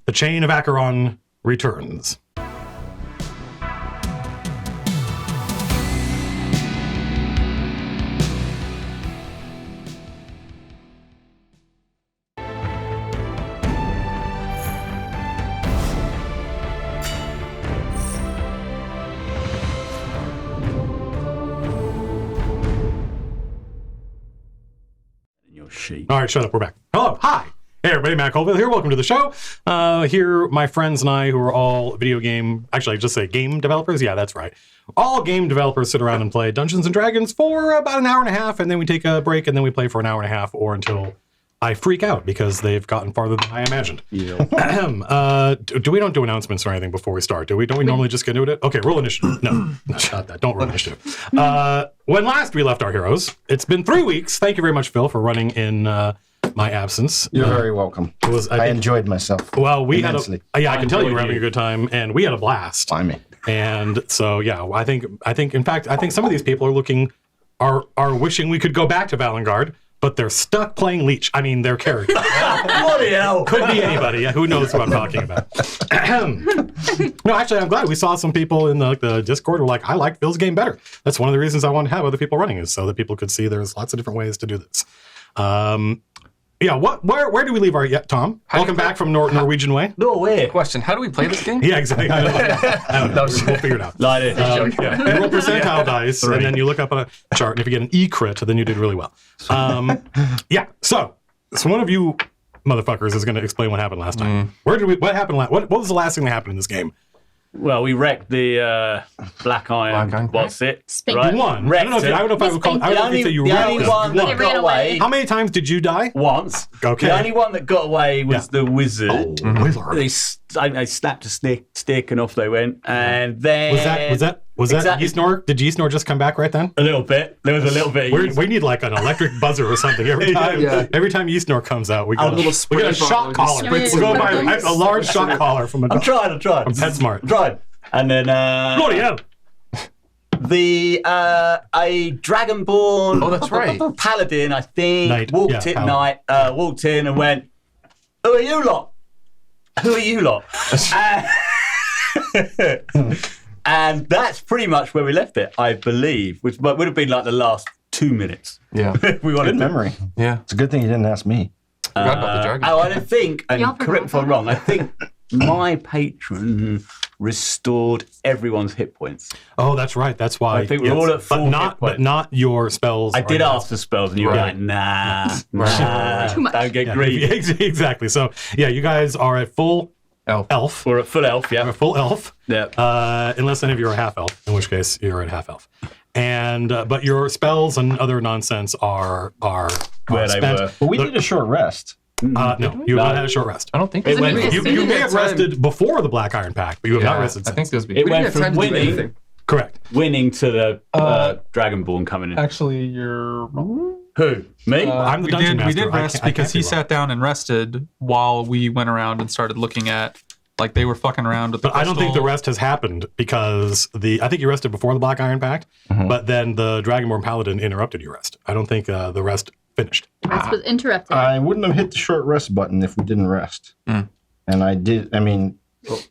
The Chain of Acheron returns. All right, shut up. We're back. Hello. Hi. Hey, everybody. Matt Colville here. Welcome to the show. Here, my friends and I, who are all video game, actually, I just say game developers. Yeah, that's right. All game developers sit around and play Dungeons and Dragons for about an hour and a half, and then we take a break, and then we play for an hour and a half, or until I freak out because they've gotten farther than I imagined. Yeah. We don't do announcements or anything before we start, do we? Don't we normally just get into it? Okay, roll initiative. No, not that. Don't roll initiative. When last we left our heroes, it's been 3 weeks. Thank you very much, Phil, for running in my absence. You're very welcome. I enjoyed myself. Well, we immensely. had I can tell you were having a good time, and we had a blast. Blimey. And so, yeah, I think, in fact, I think some of these people are wishing we could go back to Valengard, but they're stuck playing Leech. I mean, their character. Bloody hell. Could be anybody. Who knows what I'm talking about? No, actually, I'm glad we saw some people in the Discord who were like, I like Phil's game better. That's one of the reasons I wanted to have other people running, is so that people could see there's lots of different ways to do this. Yeah, where do we leave our Tom? Welcome back from Norwegian Way. No way. Question, how do we play this game? Yeah, exactly. I don't know. We'll figure it out. Light it. Yeah. You roll percentile dice, and then you look up on a chart, and if you get an E-crit, then you did really well. Yeah, so one of you motherfuckers is going to explain what happened last time. What happened what was the last thing that happened in this game? Well, we wrecked the Black Iron. What's it? Right? One. I don't know if I would call it. I don't think you the only one that got away. How many times did you die? Once. Okay. The only one that got away was the wizard. Oh, wizard. They snapped a stick and off they went. And then was that Yeastnor? Did Yeastnor just come back right then? A little bit. There was a little bit. We need like an electric buzzer or something every time. Every time Yeastnor comes out, we get a shock collar. We go buy a large shock collar from a. I'm trying. From PetSmart. I'm trying. And then bloody hell. A Dragonborn. Oh, that's right. Paladin, I think, walked in and went, "Who are you lot? Who are you lot?" And that's pretty much where we left it, I believe, which would have been like the last 2 minutes. Yeah. We wanted Good memory. Yeah. It's a good thing you didn't ask me. Forgot about the dragon. I don't think, and correct me if I'm wrong, I think my patron restored everyone's hit points. Oh, that's right. That's why. I think we're all at full hit points. But not your spells. I did ask for spells, and you were like, nah, Too much. don't get greedy. Exactly. So, yeah, you guys are at full elf. We're at full elf, yeah. We're full elf. Yeah. Unless any of you are half elf, in which case you're at half elf. And but your spells and other nonsense are where they spent. were. But we did a short rest. No, you have not had a short rest. I don't think It went- You may have rested before the Black Iron Pact, but you have not rested since. I think there's It went from winning to the Dragonborn coming in. Actually, you're wrong. Who? Me? I'm the dungeon master. We did rest because he sat down and rested while we went around and started looking at, like, they were fucking around with the But I don't think the rest has happened because I think you rested before the Black Iron Pact, but then the Dragonborn Paladin interrupted your rest. I don't think the rest finished. Rest was interrupted. I wouldn't have hit the short rest button if we didn't rest. And I did. I mean,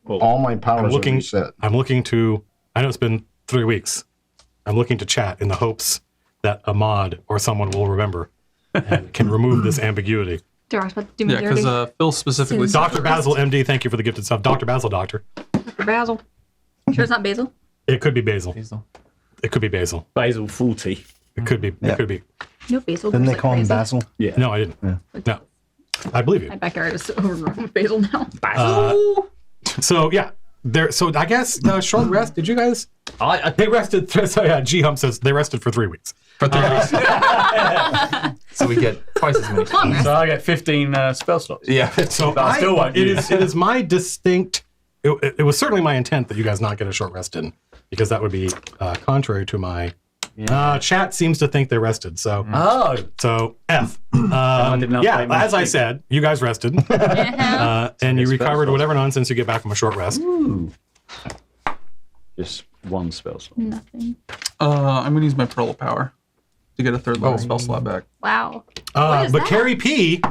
all my powers are reset. I'm looking to. I know it's been 3 weeks. I'm looking to chat in the hopes that a mod or someone will remember and can remove this ambiguity. Dark's about to do me dirty. because Phil specifically said Dr. Basil, MD, thank you for the gifted stuff. Dr. Basil, doctor. Dr. Basil. Sure it's not Basil? It could be Basil. It could be Basil. Basil 40. It could be. It could be. No, Basil. Didn't they like call him crazy. Basil? Yeah. No, I didn't. No. I believe you. My backyard is overgrown with basil now. Basil. So, yeah. So I guess short rest. Did you guys? They rested. So yeah, G Hump says they rested for 3 weeks. For 3 weeks. So we get twice as many. Long rest. So I get 15 spell slots. Yeah. So But I still won't it use is my distinct. It was certainly my intent that you guys not get a short rest in, because that would be contrary to my. Chat seems to think they rested. So F. As I said, you guys rested, and you recovered whatever nonsense you get back from a short rest. Ooh. Just one spell slot. Nothing. I'm going to use my Pearl of Power to get a third level spell slot back. Wow. But that? Carrie P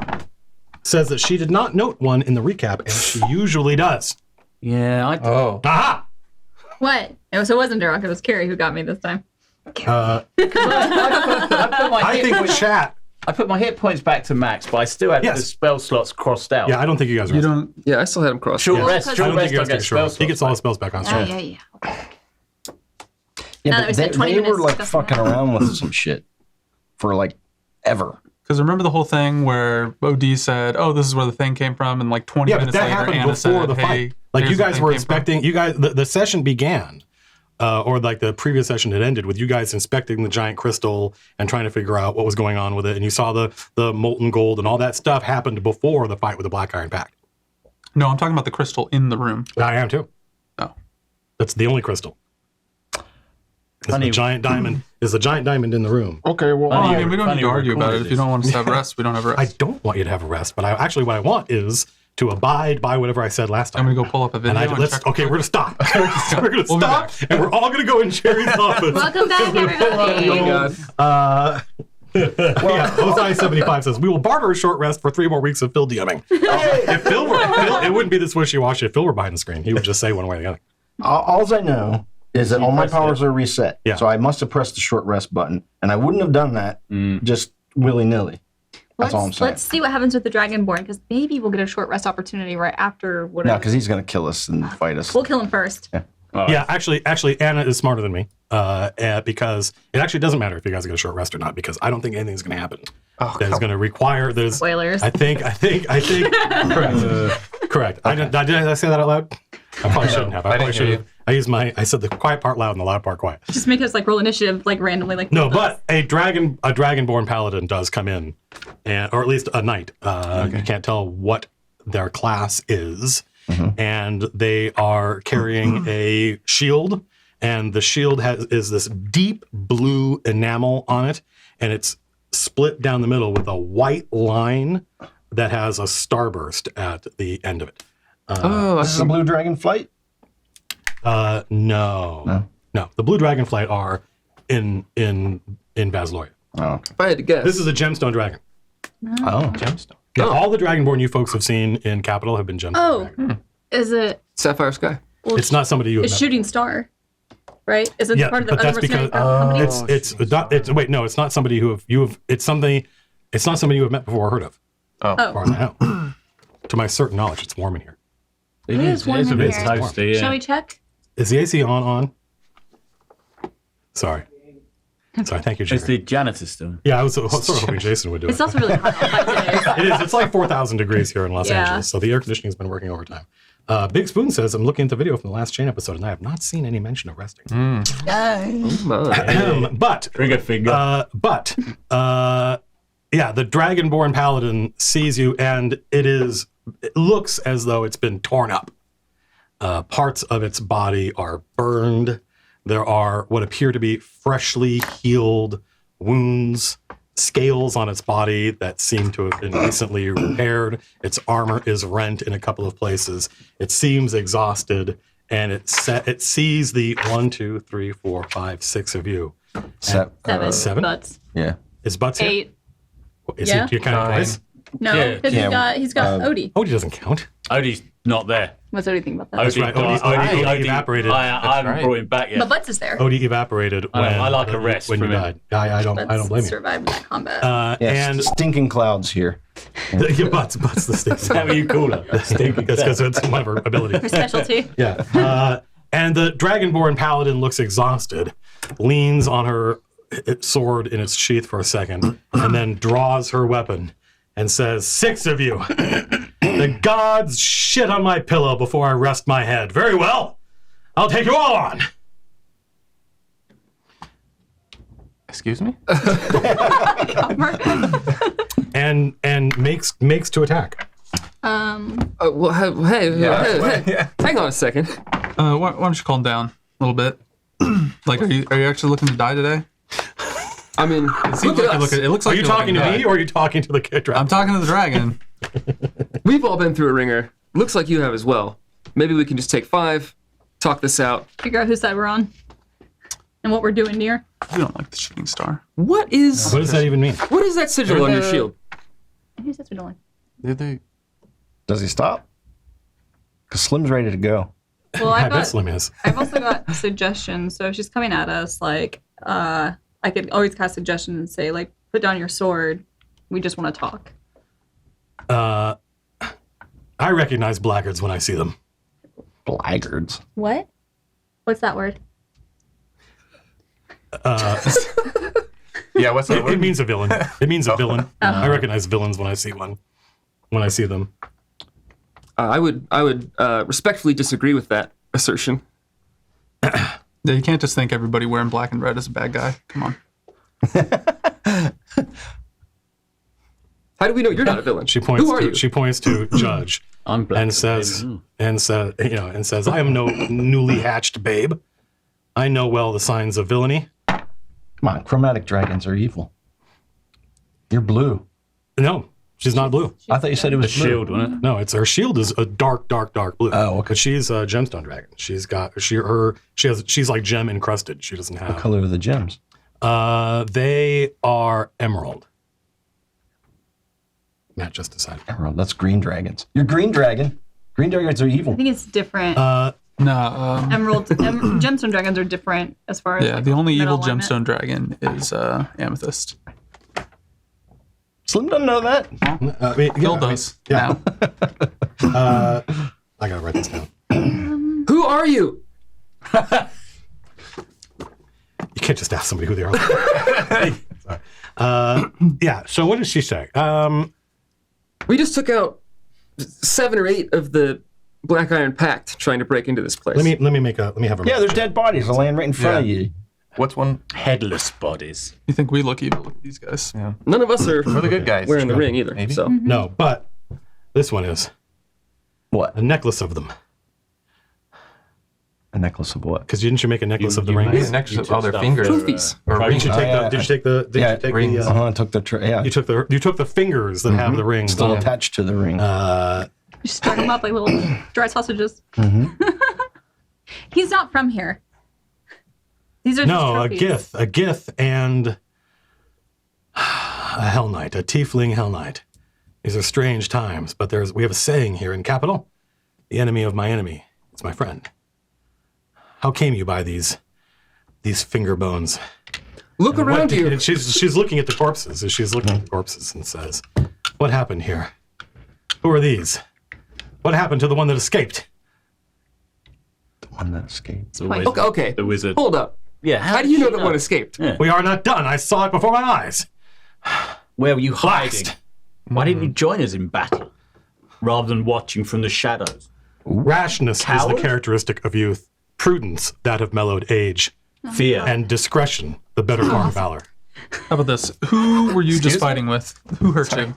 says that she did not note one in the recap, and she usually does. Yeah, I Oh. Aha! What? So it wasn't Derek. It was Carrie who got me this time. I think chat. I put my hit points back to max, but I still had the spell slots crossed out. Yeah, I don't think you guys You rest. don't. Yeah, I still had him crossed. Short Yeah. rest, I short don't think rest, you I guys get get spell short. slots. He gets all his spells back on Oh, straight. yeah. Yeah, Now that but we spent 20 they minutes were like discussing fucking that. around with some shit for like ever. Because remember the whole thing where OD said, "Oh, this is where the thing came from," and like 20 Yeah, but minutes that later, happened Anna before said, the "Hey, fight. Like here's you the guys thing were came from." inspecting. You guys, the session began, or like the previous session had ended with you guys inspecting the giant crystal and trying to figure out what was going on with it. And you saw the molten gold and all that stuff happened before the fight with the Black Iron Pact. No, I'm talking about the crystal in the room. I am too. Oh. That's the only crystal. Is the Funny. giant diamond is the giant diamond in the room. Okay, well, I mean, we don't need funny to we argue about it. recorded If you don't want us to have rest, we don't have rest. I don't want you to have a rest, but what I want is to abide by whatever I said last I'm time. gonna go pull up a video. And and check okay, we're gonna stop. We're gonna We'll be stop, back. and we're all gonna go in Jerry's office. Welcome back, everybody. Oh, God. Yeah, Osai 75 says we will barter a short rest for 3 more weeks of Phil DMing. If Phil were, it wouldn't be this wishy-washy if Phil were behind the screen. He would just say one way or the other. all I know is that all my powers are reset. Yeah. So I must have pressed the short rest button, and I wouldn't have done that just willy-nilly. That's all I'm saying. Let's see what happens with the Dragonborn, because maybe we'll get a short rest opportunity right after whatever. No, because he's going to kill us and fight us. We'll kill him first. Yeah, actually, Anna is smarter than me because it actually doesn't matter if you guys get a short rest or not because I don't think anything's going to happen. That is going to require. There's Spoilers. I think. Correct. Did I say that out loud? I probably shouldn't have. I probably should have. I said the quiet part loud and the loud part quiet. Just make us like roll initiative like randomly like. No, but a dragonborn paladin does come in, or at least a knight. You can't tell what their class is, and they are carrying a shield, and the shield is this deep blue enamel on it, and it's split down the middle with a white line that has a starburst at the end of it. This is a blue dragon flight? No. The blue dragonflight are in Vasloria. Oh, okay. If I had to guess. This is a gemstone dragon. Oh. Gemstone. Yeah, all the dragonborn you folks have seen in Capital have been gemstone. dragon. Is it? Sapphire Sky. Well, It's not somebody you have It's met. Shooting Star, right? Is it Yeah, part of the but other that's because mercenary company? it's not somebody who it's not somebody you have met before or heard of. As far as I know. To my certain knowledge, it's warm in here. It is warm It's a in bit here. toasty, yeah. Shall we check? Is the AC on? Sorry. Thank you, It's Jerry. the janitor still. Yeah, I was sort of hoping Jason would do It's it. also really hot outside today. It is. It's like 4,000 degrees here in Los Yeah. Angeles, so the air conditioning has been working overtime. Big Spoon says, I'm looking at the video from the last chain episode, and I have not seen any mention of resting. Oh, my. But Trigger finger. yeah, the Dragonborn Paladin sees you, and it looks as though it's been torn up. Parts of its body are burned. There are what appear to be freshly healed wounds, scales on its body that seem to have been recently repaired. Its armor is rent in a couple of places. It seems exhausted, and it sees the 1, 2, 3, 4, 5, 6 of you. Seven. Butts. Yeah. Is Butts here? 8. Is Yeah. he counting 9. twice? No, Yeah. because he's got Odie. Odie doesn't count. Odie's not there. What's Odie think about that? Odie, right. Odie evaporated. I haven't right. brought him back yet. But Butts is there. Odie evaporated when I like a rest when you from him. died. I don't Butts blame you. survived that combat. Yes, And stinking clouds here. yeah, Butts the stinking. Is that what you call her? Stinking. That's because it's one of her abilities. Her specialty. Yeah. And the Dragonborn Paladin looks exhausted, leans on her sword in its sheath for a second, and then draws her weapon and says, 6 of you. The gods shit on my pillow before I rest my head. Very well. I'll take you all on. Excuse me? And makes to attack. Well, hey, hang on a second. Why don't you calm down a little bit? Like, are you actually looking to die today? I mean, look at us. It looks Are like you you're talking to looking me or are you talking to the kid? I'm talking to the dragon. We've all been through a ringer. Looks like you have as well. Maybe we can just take 5, talk this out. Figure out whose side we're on. And what we're doing near. We don't like the shooting star. What is What does that even mean? what is that sigil on your shield? Who says we don't like? Does he stop? Because Slim's ready to go. Well, I bet Slim is. I've also got suggestions. So if she's coming at us, like, I could always cast suggestion and say, like, put down your sword. We just want to talk. I recognize blackguards when I see them. Blackguards. What? What's that word? Yeah, what's that It word? means a villain. It means a villain. I recognize villains when I see one. When I see them. I would respectfully disagree with that assertion. Yeah, you can't just think everybody wearing black and red is a bad guy. Come on. How do we know you're not a villain? She points Who are to you? she points to Judge I'm black. and says, I am no newly hatched babe. I know well the signs of villainy. Come on, chromatic dragons are evil. You're blue. No, she's not blue. I thought you said it was The blue. shield, wasn't it? No, it's her shield is a dark blue. Oh, okay. But she's a gemstone dragon. She's like gem encrusted. She doesn't have. What color are the gems? They are emerald. Matt just decided. Emerald. That's green dragons. You're green dragon. Green dragons are I evil. think it's different. No. Gemstone dragons are different as far as. Yeah, like, the only metal evil alignment. gemstone dragon is amethyst. Slim doesn't know that. Gil does. Yeah. Now. I gotta write this down. Who are you? You can't just ask somebody who they are. Sorry. Yeah. So what did she say? We just took out 7 or 8 of the Black Iron Pact trying to break into this place. Let me have a. Yeah, there's dead bodies laying right in front of you. What's one? Headless bodies. You think we look evil? Look at these guys. Yeah. None of us are We're the good guys. wearing the ring either. Maybe. So No, but this one is What? a necklace of them. A necklace of what? Because didn't you make a necklace of the you rings? made Maybe next You to all their took fingers. stuff. Trophies. Or Did rings. Did you take yeah. the? Did you take the? Did Yeah, you take rings. the? Took the yeah. You took the fingers that have the rings. Still on. attached to the ring. You strung them up like little dry sausages. He's not from here. These are No, just a Gith, and a Hell Knight, a Tiefling Hell Knight. These are strange times, but we have a saying here in Capital: "The enemy of my enemy is my friend." How came you by these finger bones? look And around you. and she's looking at the corpses. And she's looking at the corpses and says, "What happened here? Who are these? What happened to the one that escaped?" The one that escaped. The wizard. Okay. The wizard. Hold up. Yeah. How do you know that one escaped? Yeah. We are not done. I saw it before my eyes. Where were you hiding? Last. Why didn't you join us in battle rather than watching from the shadows? Rashness is Coward? the characteristic of youth. Prudence, that of mellowed age. Fear. And discretion, the better part of valor. How about this? Who were you just Excuse me? fighting with? Who hurt you?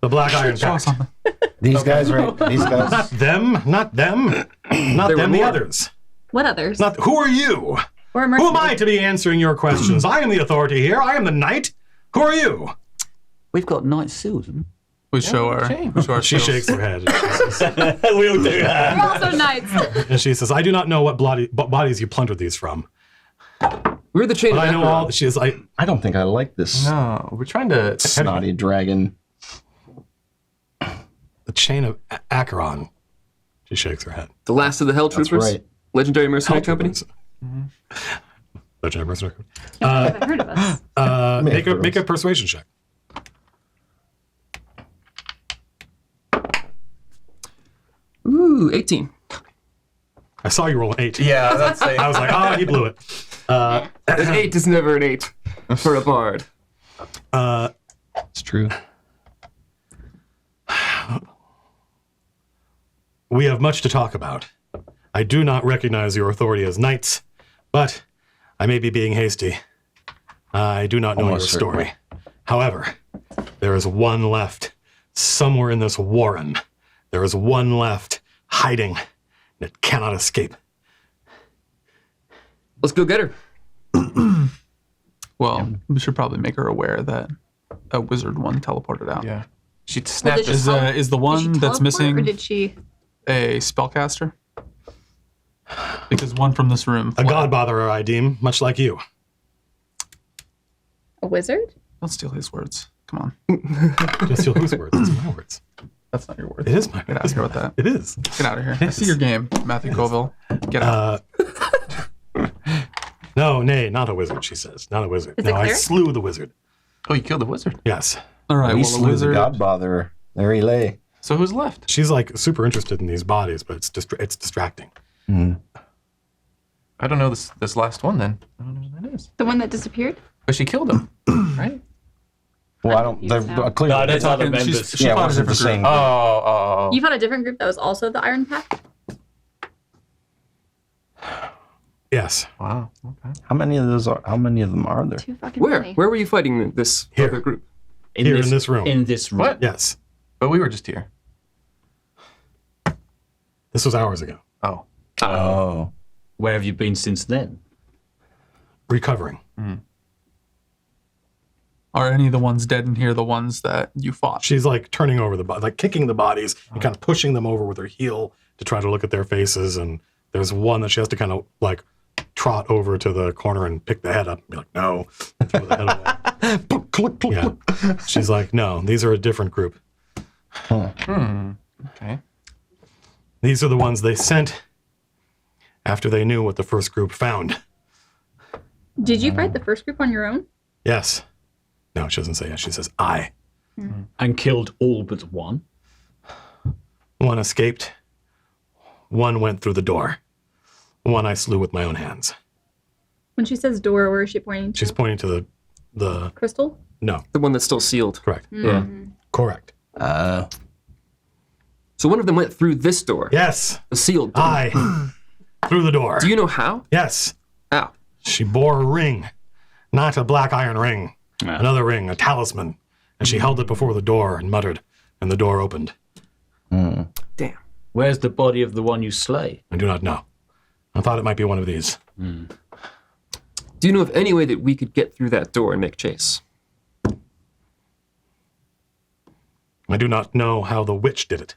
The Black Iron Show us Pact. something. These guys, right? These guys. Not them, not them, not There them, were the more. others. What others? Not who are you? We're Who am I to be answering your questions? I am the authority here. I am the knight. Who are you? We've got night seals. Haven't We show our She skills. shakes her head. And she says, we? We'll do that. We're also knights. and she says, "I do not know what bodies you plundered these from, We're the chain but of I know Acheron. all." She is like, I don't think I like this No, we're trying to. snotty dragon. the chain of Acheron. She shakes her head. The last of the Hell That's Troopers. right. Legendary mercenary company. Legendary mercenary. I haven't heard of us. Make a persuasion check. Ooh, 18. I saw you roll an 8. Yeah, that's a. I was like, oh, he blew it. An 8 is never an 8 for a bard. It's true. We have much to talk about. I do not recognize your authority as knights, but I may be being hasty. I do not know Almost your story. certainly. However, there is one left somewhere in this warren. There is one left hiding, and it cannot escape. Let's go get her. Well, we should probably make her aware that a wizard one teleported out. Yeah. She'd snap did this. she- Is the Did she one that's teleport, missing Or did she? a spellcaster? Because one from this room. A godbotherer, I deem, much like you. A wizard? Don't steal his words. Come on. Just steal whose words? It's my words. That's not your word. It is my. Get out of here with that. It is. Get out of here. I see your game, Matthew Colville. Get out. No, nay, not a wizard. She says, not a wizard. Is it No, I cleric? slew the wizard. Oh, you killed the wizard. Yes. All right. We Well, the slew the wizard. godfather. There he lay. So who's left? She's like super interested in these bodies, but it's distracting. I don't know this last one then. I don't know who that is. The one that disappeared? But she killed him, right? Well, I don't. They're clearly. No, there's other talking- members. she yeah, it fought a wasn't the different same. group. Oh. You found a different group that was also the Iron Pack? Yes. Wow. Okay. How many of those are? How many of them are there? Too fucking Where? many. Where were you fighting this Here. other group? Here in this room. In this room. What? Yes. But we were just here. This was hours ago. Oh. Oh. Where have you been since then? Recovering. Are any of the ones dead in here the ones that you fought? She's like turning over the body, like kicking the bodies and kind of pushing them over with her heel to try to look at their faces. And there's one that she has to kind of like trot over to the corner and pick the head up and be like, no, and throw the head away. Yeah. She's like, no, these are a different group. Okay. These are the ones they sent after they knew what the first group found. Did you fight the first group on your own? Yes. No, she doesn't say yes. She says, I. And killed all but one? One escaped. One went through the door. One I slew with my own hands. When she says door, where is she pointing to? She's pointing to the Crystal? no, The one that's still sealed. correct. Yeah. Correct. So one of them went through this door, Yes, the sealed door. I through the door. Do you know how? Yes, How? she bore a ring, not a black iron ring, another ring, a talisman, and she held it before the door and muttered, and the door opened. Damn. Where's the body of the one you slay? I do not know. I thought it might be one of these. Do you know of any way that we could get through that door and make chase? I do not know how the witch did it.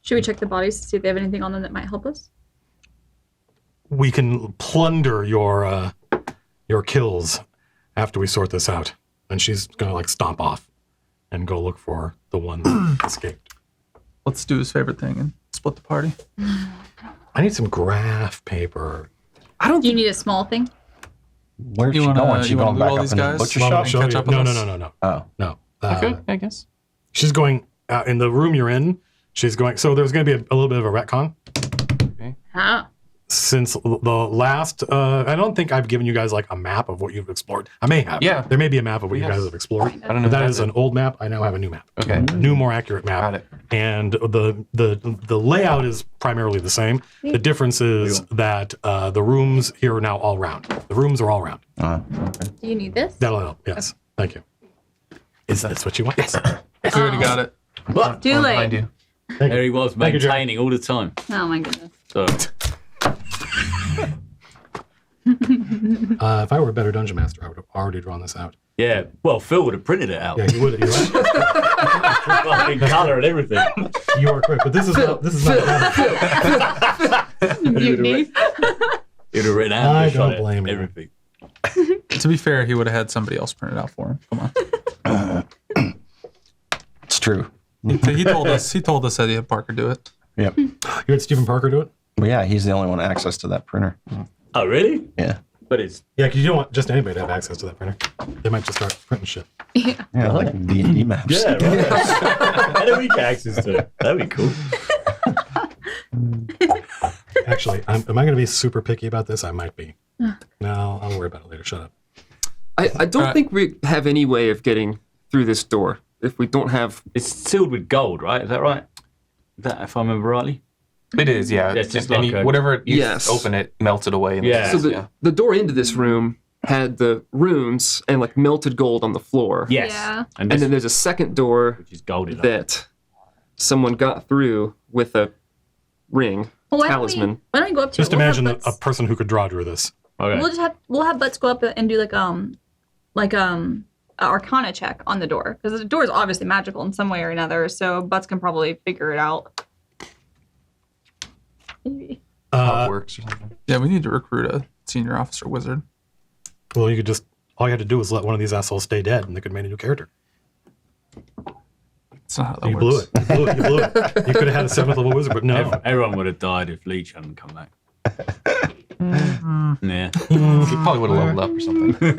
Should we check the bodies to see if they have anything on them that might help us? We can plunder your kills after we sort this out. And she's gonna like stomp off and go look for the one that escaped. Let's do his favorite thing and split the party. I need some graph paper. I don't Do you think need a small thing? Where's she going? She you wanna going loot back all up these in the guys? butcher Well, shop? I'll show catch you. up with No, us? no. Oh. No. Okay, I guess. She's going in the room you're in. She's going. So there's going to be a little bit of a retcon. How? Since the last, I don't think I've given you guys like a map of what you've explored. I may have. Yeah. There may be a map of what you Yes. guys have explored. I don't know. But that if is that's an old map. I now have a new map. it. Okay. A new, more accurate map. Got it. And the layout is primarily the same. The difference is that the rooms here are now all round. The rooms are all round. Do you need this? That'll help. Yes. Thank you. Is that what you want? Yes. We already got it. What? Too Behind late. you. There he was, Thank you, Jerry. maintaining all the time. Oh my goodness. So, If I were a better dungeon master, I would have already drawn this out. yeah, well, Phil would have printed it out. Yeah, you would. In colour and everything. You are correct, but this is not. This is not. Mutiny. He'd have written out I the shot don't blame and you. everything. To be fair, he would have had somebody else print it out for him. Come on. It's true. He told us. He told us that he had Parker do it. Yep. You had Stephen Parker do it? Well, yeah, he's the only one with access to that printer. Oh, really? Yeah. But it's Yeah, because you don't want just anybody to have access to that printer. They might just start printing shit. Yeah. Yeah, like D&D maps. yeah, right. How do we get access to it? That'd be cool. Actually, am I going to be super picky about this? I might be. No, I'll worry about it later. Shut up. I don't think we have any way of getting through this door if we don't have. It's sealed with gold, right? Is that right? Is that, if I remember rightly? It is, yeah. Yeah, it's just Any- like a- whatever you Yes. open it melted away. And Yeah. So the door into this room had the runes and like melted gold on the floor. Yes. Yeah. And, And this, then there's a second door which is golded. that someone got through with a ring, Well, why don't talisman. Why don't we go up to Just it? We'll have imagine a Butts- person who could draw drew this. Okay. We'll have Butts go up and do like an Arcana check on the door because the door is obviously magical in some way or another. So Butts can probably figure it out. Maybe. how it works or something. Yeah, we need to recruit a senior officer wizard. Well, you could just, all you had to do was let one of these assholes stay dead and they could make a new character. That's not how that You works. blew it. You blew it. You could have had a 7th level wizard, but no. Everyone would have died if Leech hadn't come back. Yeah. He probably would have leveled up or something. Where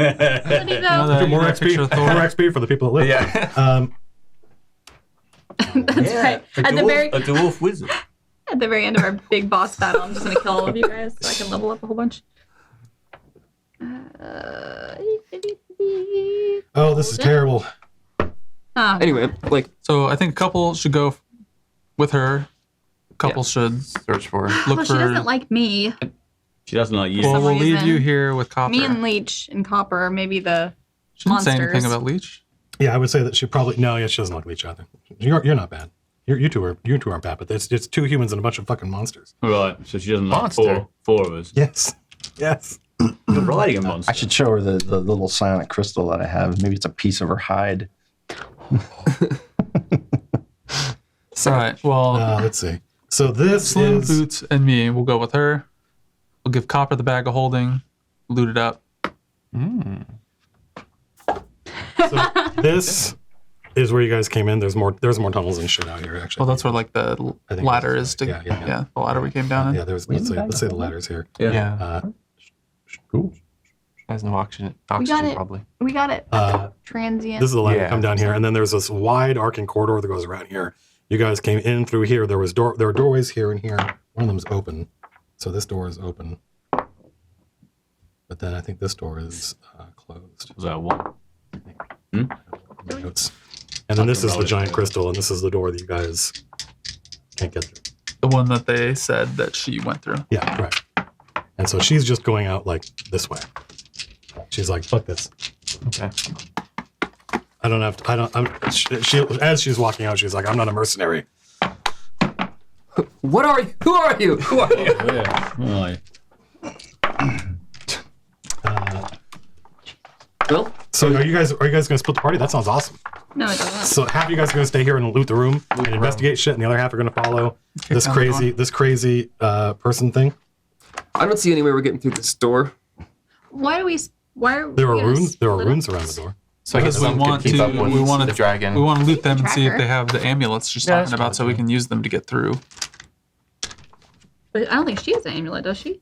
did he go? Do more XP. More XP for the people that live. Yeah. That's right. A dwarf wizard. At the very end of our big boss battle, I'm just gonna kill all of you guys so I can level up a whole bunch. Oh, this is terrible. Anyway, like, So I think a couple should go with her. A couple should Search for. look Well, for. she doesn't like me. She doesn't like you. well, some we'll leave reason. you here with Copper. Me and Leech and Copper, maybe the she didn't say anything monsters. about Leech. Yeah, I would say that she probably no. Yeah, she doesn't like Leech either. You're not bad. You two aren't bad, but it's 2 humans and a bunch of fucking monsters. Right, so she doesn't like Monster. four of us. Yes. You're riding a monster. I should show her the little psionic crystal that I have. Maybe it's a piece of her hide. All right. Well, Let's see. So this Slim, is Boots, and me. We'll go with her. We'll give Copper the bag of holding. Loot it up. so this is where you guys came in. There's more tunnels and shit out here actually. Well, that's where like the I think ladder that's is to. right. Yeah. The ladder we came down in. Yeah, let's say the ladder's here. Yeah. Cool. Has no oxygen. got Oxygen it. probably. We got it. Uh, Transient. This is the ladder Yeah. come down here, and then there's this wide arcing corridor that goes around here. You guys came in through here. There are doorways here and here. One of them's open, so this door is open. But then I think this door is closed. Was that one? Notes. And then this is the giant crystal, and this is the door that you guys can't get through. The one that they said that she went through. Yeah, right. And so she's just going out like this way. She's like, "Fuck this." Okay. I don't have to. She as she's walking out, she's like, "I'm not a mercenary." what are you? Who are you? Who are you? Yeah. Right. Well, So are you guys going to split the party? That sounds awesome. No, it doesn't. So half of you guys are going to stay here and loot the room and investigate shit, and the other half are going to follow this down the crazy person thing. I don't see any way we're getting through this door. Why are we There are gonna runes. There are split runes up? around the door. So I guess we some want could keep to. up with We want the to. dragon. We want to loot them and see if Tracker. they have the amulets she's Yeah, talking that's about, so we can use them to get through. But I don't think she has an amulet, does she?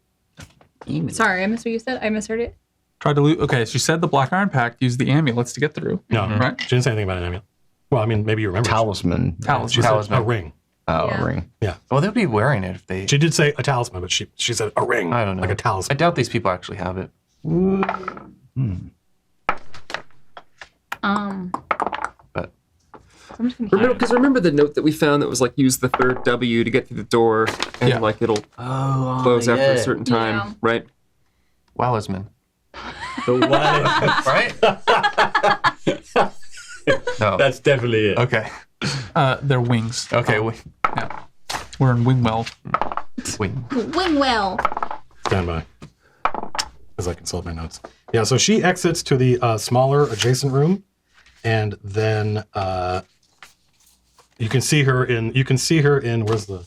Sorry, I missed what you said. I misheard it. Try to loot. Okay, she said the Black Iron Pact used the amulets to get through. No, Right. She didn't say anything about an amulet. Well, I mean, maybe you remember. Talisman. She said Talisman. a ring. Oh, Yeah. ring. Well, they'll be wearing it if they. She did say a talisman, but she said a ring. I don't know. Like a I talisman. doubt these people actually have it. But I'm just gonna Remember the note that we found that was like use the third W to get through the door, and Yeah. like it'll close after a certain time, Yeah. right? Walisman. The one. Right? No. That's definitely it. Okay. They're wings. Okay. Yeah. We're in Wingwell. Wing. Wingwell. Stand by. As I consult my notes. Yeah, so she exits to the smaller adjacent room, and then you can see her in. Where's the?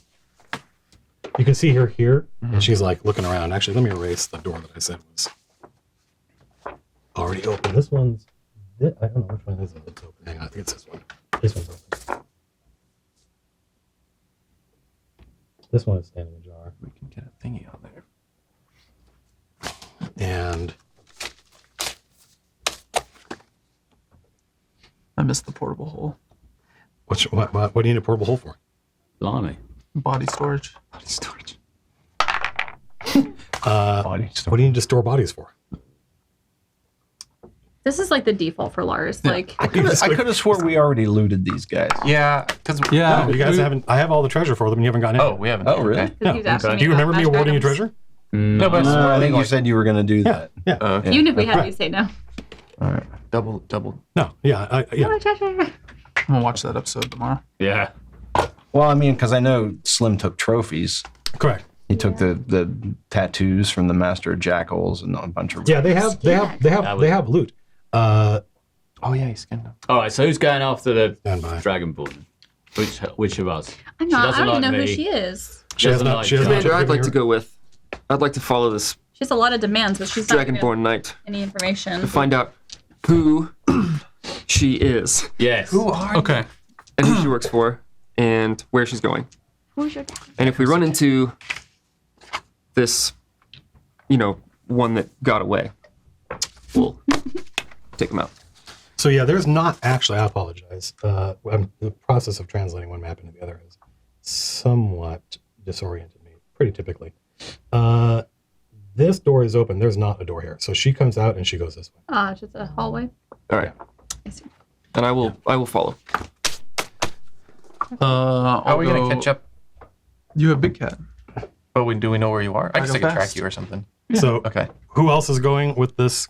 You can see her here, and she's like looking around. Actually, let me erase the door that I said was already open. This one's. I don't know which one is it. It's open. Hang on, I think it's this one. This one's open. This one is standing ajar. We can get a thingy on there. And I missed the portable hole. what do you need a portable hole for? Blimey. Body storage. Body storage. What do you need to store bodies for? This is like the default for Lars. Like, I could have swore we already looted these guys. Yeah, because Yeah. No, you guys haven't. I have all the treasure for them. And you haven't gotten Oh, any. we haven't. Oh, really? Okay. because he was asking me Do you about remember me magic awarding you items. treasure? No, but I think you like, said you were going to do that. Yeah. Even if we had Right. you say no. All right. double. No. Yeah. Yeah. Oh, treasure. I'm gonna watch that episode tomorrow. Yeah. Well, I mean, because I know Slim took trophies. Correct. He took the tattoos from the Master of Jackals and a bunch of. Yeah. They have loot. Oh yeah, he skinned him. All right. So who's going after the Stand by. Dragonborn? Which of us? I'm not. I doesn't don't even like know who me. she is. She has Doesn't not. like She has not. Commander, I'd given like her- to go with. I'd like to follow this She has a lot of demands, but she's not giving Dragonborn Knight any information. to find out who she is. Yes. Who are Okay. and who she works for, and where she's going. Who's your dad? And if we run into this, one that got away, we'll take him out. So yeah, there's not actually. I apologize. The process of translating one map into the other has somewhat disoriented me. Pretty typically, this door is open. There's not a door here, so she comes out and she goes this way. It's just a hallway. All right. I see. And I will follow. How are we going to catch up? You have Big Cat. Do we know where you are? I guess go I could track fast. you or something. So Okay. who else is going with this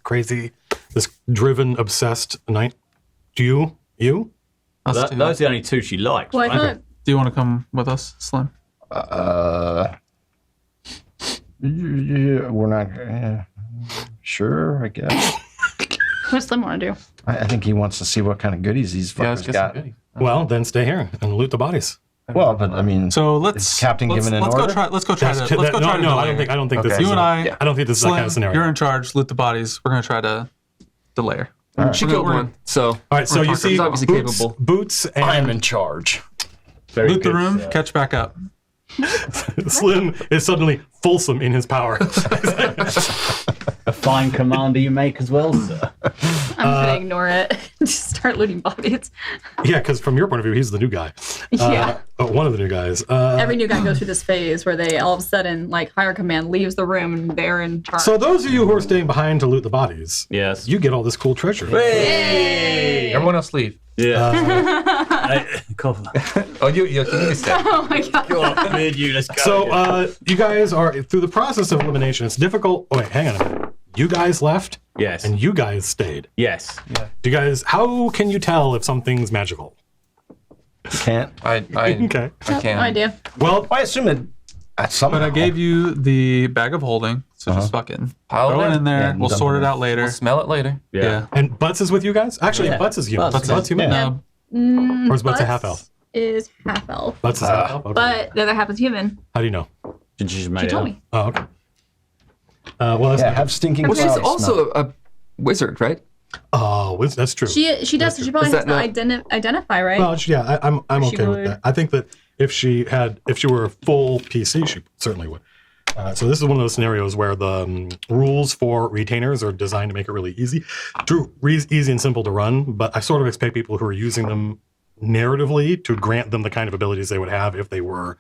driven, obsessed knight? You? Us Those two. are the only two she likes. Well, I right? thought Do you want to come with us, Slim? We're not sure, I guess. what does Slim want to do? I think he wants to see what kind of goodies these Yeah, let's fuckers get some got. goodies. Well, then stay here and loot the bodies. Well, but I mean, So let's Is Captain let's, given an let's order? go try. Let's go try to. That's- Let's go no, try to. no, I delay don't think Okay. this You is. and I. I don't think this is that Slim, kind of scenario. you're in charge. Loot the bodies. We're gonna try to delay her. She We're killed gonna- one, so All right, so We're you talking- see he's obviously Boots, capable. Boots I am and in charge. Very Loot the good, room. sir. Catch back up. Slim is suddenly fulsome in his power. A fine commander you make as well, sir. I'm just gonna ignore it. Just start looting bodies. Yeah, because from your point of view, he's the new guy. Yeah. One of the new guys. Every new guy goes through this phase where they all of a sudden, like, higher command leaves the room and they're in charge. So those of you who are staying behind to loot the bodies, Yes. you get all this cool treasure. Hey! Everyone else leave. Yeah. Oh, you can stay. Oh my god. Go on, me and you, let's go. So you guys are through the process of elimination. It's difficult. Oh, wait, hang on a minute. You guys left, yes. and you guys stayed. Yes. Do you guys? How can you tell if something's magical? Can't. I Okay. I can. No idea. Well, I assume it at some. But I gave you the bag of holding, so just fucking Pile throw it it in. in there. Yeah, We'll dump sort it it in. out later. We'll smell it later. Yeah. and Butts is with you guys. Actually, Yeah. Butts is human. Butts Butts human. yeah. No. Or is Butts a half elf? Is half elf. Butts is half elf. Okay. But the other half is human. How do you know? Did you just make She it told up? me. Oh, okay. Well, that's Yeah, have stinking well, she's clouds also a wizard, right? oh, that's true. She does. She probably Is has that to not- identify, right? Well, yeah, I'm She okay with would. that. I think that if she were a full PC, she certainly would. So this is one of those scenarios where the rules for retainers are designed to make it really easy and simple to run. But I sort of expect people who are using them narratively to grant them the kind of abilities they would have if they were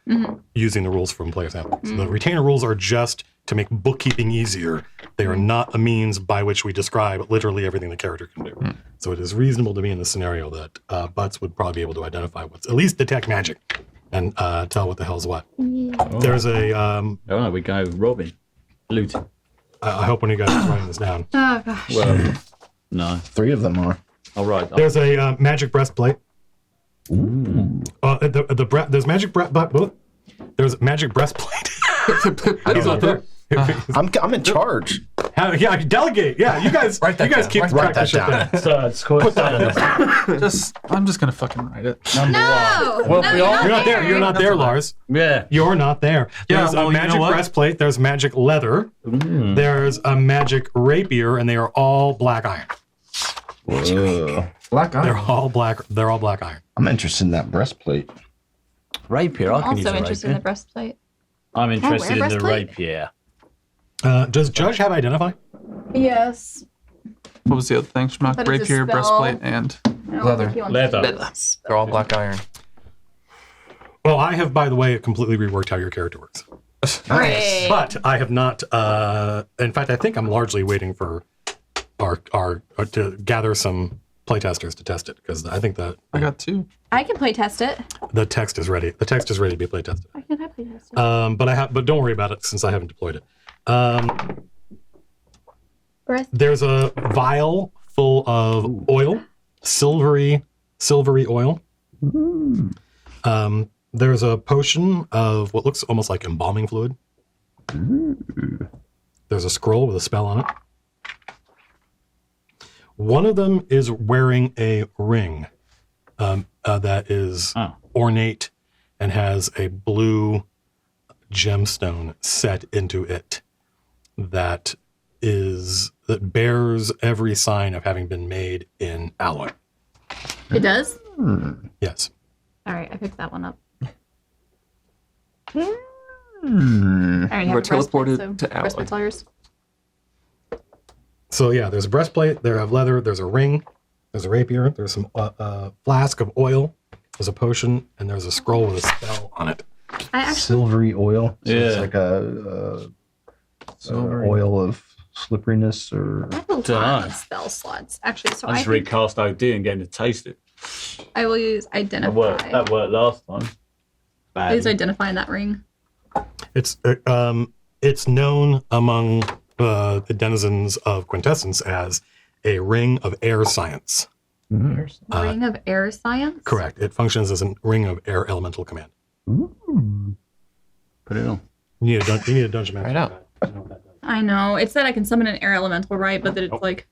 using the rules from player samples. The retainer rules are just to make bookkeeping easier. They are not a means by which we describe literally everything the character can do. So it is reasonable to me in this scenario that Butts would probably be able to identify what's, at least detect magic and tell what the hell's what. There's a, Oh, no, we go Robin. Looting. I hope when you guys are writing this down, Oh gosh. Well, no. 3 of them are. All right. there's a magic breastplate. There's magic there's magic breastplate. I don't know. I'm in charge. Yeah, delegate. Yeah, you guys. Write that you guys down. keep Write track that of shit down. down. So it's quite I'm just gonna fucking write it. No. Well, no, we you're all- not You're not there. there. You're not there, Lars. Yeah. You're not there. Yeah, There's well, a you know magic what? breastplate. There's magic leather. There's a magic rapier, and they are all black iron. Whoa. Black They're all black. They're all black iron. I'm interested in that breastplate. Rapier. I I'm can use also a interested in the rapier. breastplate. I'm interested in the breastplate? rapier. Does Judge have identify? Yes. What was the other thing? Schmuck, But it's a rapier, spell. breastplate, and Leather. Leather. They're all black iron. Well, I have, by the way, completely reworked how your character works. Great. But I have not. In fact, I think I'm largely waiting for our to gather some playtesters to test it because I think that I got 2. I can play test it. the text is ready. The text is ready to be playtested. Why can't I play test it? But don't worry about it since I haven't deployed it. Breath. There's a vial full of oil, silvery oil. There's a potion of what looks almost like embalming fluid. There's a scroll with a spell on it. One of them is wearing a ring that is ornate and has a blue gemstone set into it that bears every sign of having been made in alloy. It does? Yes. All right, I picked that one up. Hmm. I already have We're a breastplate, teleported so to ally. breastplate's all yours. So yeah, there's a breastplate, there have leather, there's a ring, there's a rapier, there's some flask of oil, there's a potion, and there's a scroll with a spell on it. I actually Silvery oil. So it's Yeah. like a Silvery. oil of slipperiness or. have a lot Dunno. of spell slots. Actually, so I I just think recast OD and get him to taste it. I will use That identify. worked last time. I use Bad. identify in that ring. It's known among the denizens of Quintessence as a ring of air science. Ring of air science. Correct. It functions as a ring of air elemental command. Put it on. You need a dungeon master. Right out. I know. It said I can summon an air elemental, right? But that it's like,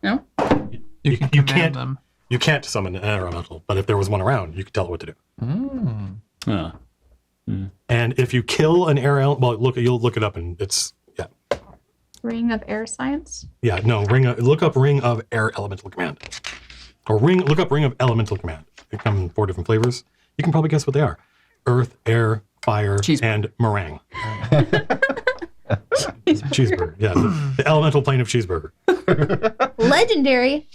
no. You can you command can't- them. You can't summon an air elemental, but if there was one around, you could tell it what to do. Mm. Ah. And if you kill an air elemental, you'll look it up, and it's Ring of air science. look up ring of air elemental command, or look up ring of elemental command. They come in 4 different flavors. You can probably guess what they are: earth, air, fire, and meringue. Cheeseburger. Yeah, the elemental plane of cheeseburger. Legendary.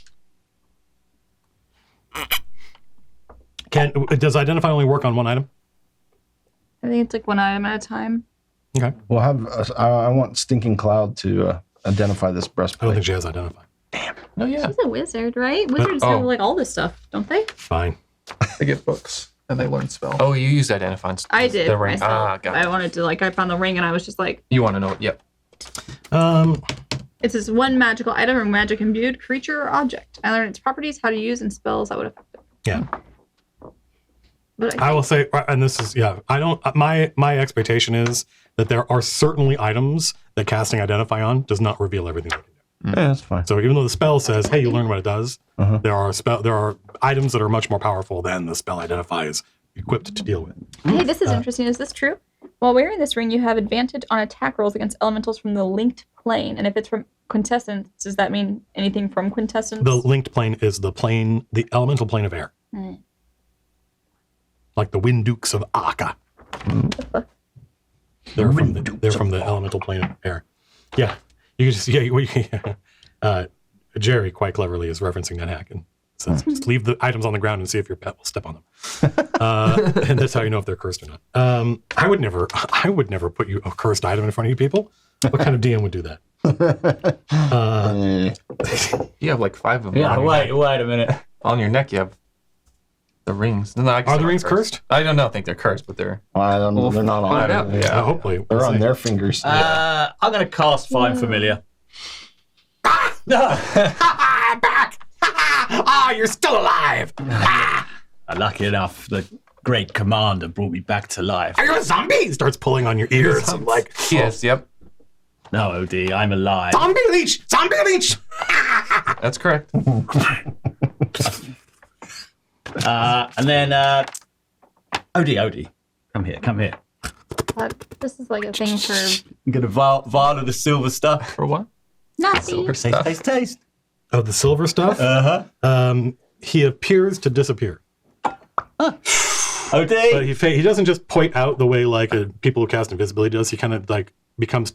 Does identify only work on one item? I think it's like one item at a time. Okay. We'll have. I want Stinking Cloud to identify this I don't breastplate. think she has identify. Oh yeah. She's a wizard, right? Wizards have like all this stuff, don't they? Fine. They get books and they learn spell. Oh, you used identify. I did. The ring. Myself. Got I it. wanted to I found the ring and I was just like, You want to know? Yep. it says one magical item or magic imbued creature or object. I learned its properties, how to use, and spells that would affect it. Yeah. But I will say, and this is, I don't, my expectation is that there are certainly items that casting Identify on does not reveal everything they can do. Yeah, that's fine. So even though the spell says, hey, you learn what it does, there are items that are much more powerful than the spell Identify is equipped to deal with. Hey, this is interesting. Is this true? While wearing this ring, you have advantage on attack rolls against elementals from the linked plane. And if it's from Quintessence, does that mean anything from Quintessence? The linked plane is the elemental plane of air. Like the Wind Dukes of Akka. They're from the elemental plane of air. Yeah. You can just, Jerry quite cleverly is referencing that hack and says, just leave the items on the ground and see if your pet will step on them. And that's how you know if they're cursed or not. I would never put a cursed item in front of you people. What kind of DM would do that? You have like 5 of them. Yeah, on your neck. wait a minute. On your neck, you have the rings. No, I guess Are the they're rings cursed? I don't know. I think they're cursed, but they're. They're not on. find out. Yeah. Hopefully. They're We'll on see. their fingers. I'm going to cast Find Familiar. Back! You're still alive! Lucky enough, the great commander brought me back to life. Are you a zombie? He starts pulling on your ears. I'm like, Yes. Yep. No, OD, I'm alive. zombie leech! Zombie leech! That's correct. And then, OD, come here. This is like a thing for I'm going to vial of the silver stuff. For what? nothing. Taste. Oh, the silver stuff? Uh-huh. He appears to disappear. OD! But he doesn't just point out the way like people who cast invisibility does. He kind of like becomes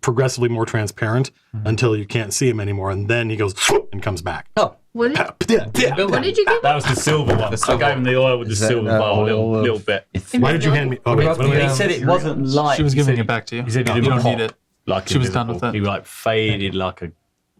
progressively more transparent until you can't see him anymore, and then he goes and comes back. Oh, What did you give? that was the silver one. I gave him the oil with the that, silver vial, a oil little of- bit. Why did you hand me? Oh, wait, about what do the, we- He said it wasn't like... She was he giving said it back to you. He said he You didn't don't pop need it. like She was done with invisible. it. He like faded like a...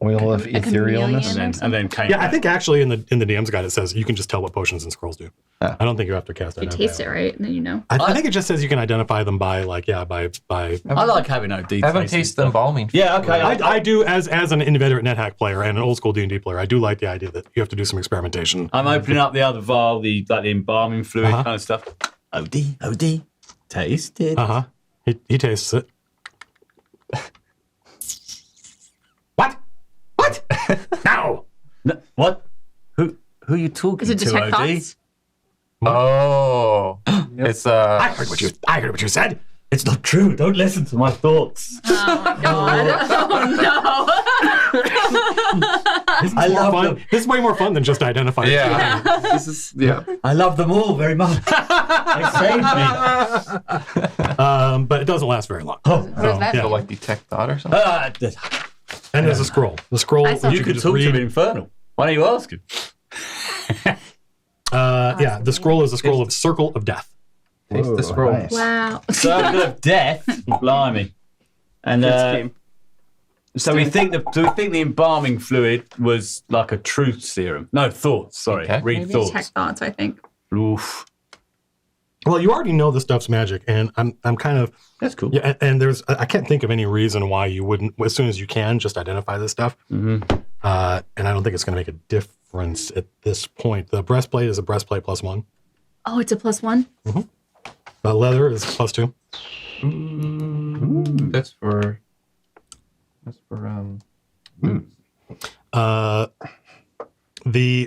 Oil of Like a etherealness. chameleon. And then came Yeah, I back. think actually in the DM's guide it says you can just tell what potions and scrolls do. Ah. I don't think you have to cast You Identify. taste it, right? And then you know. I think it just says you can identify them by like by. I like having OD. I haven't tasted the embalming. Yeah, okay. I do as an inveterate NetHack player and an old school D&D player. I do like the idea that you have to do some experimentation. I'm opening up the other vial, the embalming fluid Uh-huh. kind of stuff. OD. Tasted. Uh huh. He tastes it. What? No. No, what? Who are you talking Is it to, detect OD? thoughts? Oh, it's I heard what you said. It's not true. Don't listen to my thoughts. Oh my god. I love Fun. them. This is way more fun than just identifying. Yeah. This is I love them all very much. They saved me. But it doesn't last very long. Oh, What does that yeah. So like detect thought or something. And there's a scroll. The scroll, I saw which you you could just talk to read. him Infernal. Why don't you ask him? Yeah, the scroll is a scroll of Circle of Death. Taste Whoa, the scroll. nice. Wow. Circle of Death. Blimey. And Game. so we think the embalming fluid was like a truth serum. No, thoughts. Sorry, Okay. read Maybe thoughts. check thoughts, I think. Oof. Well, you already know this stuff's magic, and I'm kind of That's cool. yeah. And there's I can't think of any reason why you wouldn't, as soon as you can, just identify this stuff. Mm-hmm. And I don't think it's going to make a difference at this point. The breastplate is a breastplate +1. Oh, it's a +1? The leather is +2. That's for.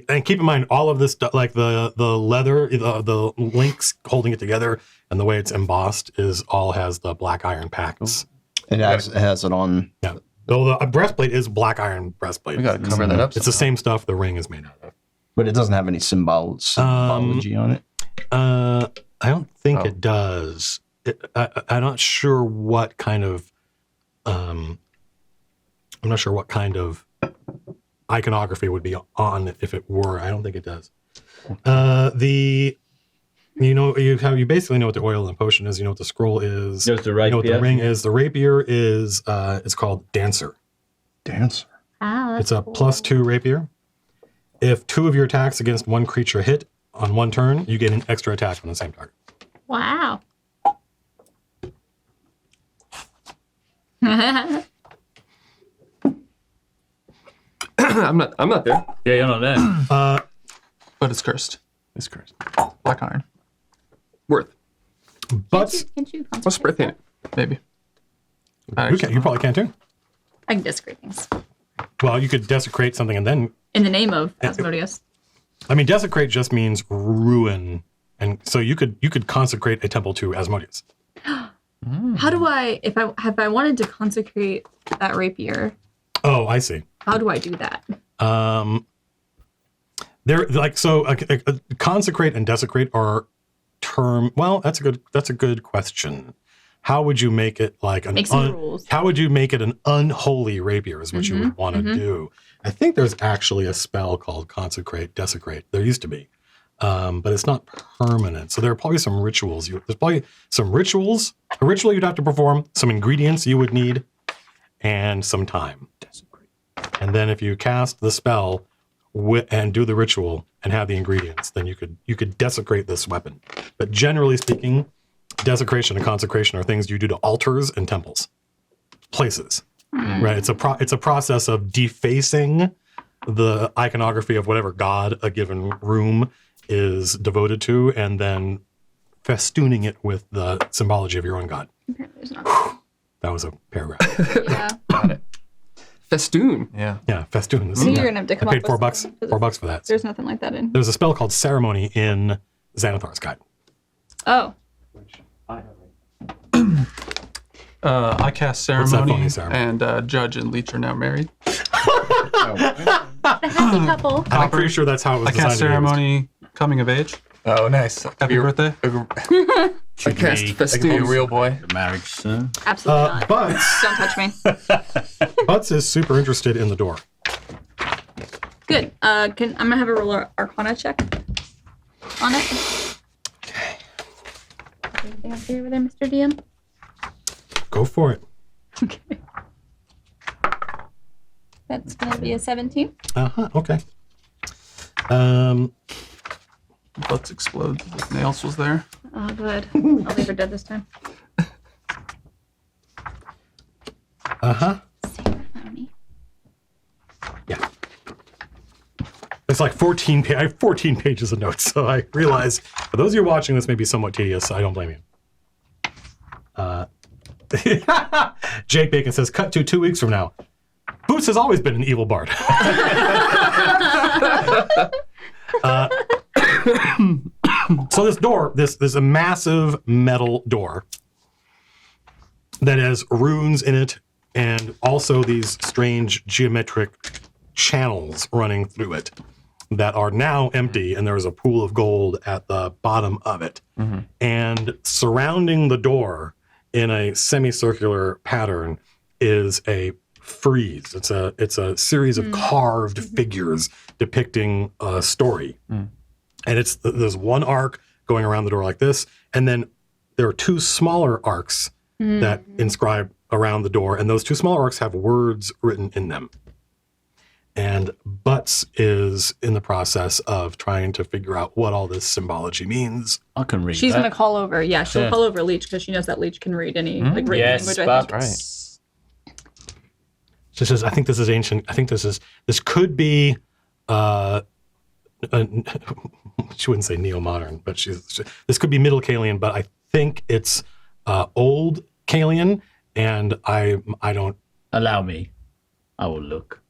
And keep in mind all of this stuff, like the leather, the links holding it together, and the way it's embossed has the black iron packs. It has it on. Yeah. Though the breastplate is black iron breastplate. We got to cover that up. It's the same stuff the ring is made out of. But it doesn't have any symbology on it. I don't think Oh. it does. I'm not sure what kind of. I'm not sure what kind of iconography would be on if it were. I don't think it does. You basically know what the oil and potion is. You know what the scroll is. There's the You know what the rapier. ring is. The rapier is it's called Dancer. Dancer. Wow, It's a +2 rapier. If 2 of your attacks against one creature hit on one turn, you get an extra attack on the same target. Wow. I'm not there. Yeah, you're not there. But it's cursed. It's cursed. Black iron, Worth. But Can't you What's concentrate? Worth in it? maybe. you probably can too. I can desecrate things. Well, you could desecrate something and then, In the name of Asmodeus. I mean, desecrate just means ruin. And so you could consecrate a temple to Asmodeus. How do I, if I wanted to consecrate that rapier, Oh, I see. how do I do that? Consecrate and desecrate are term. Well, that's a good question. How would you make it like Make some rules. How would you make it an unholy rapier? Is what you would want to do. I think there's actually a spell called consecrate, desecrate. There used to be, but it's not permanent. So there are probably some rituals. There's probably some rituals. A ritual you'd have to perform. Some ingredients you would need, and some time. And then if you cast the spell and do the ritual and have the ingredients, then you could desecrate this weapon. But generally speaking, desecration and consecration are things you do to altars and temples, places. Right? It's a process of defacing the iconography of whatever god a given room is devoted to, and then festooning it with the symbology of your own god. Apparently there's not. That was a paragraph. Yeah. Got it. Festoon. Yeah. Yeah, festoon. So you're gonna have to I come paid up with $4 something, $4 for that. There's nothing like that in. There's a spell called Ceremony in Xanathar's Guide. Oh. I cast What's that ceremony, phony ceremony? and Judge and Leech are now married. The happy couple. I'm pretty sure that's how it was I cast designed to be used. ceremony, coming of age. Oh, nice. Happy birthday. I cast Be a Festoon. real boy. The marriage, sir. Absolutely not. Butts, Don't touch me. Butts is super interested in the door. Good. I'm gonna have a roll Arcana check on it. Okay. Anything else over there, Mr. DM? Go for it. Okay. That's gonna be a 17. Okay. Butts explodes. The nails was there. Oh, good. I'll leave her dead this time. Ceremony. Yeah. It's like 14. I have 14 pages of notes, so I realize for those of you watching, this may be somewhat tedious. I don't blame you. Jake Bacon says, "Cut to 2 weeks from now. Boots has always been an evil bard." So this door, this is a massive metal door. that has runes in it and also these strange geometric channels running through it that are now empty, and there's a pool of gold at the bottom of it. And surrounding the door in a semicircular pattern is a frieze. It's a series of carved figures depicting a story. And there's one arc going around the door like this, and then there are two smaller arcs that inscribe around the door, and those two smaller arcs have words written in them. And Butts is in the process of trying to figure out what all this symbology means. I can read She's that. gonna call over. Yeah, she'll call over Leech because she knows that Leech can read any like written Yes, language. but I think. She says, I think this is ancient. I think this could be, she wouldn't say neo-modern, but this could be Middle Kalian, but I think it's Old Kalian, and I don't. Allow me. I will look.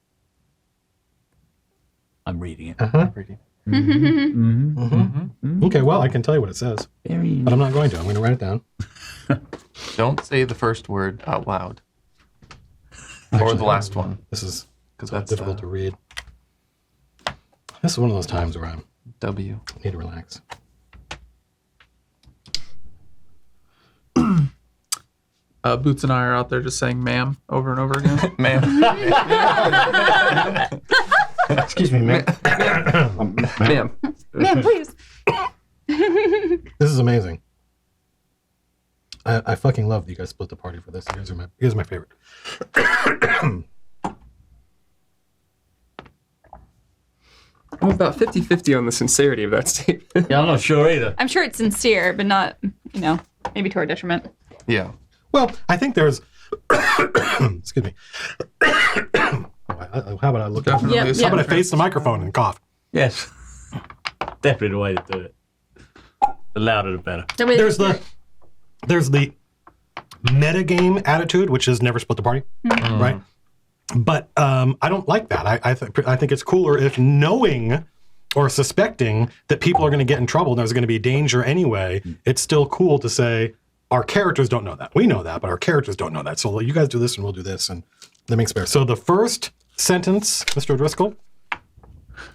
I'm reading it. Okay, well, I can tell you what it says, Very but I'm not going to. I'm going to write it down. Don't say the first word out loud. Or the last one. This is Because that's difficult to read. This is one of those times where I W. need to relax. Boots and I are out there just saying "ma'am" over and over again. Ma'am. Excuse me, ma'am. Ma'am. Man, please. This is amazing. I fucking love that you guys split the party for this. You guys are my favorite. I'm about 50-50 on the sincerity of that statement. Yeah, I'm not sure either. I'm sure it's sincere, but not, maybe to our detriment. Yeah. Well, I think there's. Excuse me. How about I look? Definitely. Yep, a How about I soundtrack. face the microphone and cough? Yes. Definitely the way to do it. The louder the better. That way- There's the metagame attitude, which is never split the party, right? But I don't like that. I think it's cooler if knowing or suspecting that people are going to get in trouble and there's going to be danger anyway, it's still cool to say our characters don't know that. We know that, but our characters don't know that. So you guys do this and we'll do this, and that makes fair. So the first sentence, Mr. O'Driscoll,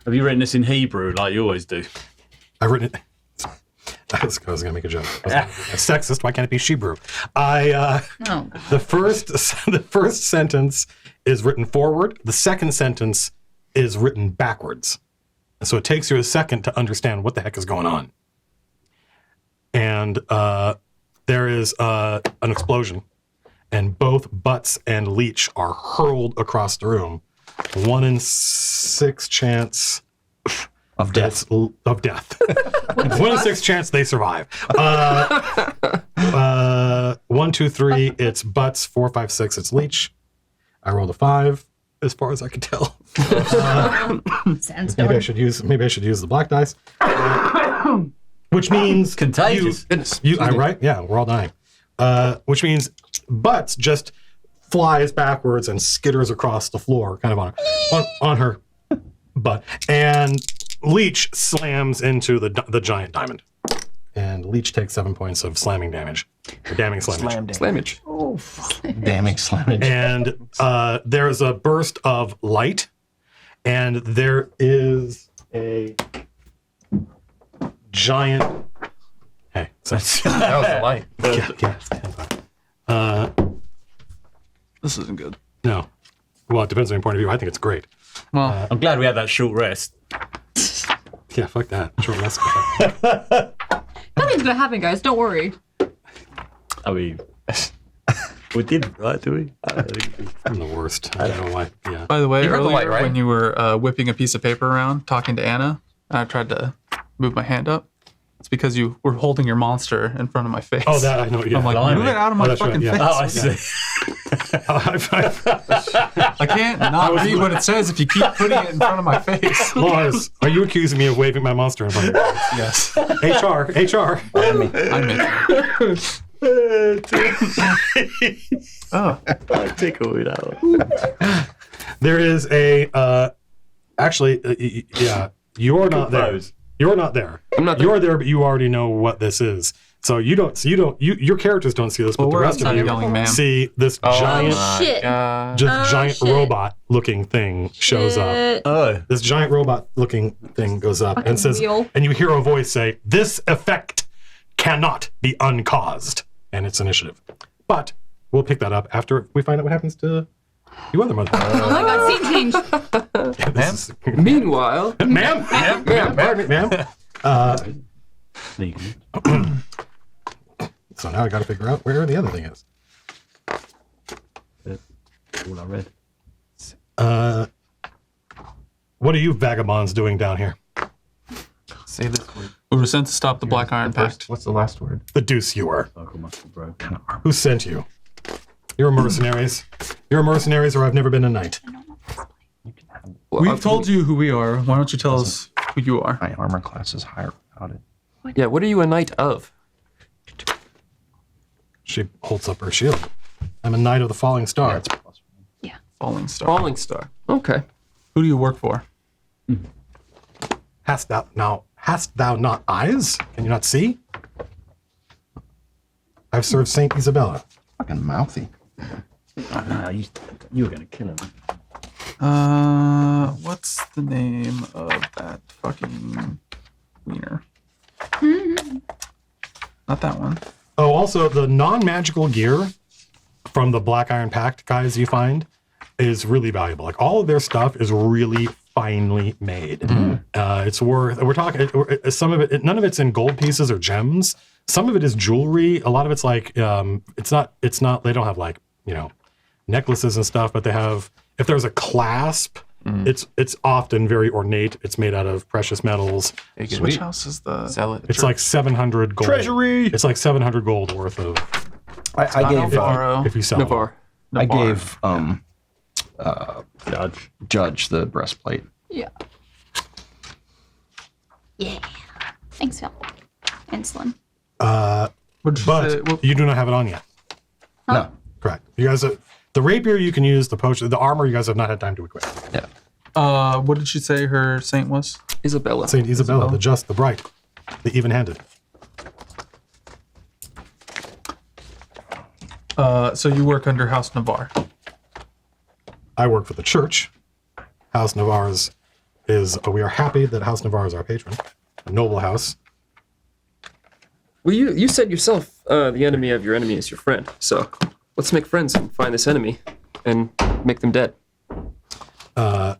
Have you written this in Hebrew like you always do? I've written it. I was going to make a joke. That's sexist. Why can't it be Shebrew? The first sentence is written forward. The second sentence is written backwards. And so it takes you a second to understand what the heck is going on. And there is an explosion, and both Butts and Leech are hurled across the room. 1 in 6 chance Of death. of death. 1 in 6 chance they survive. 1, 2, 3, it's Butts. 4, 5, 6, it's Leech. I rolled a 5, as far as I could tell. Maybe I should use the black dice, which means Contagious. right? Yeah, we're all dying. Which means Butts just flies backwards and skitters across the floor, kind of on her butt, and Leech slams into the giant diamond. And Leech takes 7 points of slamming damage. Or damning slammage. Slammage. Damning slammage. And there's a burst of light, and there is a giant. Hey, so, That was the light. This isn't good. no. Well, it depends on your point of view. I think it's great. Well, I'm glad we had that short rest. Yeah, fuck that. Short rest. Nothing's gonna happen, guys. Don't worry. I mean, we didn't, right? Do we? I'm the worst. I don't know why. Yeah. by the way, You heard the earlier light, right? when you were whipping a piece of paper around, talking to Anna, and I tried to move my hand up. It's because you were holding your monster in front of my face. Oh, that I know. Yeah. I'm like, Blimey. move it out of my that's right, fucking yeah. face. Oh, I see. I can't not read what it says if you keep putting it in front of my face. Lars, are you accusing me of waving my monster in front of you? Yes. HR. I'm it. Oh, I tickle with that one. There is a. Actually, yeah, you're not there. Propose. You're not there. I'm not there. You're there, but you already know what this is. Your characters don't see this, but Well, the we're rest of outside you yelling, ma'am. see this giant, Shit. giant shit. robot looking shows up. Shit. This giant robot looking thing goes up and Fucking says, wheel. and you hear a voice say, "This effect cannot be uncaused," and it's initiative. But we'll pick that up after we find out what happens to you other motherfuckers. Oh my god, scene change. Meanwhile, Ma'am? Pardon me, ma'am. So now I got to figure out where the other thing is. All I read. What are you vagabonds doing down here? Say this word. We were sent to stop the Black Iron Pact. What's the last word? The deuce you are. Circle must be broken. Who sent you? You're mercenaries. You're mercenaries, or I've never been a knight. We've told you who we are. Why don't you tell us who you are? My armor class is higher without it. yeah, what are you a knight of? She holds up her shield. I'm a knight of the falling star. That's plus one. Falling Star. Falling Star. Okay. Who do you work for? Hast thou not eyes? Can you not see? I've served Saint Isabella. Fucking mouthy. You were going to kill him. What's the name of that fucking wiener? Not that one. Oh, also the non-magical gear from the Black Iron Pact guys you find is really valuable. Like all of their stuff is really finely made. It's worth. We're talking. Some of it. None of it's in gold pieces or gems. Some of it is jewelry. A lot of it's like. It's not. They don't have like necklaces and stuff, but they have. If there's a clasp, it's often very ornate. It's made out of precious metals. Which house is the? Sell it. It's like 700 gold. Treasury! It's like 700 gold worth of. I gave Navarro. If you sell it. Navarre. I gave Judge. the breastplate. Yeah. Yeah. Thanks, Phil. Insulin. What did you say? But you do not have it on yet. No. Correct. You guys, the rapier you can use, the potion, the armor you guys have not had time to equip. Yeah. What did she say her saint was? Isabella. Saint Isabella, the just, the bright, the even-handed. So you work under House Navarre. I work for the church. House Navarre's is. We are happy that House Navarre is our patron. A noble house. Well, you said yourself the enemy of your enemy is your friend. So let's make friends and find this enemy and make them dead. Okay.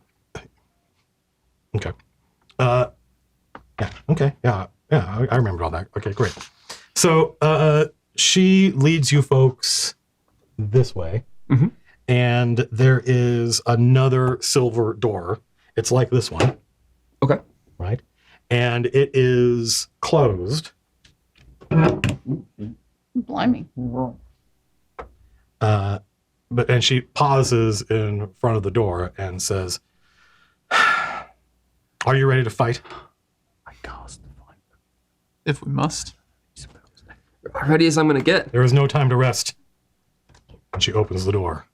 Yeah. Okay. Yeah. I remembered all that. Okay. Great. So she leads you folks this way, and there is another silver door. It's like this one, Okay. right? And it is closed. Blimey. And she pauses in front of the door and says, "Are you ready to fight?" I cast the fight. If we must. Ready as I'm gonna get. There is no time to rest. And she opens the door.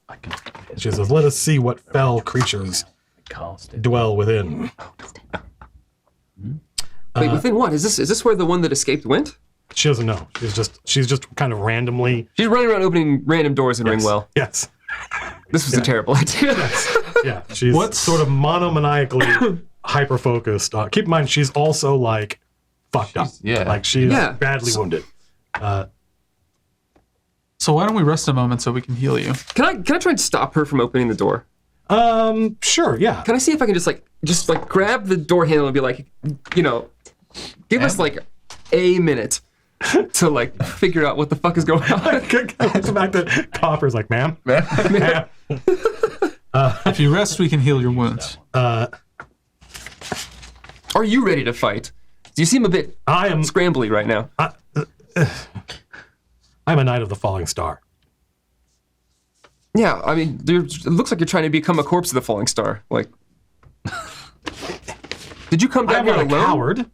I can She says, "Let us see what fell creatures cast it. dwell within." Wait, within what? Is this where the one that escaped went? She doesn't know. She's just kind of randomly. She's running around opening random doors in Ringwell. Yes. This was a terrible idea. Yeah. She's What's- sort of monomaniacally hyper focused. Keep in mind, she's also like fucked up. yeah. Like she's Yeah. badly wounded. So why don't we rest a moment so we can heal you? Can I try and stop her from opening the door? Sure. Yeah. Can I see if I can just grab the door handle and be like, give us like a minute to like figure out what the fuck is going on? Comes back to Copper's like, "Ma'am, ma'am." If you rest, we can heal your wounds. Are you ready to fight? You seem a bit I am. scrambly right now. I'm a knight of the falling star. Yeah, I mean, it looks like you're trying to become a corpse of the falling star. Like, did you come down I'm here not a alone? coward.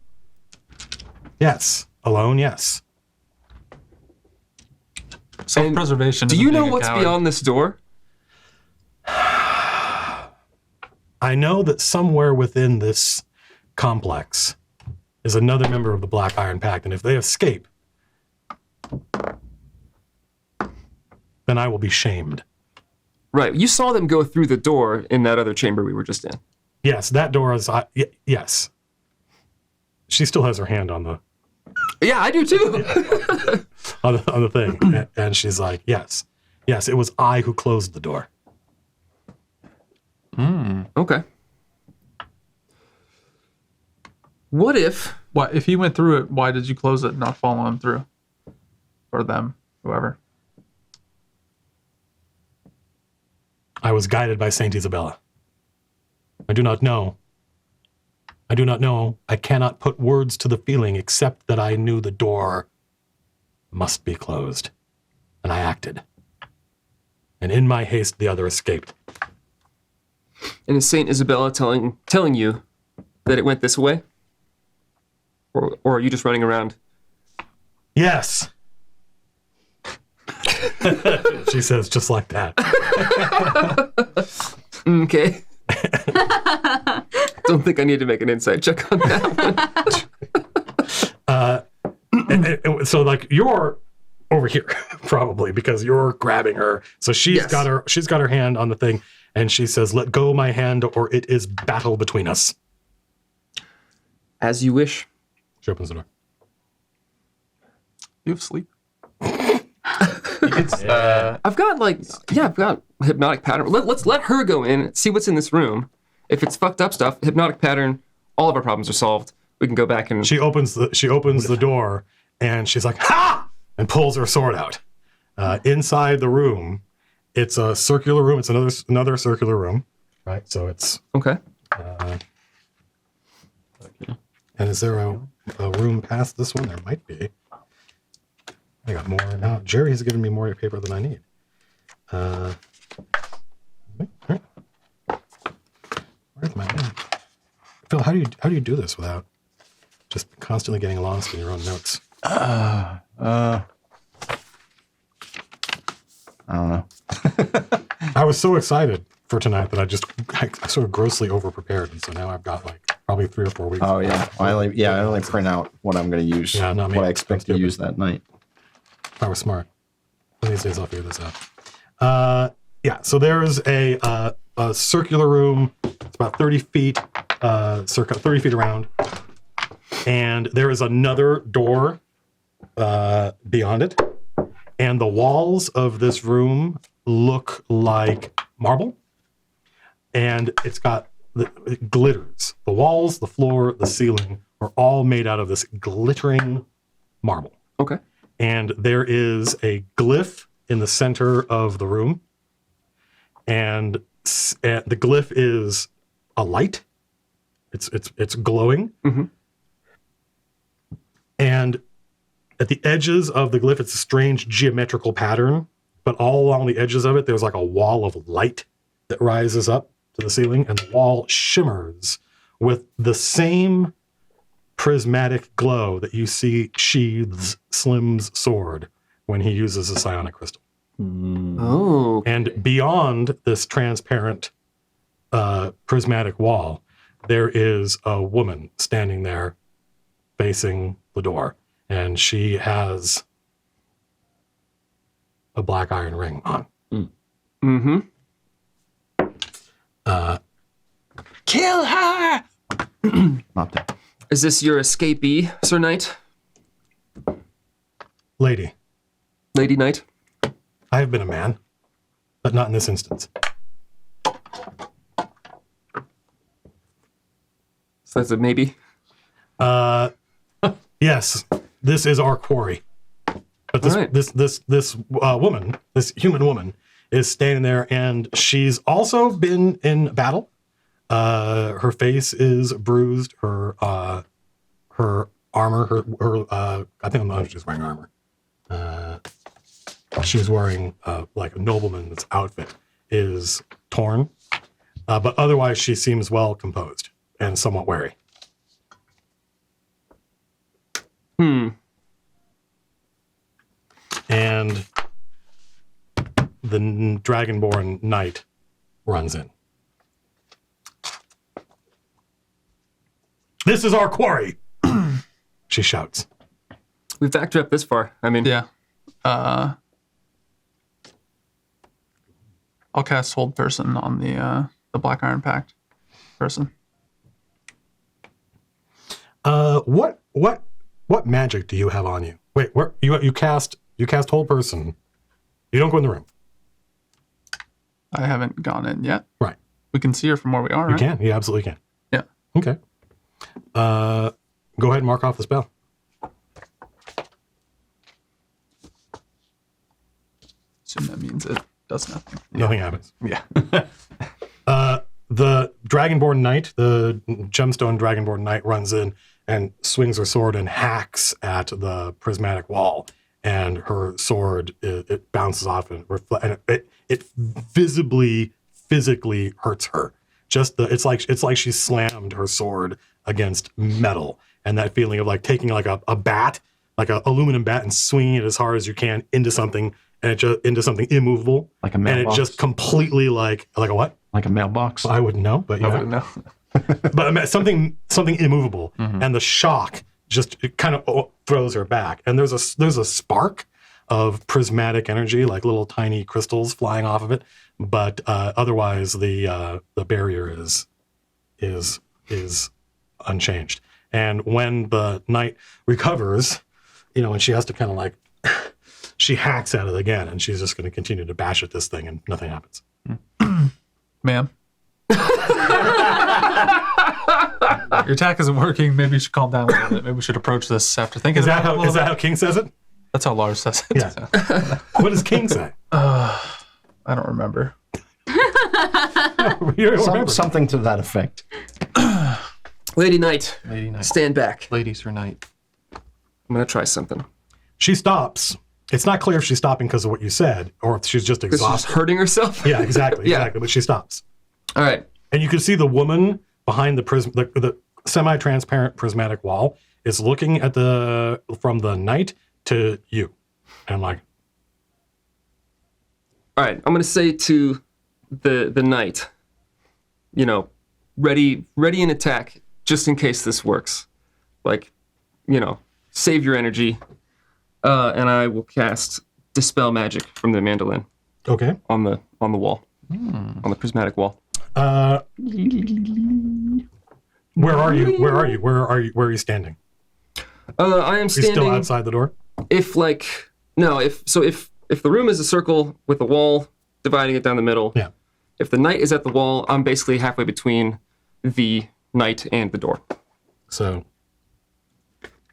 Yes. Alone. Yes. Self-preservation. Do isn't you know being a what's coward. beyond this door? I know that somewhere within this complex is another member of the Black Iron Pact, and if they escape, then I will be shamed. Right. You saw them go through the door in that other chamber we were just in. Yes, that door is. Yes. She still has her hand on the Yeah, I do too. on the thing, and she's like, "Yes, it was I who closed the door." Okay. What if? If he went through it, why did you close it and not follow him through? Or them, whoever. I was guided by Saint Isabella. I do not know. I cannot put words to the feeling except that I knew the door must be closed. And I acted. And in my haste, the other escaped. And is Saint Isabella telling you that it went this way? Or are you just running around? Yes. She says just like that. Okay. Don't think I need to make an insight check on that one. So like you're over here probably because you're grabbing her. So she's got her hand on the thing and she says, "Let go my hand or it is battle between us." As you wish. She opens the door. You have sleep. I've got hypnotic pattern. Let's let her go in, see what's in this room. If it's fucked up stuff, hypnotic pattern, all of our problems are solved. We can go back and She opens the door and she's like, "Ha!" and pulls her sword out. Inside the room, it's a circular room. It's another circular room, right? So it's okay. And is there a room past this one? There might be. I got more now. Jerry has given me more paper than I need. Where's my map? Phil, how do you do this without just constantly getting lost in your own notes? I don't know. I was so excited for tonight that I sort of grossly over-prepared, and so now I've got like probably 3 or 4 weeks. Oh yeah, I only print out what I'm going to use. Yeah, not me. What I expect to use that night. If I was smart, one of these days I'll figure this out. So there is a circular room. It's about 30 feet, circa 30 feet around, and there is another door beyond it. And the walls of this room look like marble, and it glitters. The walls, the floor, the ceiling are all made out of this glittering marble. Okay. And there is a glyph in the center of the room, and the glyph is a light. It's glowing, and at the edges of the glyph, it's a strange geometrical pattern, but all along the edges of it, there's like a wall of light that rises up to the ceiling, and the wall shimmers with the same prismatic glow that you see sheathes Slim's sword when he uses a psionic crystal. Oh. And beyond this transparent prismatic wall, there is a woman standing there facing the door. And she has a black iron ring on. Mm-hmm. Kill her! Not that. Is this your escapee, Sir Knight? Lady, Lady Knight? I have been a man, but not in this instance. So that's a maybe? Yes, this is our quarry. But this woman, this human woman, is standing there, and she's also been in battle. Her face is bruised. Her armor, I think I'm not sure she's wearing armor. She's wearing like a nobleman's outfit is torn, but otherwise she seems well composed and somewhat wary. And the Dragonborn Knight runs in. "This is our quarry!" she shouts. We've backed her up this far. I mean, Yeah. I'll cast Hold Person on the Black Iron Pact person. What magic do you have on you? Wait, where you cast Hold Person. You don't go in the room. I haven't gone in yet. Right. We can see her from where we are, You right? can. You absolutely can. Yeah. Okay. Go ahead and mark off the spell. Assume that means it does nothing. Nothing happens. Yeah. The Dragonborn Knight, the gemstone Dragonborn Knight, runs in and swings her sword and hacks at the prismatic wall. And her sword, it bounces off and it visibly, physically hurts her. It's like she slammed her sword against metal, and that feeling of like taking like a bat, like an aluminum bat, and swinging it as hard as you can into something, and it just into something immovable, Like a mailbox. and it just completely like a what? Like a mailbox. I wouldn't know, but I yeah, wouldn't know. but something immovable, and the shock just it kind of throws her back, and there's a spark of prismatic energy, like little tiny crystals flying off of it, but otherwise the barrier is unchanged. And when the knight recovers, and she has to kind of like she hacks at it again, and she's just going to continue to bash at this thing, and nothing happens. Ma'am. Your attack isn't working. Maybe you should calm down a little bit. Maybe we should approach this after thinking Is that about it a how little bit. King says it? That's how Lars says it. Yeah. What does King say? I don't remember. You don't remember. Something to that effect. Lady Knight, Lady Knight. stand back. Ladies for night. I'm gonna try something. She stops. It's not clear if she's stopping because of what you said or if she's just Because she's exhausted. hurting herself. Yeah, exactly. Yeah. Exactly. But she stops. All right. And you can see the woman behind the semi-transparent prismatic wall is looking at from the knight to you. And I'm like, All right. I'm gonna say to the knight, ready an attack just in case this works. Like, save your energy. And I will cast dispel magic from the mandolin okay. on the wall, on the prismatic wall. Where are you? Where are you? Where are you standing? I am Are you standing. still outside the door? If the room is a circle with a wall dividing it down the middle. Yeah. If the knight is at the wall, I'm basically halfway between the knight and the door. So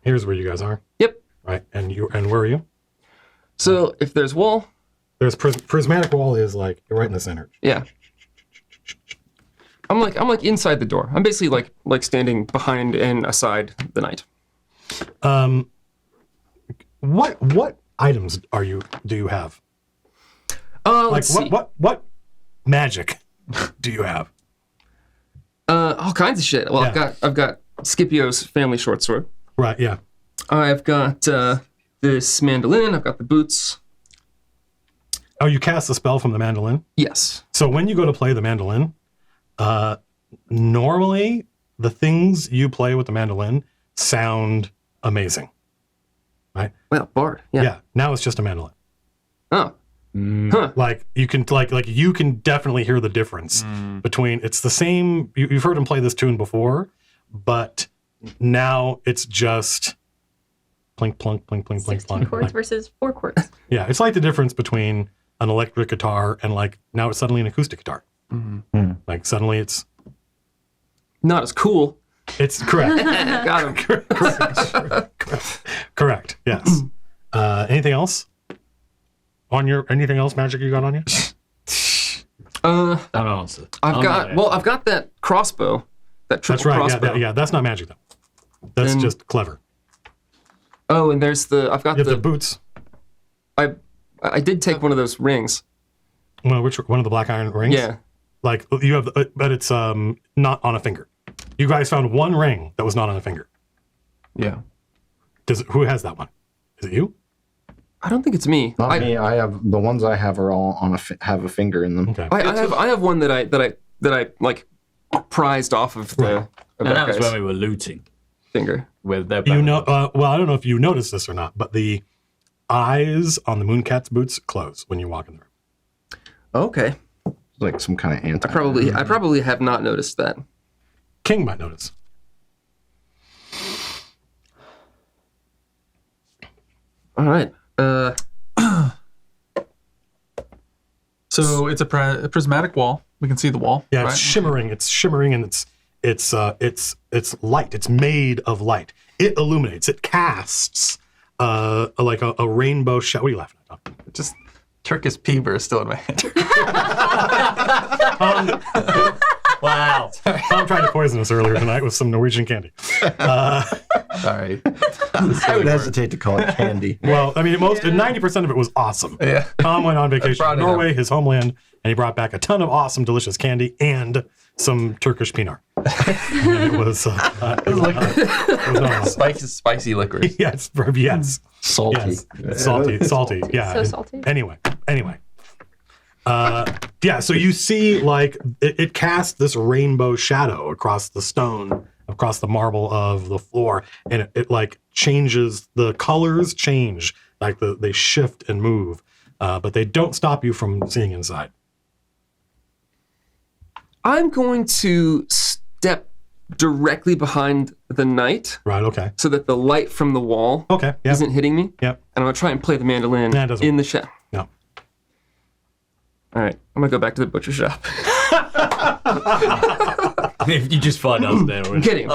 here's where you guys are. Yep. Right. And where are you? So if there's wall, There's prismatic wall is like right in the center. yeah. I'm like inside the door. I'm basically like standing behind and aside the knight. What items do you have? Like Let's see. what magic do you have? All kinds of shit. Well, Yeah. I've got Scipio's family short sword. Right, yeah. I've got this mandolin. I've got the boots. Oh, you cast the spell from the mandolin? Yes. So when you go to play the mandolin, normally the things you play with the mandolin sound amazing. Right? Well, bard. Yeah. Yeah. Now it's just a mandolin. Oh. Huh. Like you can you can definitely hear the difference between it's the same you've heard him play this tune before, but now it's just plink plunk plink plink plink 16 plunk. chords Like, versus 4 chords. yeah, it's like the difference between an electric guitar and like now it's suddenly an acoustic guitar. Like suddenly it's Not as cool. correct. Got him. Correct. Yes. Anything else? Anything else magic you got on you? Don't answer. I've got that crossbow. That triple That's right. crossbow. Yeah, that's not magic though. That's Then- just clever. Oh, and there's I've got You have the boots. I did take one of those rings. One of the black iron rings? Yeah. Like you have, but it's not on a finger. You guys found one ring that was not on a finger. Yeah. Who has that one? Is it you? I don't think it's me. Not me. I have the ones I have are all on have a finger in them. Okay. I have one that I like prized off of the of And that that was guy's when we were looting. finger. With their Well, I don't know if you noticed this or not, but the eyes on the Mooncat's boots close when you walk in the room. Okay. like some kind of anti. I probably have not noticed that. King might notice. All right. So it's a prismatic wall. We can see the wall. Yeah, right? it's shimmering. It's shimmering, and it's light. It's made of light. It illuminates. It casts like a rainbow shadow. What are you laughing at, Tom? Just Turkish peeber is still in my hand. Wow. Tom tried to poison us earlier tonight with some Norwegian candy. Sorry. I would hesitate to call it candy. Well, I mean, 90% of it was awesome. Yeah. Tom went on vacation brought to it Norway, his homeland, and he brought back a ton of awesome, delicious candy and some Turkish peanut. And it was not awesome. Spicy licorice. Yes. Salty. Yes. Salty. Yeah. So salty. Anyway. Yeah, so you see, like, it casts this rainbow shadow across the stone, across the marble of the floor, and it like changes, the colors change, like they shift and move, but they don't stop you from seeing inside. I'm going to step directly behind the knight Right, okay. so that the light from the wall Okay, yeah. isn't hitting me. Yep. And I'm going to try and play the mandolin Nah, it doesn't in work. the shadow. No. All right, I'm going to go back to the butcher shop. If you just fall downstairs. I'm kidding.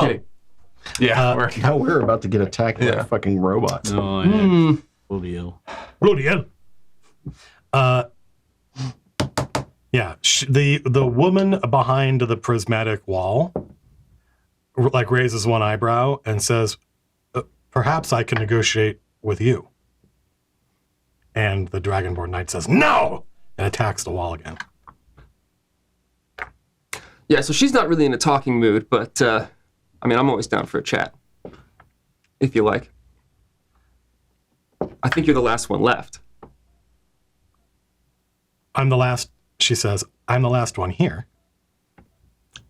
Yeah. Now we're about to get attacked by fucking robots. Oh, yeah. Bloody hell. Bloody hell. Yeah, the woman behind the prismatic wall like raises one eyebrow and says, perhaps I can negotiate with you. And the Dragonborn Knight says, no! And attacks the wall again. Yeah, so she's not really in a talking mood, but I mean, I'm always down for a chat, if you like. I think you're the last one left. I'm the last, she says, I'm the last one here.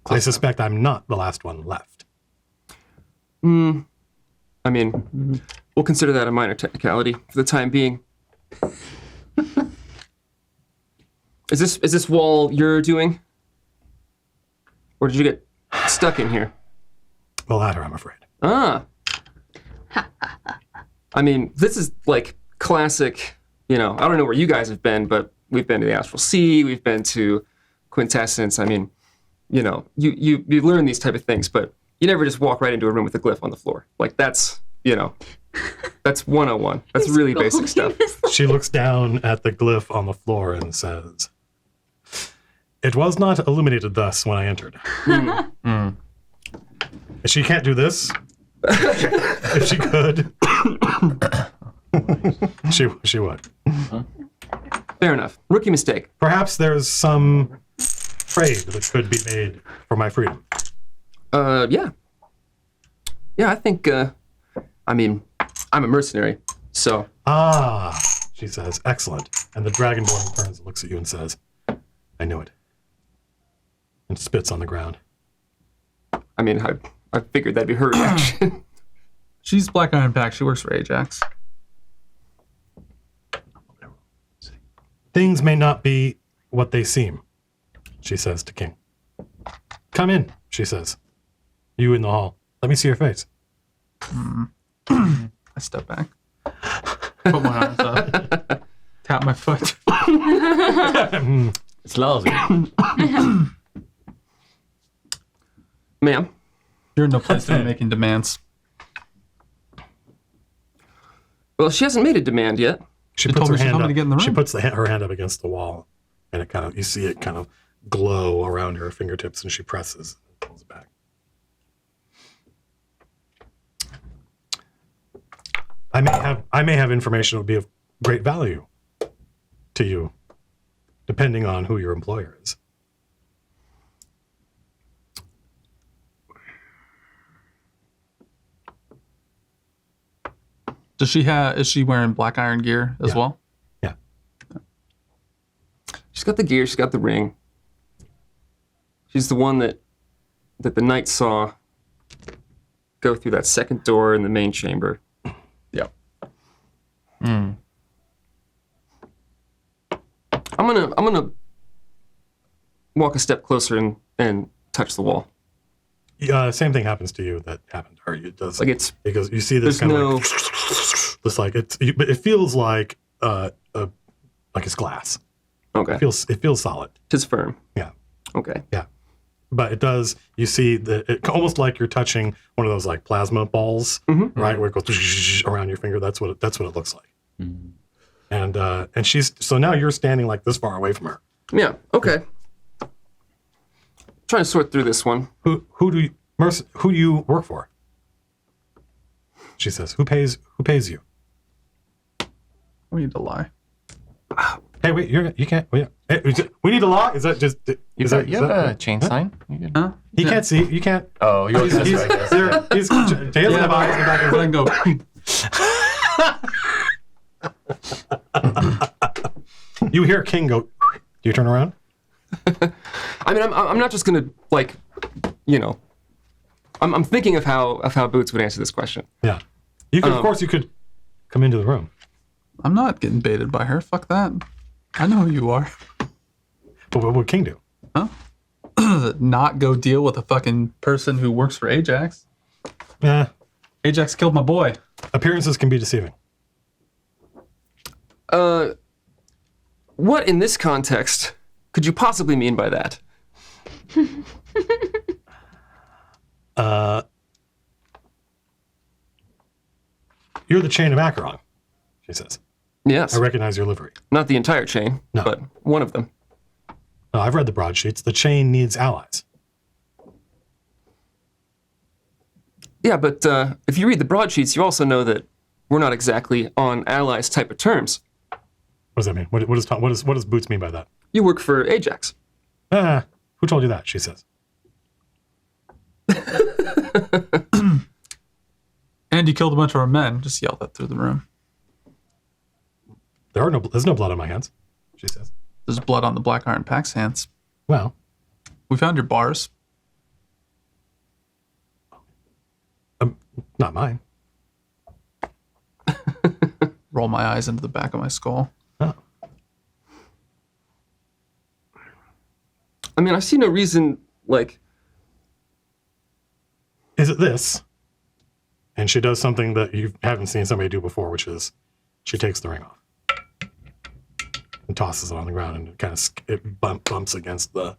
I suspect I'm not the last one left. I mean, we'll consider that a minor technicality for the time being. Is this wall you're doing? Or did you get stuck in here? The latter, I'm afraid. Ah. I mean, this is like classic, I don't know where you guys have been, but we've been to the Astral Sea, we've been to Quintessence. I mean, you learn these type of things, but you never just walk right into a room with a glyph on the floor. Like that's 101. That's really basic stuff. She looks down at the glyph on the floor and says, it was not illuminated thus when I entered. She can't do this. If she could, she would. Fair enough. Rookie mistake. Perhaps there's some trade that could be made for my freedom. Yeah. Yeah, I think, I mean, I'm a mercenary, so. Ah, she says, excellent. And the Dragonborn turns and looks at you and says, I knew it. And spits on the ground. I mean, I figured that'd be her reaction. She's Black Iron Pack. She works for Ajax. Things may not be what they seem, she says to King. Come in, she says. You in the hall. Let me see your face. I step back. Put my arms up. Tap my foot. It's lousy. Ma'am. You're in no place to be making demands. Well, she hasn't made a demand yet. She She puts told her me she hand told me up. to get in the She room. puts her hand up against the wall, and it you see it kind of glow around her fingertips, and she presses and pulls it back. I may have information that would be of great value to you, depending on who your employer is. Is she wearing black iron gear as Yeah. well? Yeah. She's got the gear, she's got the ring. She's the one that the knight saw go through that second door in the main chamber. Yep. I'm gonna walk a step closer and touch the wall. Same thing happens to you that happened, or it does. Like it's because you see this there's kind of no like, it's like but it feels like it's glass. okay. It feels solid. Tis firm. Yeah. Okay. Yeah. But it does. You see it almost like you're touching one of those like plasma balls, right? Where it goes around your finger. That's what it looks like. And so now you're standing like this far away from her. Yeah. Okay. Trying to sort through this one. Who do you work for? She says. Who pays you? We need to lie. Hey, wait, you can't. Wait, hey, we need a law. Is that just? You have a chain sign? You good? Huh? He can't see. You can't. Oh, you're He's there. He's hands in the box in the back of But I can go. You hear King go. Do you turn around? I mean, I'm not just gonna like, you know. I'm thinking of how Boots would answer this question. Yeah. You could, of course, you could come into the room. I'm not getting baited by her. Fuck that. I know who you are. But what would King do? Huh? Not go deal with a fucking person who works for Ajax. Yeah. Ajax killed my boy. Appearances can be deceiving. What in this context could you possibly mean by that? You're the chain of Acheron, she says. Yes. I recognize your livery. Not the entire chain, No. but one of them. No, I've read the broadsheets. The chain needs allies. Yeah, but if you read the broadsheets, you also know that we're not exactly on allies type of terms. What does that mean? What does Boots mean by that? You work for Ajax. Who told you that? She says. And you killed a bunch of our men. Just yelled that through the room. There's no blood on my hands, she says. There's blood on the Black Iron Pack's hands. Well, We found your bars. not mine. Roll my eyes into the back of my skull. Oh. I mean, I see no reason, like, Is it this? And she does something that you haven't seen somebody do before, which is she takes the ring off and tosses it on the ground, and it kind of bumps against the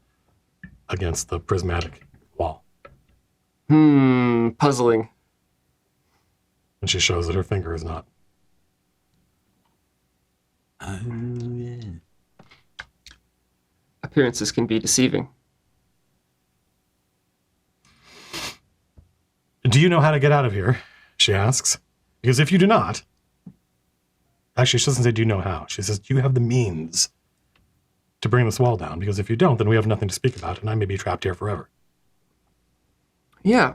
prismatic wall. puzzling. And she shows that her finger is not. Appearances can be deceiving. Do you know how to get out of here? She asks. Because if you do not, actually, she doesn't say, do you know how? She says, do you have the means to bring this wall down? Because if you don't, then we have nothing to speak about, and I may be trapped here forever. Yeah.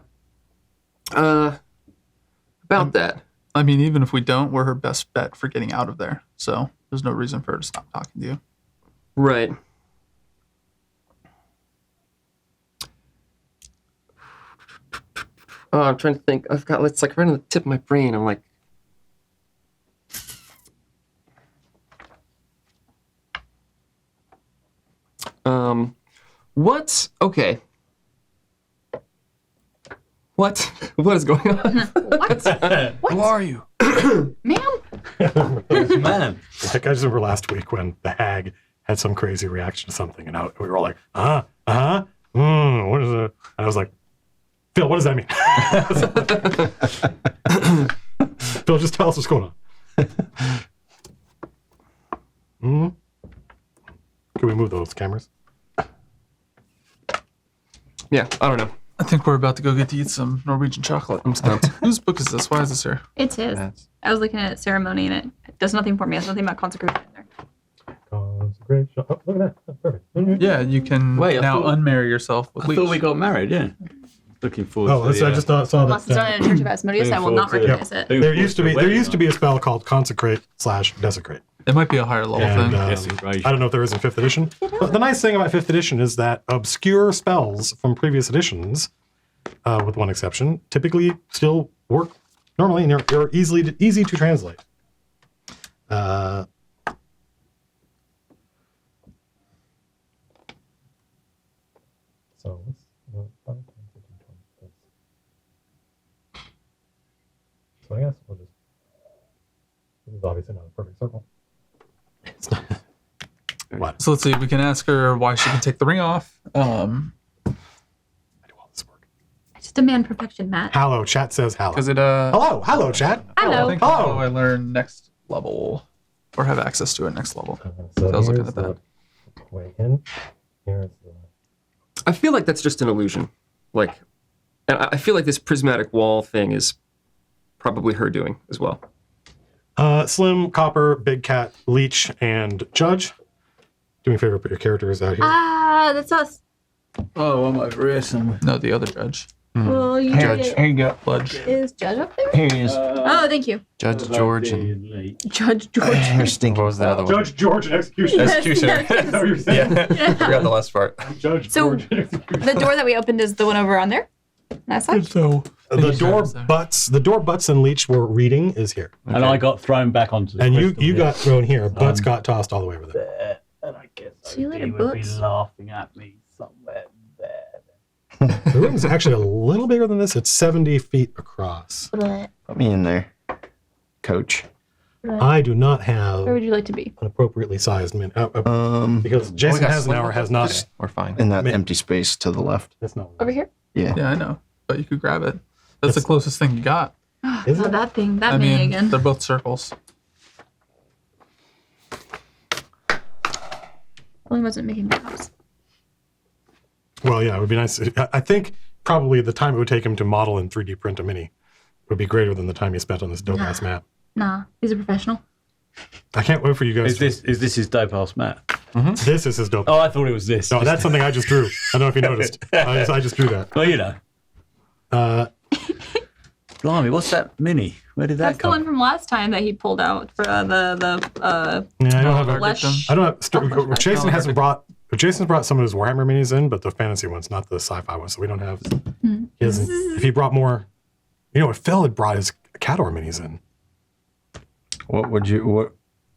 About that. I mean, even if we don't, we're her best bet for getting out of there. So there's no reason for her to stop talking to you. Right. Oh, I'm trying to think. It's like right on the tip of my brain. I'm like, what? Okay. What? What is going on? What? Who are you? Ma'am? Man. Like, I just remember last week when the hag had some crazy reaction to something, and we were all like, what is it? And I was like, Phil, what does that mean? Phil, just tell us what's going on. Can we move those cameras? Yeah, I don't know. I think we're about to go get to eat some Norwegian chocolate. I'm stumped. Whose book is this? Why is this here? It's his. I was looking at ceremony and it does nothing for me. There's nothing about consecration in there. Consecration. Oh, look at that. That's perfect. Yeah, you can Wait, I now thought- unmarry yourself with I leech. thought we got married, yeah. Looking forward Oh, to the, I just saw Unless it's that. done in a church of Asmodeus, I will not forward to- recognize it. There used to be a spell called consecrate/desecrate. It might be a higher level And, thing. Desecration. I don't know if there is in 5th edition. But the nice thing about 5th edition is that obscure spells from previous editions, with one exception, typically still work normally, and are easy to translate. So let's 5, 10, 15, 20. So I guess we'll just. This is obviously not a perfect circle. It's not. What? So let's see. We can ask her why she can take the ring off. I do all this work. I just demand perfection, Matt. Hello, chat says hello. Because it Hello, chat. I Hello. think Hello. I learn next level or have access to it next level. So I was looking here's at that. the way in. Here's the. I feel like that's just an illusion. Like, and I feel like this prismatic wall thing is probably her doing as well. Slim, Copper, Big Cat, Leech, and Judge. Do me a favor, put your characters out here. Ah, that's us. Oh, I'm over here somewhere. No, the other judge. Well, you Judge. Here you go. Bludge. is Judge up there? Here he is. Oh, thank you. Judge George and Judge George. here's Stinky. What was the other one? Judge, George, and Executioner. Yes, Executioner. yes. Is that what you're saying? Yeah, forgot the last part. Judge, So- George, and Executioner. The door that we opened is the one over on there? That side? So The door butts and Leech were reading is here. And I got thrown back onto the And you crystal got thrown here. Butts got tossed all the way over there. there. And I guess See you later, he would be Butts. laughing at me somewhere there. The room's actually a little bigger than this. It's 70 feet across. Put me in there, Coach. I do not have Where would you like to be? an appropriately sized man. Because Jason got Hasenauer has not. Okay, we're fine. In that Man. empty space to the left. That's not. Over here? Yeah. yeah, I know, but you could grab it. That's the closest thing you got. Is Oh, it? that thing. That I mini mean, again. they're both circles. Only wasn't making cops. Well, yeah, it would be nice. I think probably the time it would take him to model and 3D print a mini would be greater than the time he spent on this dope ass map. Nah, he's a professional. I can't wait for you guys. Is this his dope ass Matt? This is his dope. Oh, I thought it was this. No, that's something I just drew. I don't know if you noticed. I just drew that. Well, you know. Blimey, what's that mini? Where did that That's the one come? from last time that he pulled out for Yeah, I don't have a. flesh. I don't have. Jason hasn't brought. Jason's brought some of his Warhammer minis in, but the fantasy ones, not the sci-fi ones. So we don't have. He hasn't. If he brought more, if Phil had brought his Cador minis in. What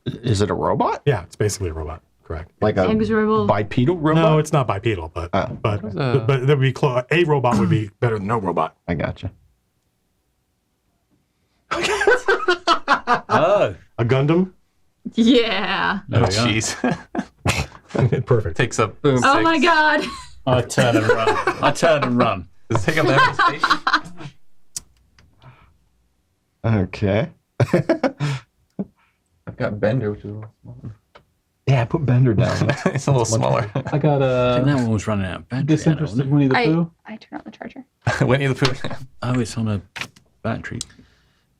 is it, a robot? Yeah, it's basically a robot. Correct. Like a Inexorable. bipedal robot? No, it's not bipedal, but but that would be close. A robot would be better than no robot. I gotcha. Oh. A Gundam. Yeah. There we go. Jeez. Perfect. Takes up. Boom. Oh my god. I turn and run. I turn and run. Does it take up every space? Okay. I've got Bender, which is a little smaller. Yeah, put Bender down. It's a little smaller. I got I think a that one was running out of battery. disinterested Winnie the Pooh. I turn on the charger. Winnie the Pooh. Oh, it's on a battery.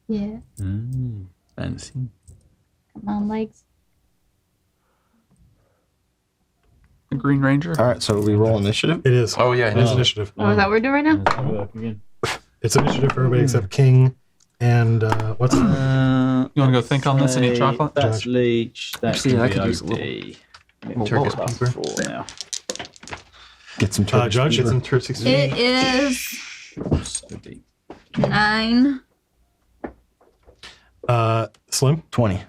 Yeah. Fancy. Come on, legs. A Green Ranger. All right, so we roll initiative. It is. Oh, yeah, It is Oh. initiative. Oh, is that what we're doing right now? Let's have a look again. It's initiative for everybody except King and what's You want to go think on this and eat chocolate? That's Judge. Leech. That's Actually, I the could use a OD. Turkish What's paper. that for now? Get some Turkish Judge. fever. It's in Turf 16. It is OD. 9. Slim, 20.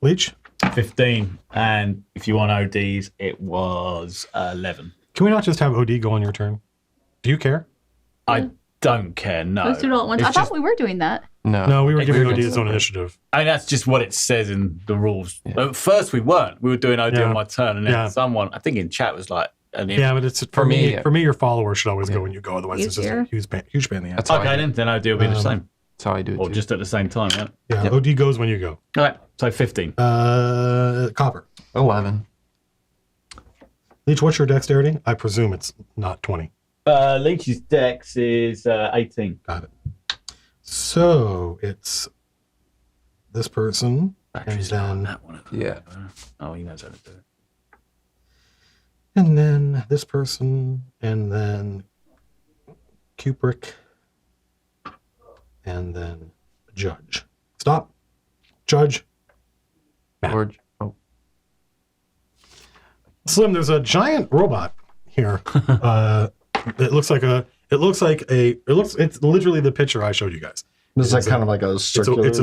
Leech. 15. And if you want ODs, it was 11. Can we not just have OD go on your turn? Do you care? I don't care, no. Let's do it all at once. It's I thought just- we were doing that. No, we were giving OD doing its own separate. initiative. I mean, that's just what it says in the rules. At first, we weren't. We were doing OD Yeah. on my turn, and then Yeah. someone, I think in chat, was like, Yeah, but it's for me, me. Your follower should always go when you go. Otherwise, it's just a Easier. huge pain in the ass. That's how I okay, do it. then OD will be the same. That's how I do it. Or too. just at the same time, yeah. Yeah, Yep. OD goes when you go. All right, so 15. Copper. 11. Leech, what's your dexterity? I presume it's not 20. Leech's dex is 18. Got it. So it's this person, Battery's and not on then that one. Yeah. Oh, he knows how to do it. and then this person, and then Kubrick, and then Judge. Stop. Judge. George. Oh. Slim, there's a giant robot here. It's literally the picture I showed you guys. This is like kind of like a circular. It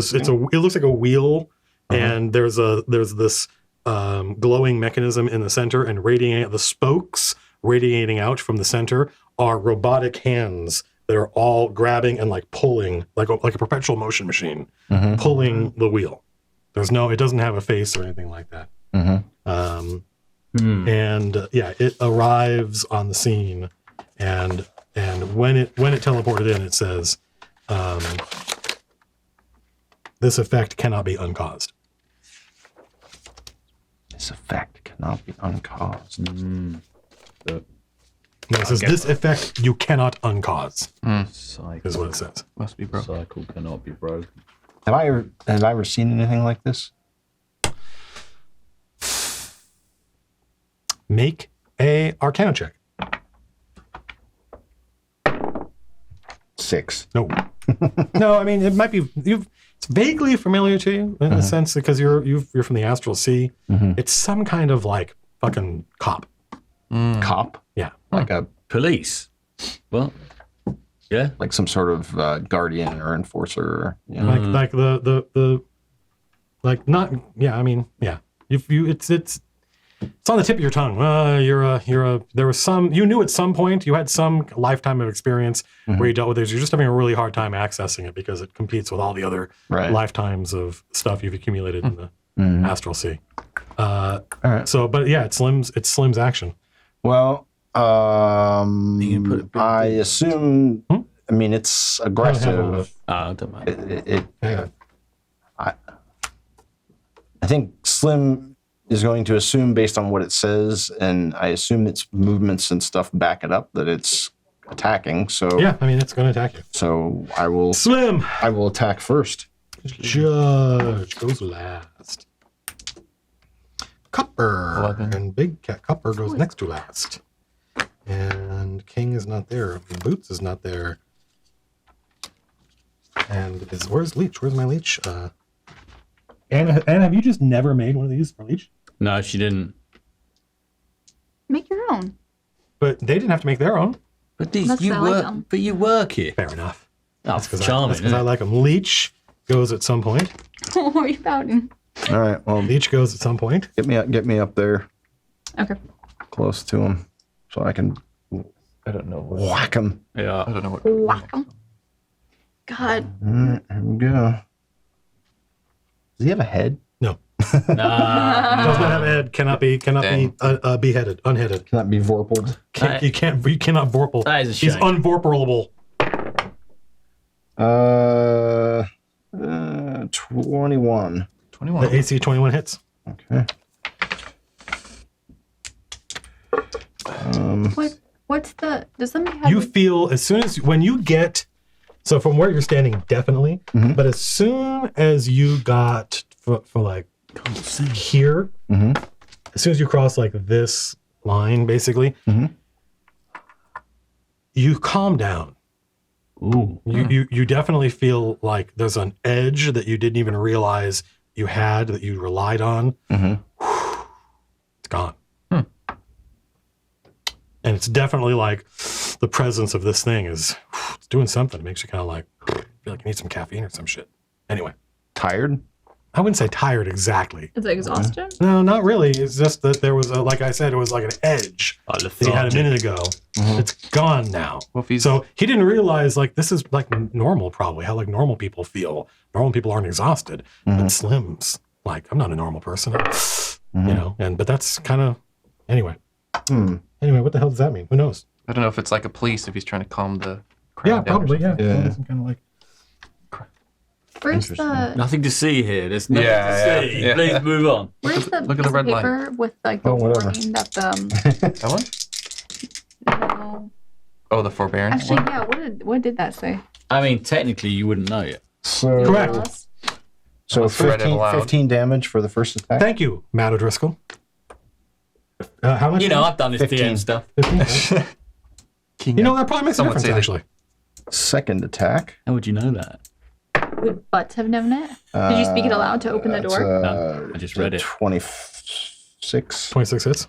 looks like a wheel, and there's this glowing mechanism in the center, and the spokes radiating out from the center are robotic hands that are all grabbing and like pulling, like a perpetual motion machine, pulling the wheel. It doesn't have a face or anything like that. And it arrives on the scene, and when it teleported in, it says, this effect cannot be uncaused. This effect cannot be uncaused. No, it says this effect you cannot uncause. Cycle. Is what it says. Must be broken. Cycle cannot be broken. Have I ever seen anything like this? Make a Arcana check. 6. No. No, I mean, it might be, it's vaguely familiar to you in a sense because you're from the Astral Sea. It's some kind of like fucking cop. Cop? Yeah. Like a Police. Well, yeah. like some sort of guardian or enforcer. You know? Like the like not, yeah, I mean, yeah. It's on the tip of your tongue. There was some, you knew at some point, you had some lifetime of experience where you dealt with this. You're just having a really hard time accessing it because it competes with all the other lifetimes of stuff you've accumulated in the Astral Sea. All right. So, but yeah, it's Slim's action. Well, can put it I assume, I mean, it's aggressive. Don't matter. I think Slim is going to assume based on what it says, and I assume its movements and stuff back it up that it's attacking. So Yeah, I mean, it's going to attack you. So I will Slim! attack first. Judge goes last. Copper. 11. And Big Cat Copper goes next to last. And King is not there. Boots is not there. And where's Leech? Where's my Leech? Anna, have you just never made one of these for Leech? No, she didn't. Make your own. But they didn't have to make their own. But That's you why I like work. them. But you work here. Fair enough. Oh, That's charming. because I like them. Leech goes at some point. What are you pouting? All right. Well, Leech goes at some point. get me up there Okay. close to him so I can I don't know. whack him. Yeah. I don't know what. Whack 'em. God. All right, here we go. Does he have a head? No. Nah. Does not have a head. Cannot be beheaded. Unheaded. Can that be vorpaled? You cannot vorpal. That is a He's shame. unvorpalable. 21. 21. The AC 21 hits. Okay. What's the? Does somebody have? You feel as soon as when you get, so from where you're standing, definitely. But as soon as you got for like here, as soon as you cross like this line, basically, you calm down. Ooh. You definitely feel like there's an edge that you didn't even realize you had that you relied on. It's gone. And it's definitely like the presence of this thing is it's doing something. It makes you kind of like feel like you need some caffeine or some shit. Anyway, Tired? I wouldn't say tired exactly. Is it exhaustion? No, not really. It's just that there was like I said, it was like an edge that he had a minute ago. It's gone now. Well, if he's So he didn't realize like this is like normal, probably how like normal people feel. Normal people aren't exhausted, but Slim's like I'm not a normal person, you know. But that's kind of anyway. Anyway, what the hell does that mean? Who knows? I don't know if it's like a police if he's trying to calm the crowd Yeah, down or probably. Yeah, Yeah. Some kind of like Where's the? Nothing to see here. There's nothing Yeah, to see. yeah. Please move on. Where's the Look at the piece of red line. paper with like the Oh, whatever. warning that the? that one? No. Oh, the forbearance Actually, one. yeah. What did that say? I mean, technically, you wouldn't know yet. So, Correct. So Let's read it 15, aloud. 15 damage for the first attack. Thank you, Matt O'Driscoll. How much? You know, I've done this 15. DM stuff. 15? King You know of- that probably makes a Someone difference say that. actually. Second attack. How would you know that? Would butts have known it? Did you speak it aloud to open the That's, door? No, I just read it. 26. 26 hits.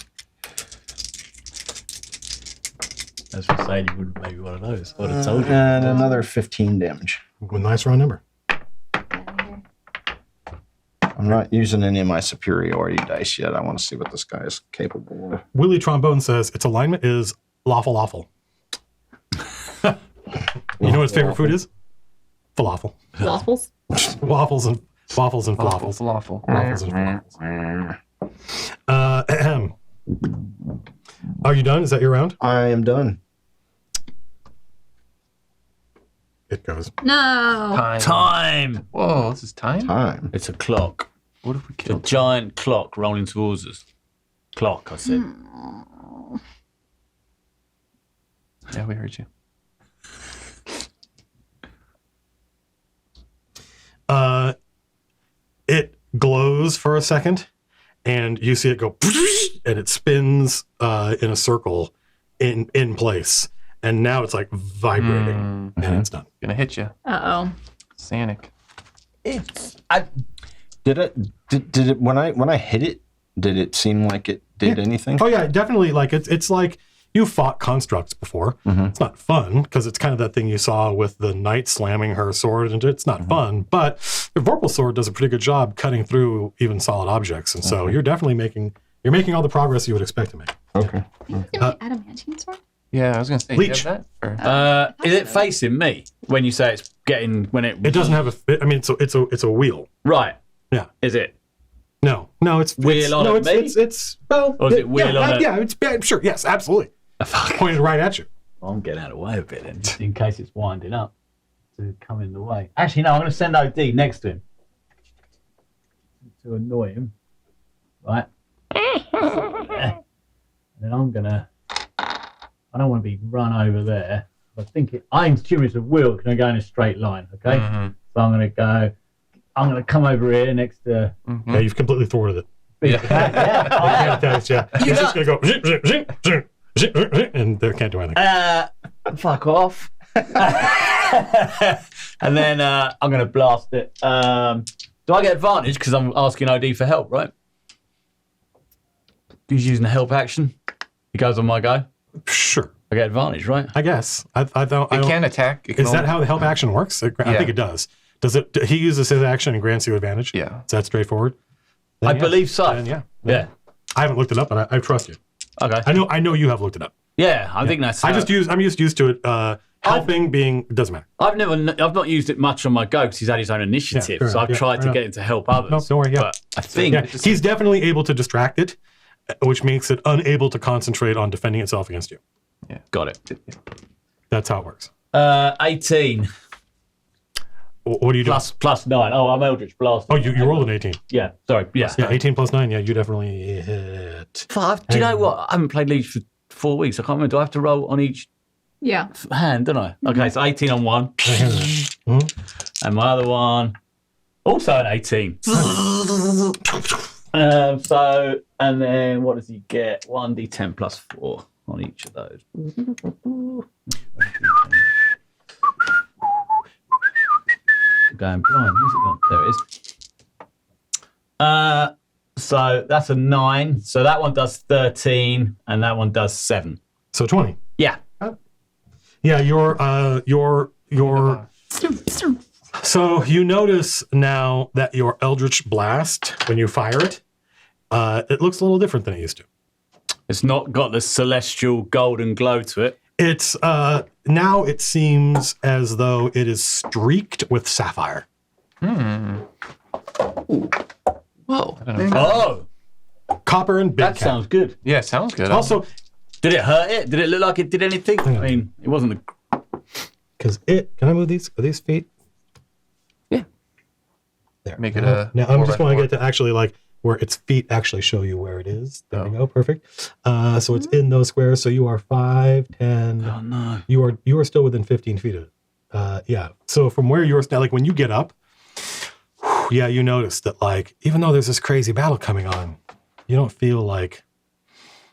As we say, you wouldn't maybe one of those. I'd have told you. And another 15 damage. Nice round number. I'm not using any of my superiority dice yet. I want to see what this guy is capable of. Willie Trombone says its alignment is lawful. You know what his favorite food is? Falafel. Waffles. Waffles and falafels. Falafel. Waffles and falafels. Are you done? Is that your round? I am done. It goes. No. Time. Whoa, this is time? Time. It's a clock. What if we It's a killed giant clock rolling towards us. Clock, I said. Yeah, we heard you. It glows for a second, and you see it go, and it spins in a circle in place, and now it's like vibrating, and it's done. Gonna hit you. Uh-oh. Psionic. Did it when I hit it? Did it seem like it did anything? Oh yeah, definitely. Like it's like you fought constructs before. It's not fun because it's kind of that thing you saw with the knight slamming her sword, and it's not fun. But the Vorpal sword does a pretty good job cutting through even solid objects, and so you're definitely making all the progress you would expect to make. Okay. Is it my adamantine sword? Yeah, I was gonna say. Leech. You have that? Or? Is it facing me when you say it's getting when it? It doesn't have a. I mean, it's a wheel. Right. Yeah. Is it? No, it's Wheel on no, at me? it's well. Or is it wheel on at- Yeah, it's sure. Yes, absolutely. Pointed right at you. I'm getting out of the way a bit then, in case it's winding up to come in the way. Actually, no, I'm going to send OD next to him to annoy him. Right. And then I'm going to. I don't want to be run over there. I'm curious of Will. Can I go in a straight line? Okay. So I'm going to go. I'm going to come over here next to. Yeah, you've completely thwarted it. Yeah. It's just gonna go and they can't do anything. Fuck off. And then I'm going to blast it. Do I get advantage because I'm asking OD for help, right? He's using a help action. He goes on my go. Sure, I get advantage, right? I guess. I don't. It can attack. It can Is that only- how the help action works? I think it does. Does it? He uses his action and grants you advantage. Yeah. Is that straightforward? Then I yes. believe so. Then yeah. Yeah. I haven't looked it up, but I trust you. Okay. I know you have looked it up. Yeah, I think that's. I'm just used to it. Helping being doesn't matter. I've not used it much on my go because he's had his own initiative, fair so enough, I've tried to fair get him to help others. No, don't worry. Yeah. But I think Yeah, he's definitely able to distract it, which makes it unable to concentrate on defending itself against you. got it. That's how it works. 18 What do you do? plus 9. Oh, I'm Eldritch Blast. Oh, you rolled an 18. Yeah, sorry. Yeah. Yeah, 18 plus 9. Yeah, you definitely hit. Do you know what? I haven't played League for 4 weeks. I can't remember. Do I have to roll on each Yeah. hand, don't I? Okay, so 18 on one. Mhm. And my other one, also an 18. And then what does he get? 1d10 plus 4 on each of those. Going blind. Where's it gone? There it is. So that's a 9. So that one does 13, and that one does 7. So 20. Yeah. Yeah, your. So you notice now that your Eldritch Blast, when you fire it, it looks a little different than it used to. It's not got the celestial golden glow to it. It's now it seems as though it is streaked with sapphire. Whoa. I don't know. Oh, Copper and big that cap. sounds good. Yeah, sounds good. Also, Did it hurt it? Did it look like it did anything? I mean, it wasn't a... because can I move these? Are these feet? Yeah. There. Make it a Now I'm just 4x4. want to get to actually like where its feet actually show you where it is. There we go. Perfect. So it's in those squares. So you are 5, 10. Oh, no. You are still within 15 feet of it. Yeah. So from where you're like when you get up, yeah, you notice that like even though there's this crazy battle coming on, you don't feel like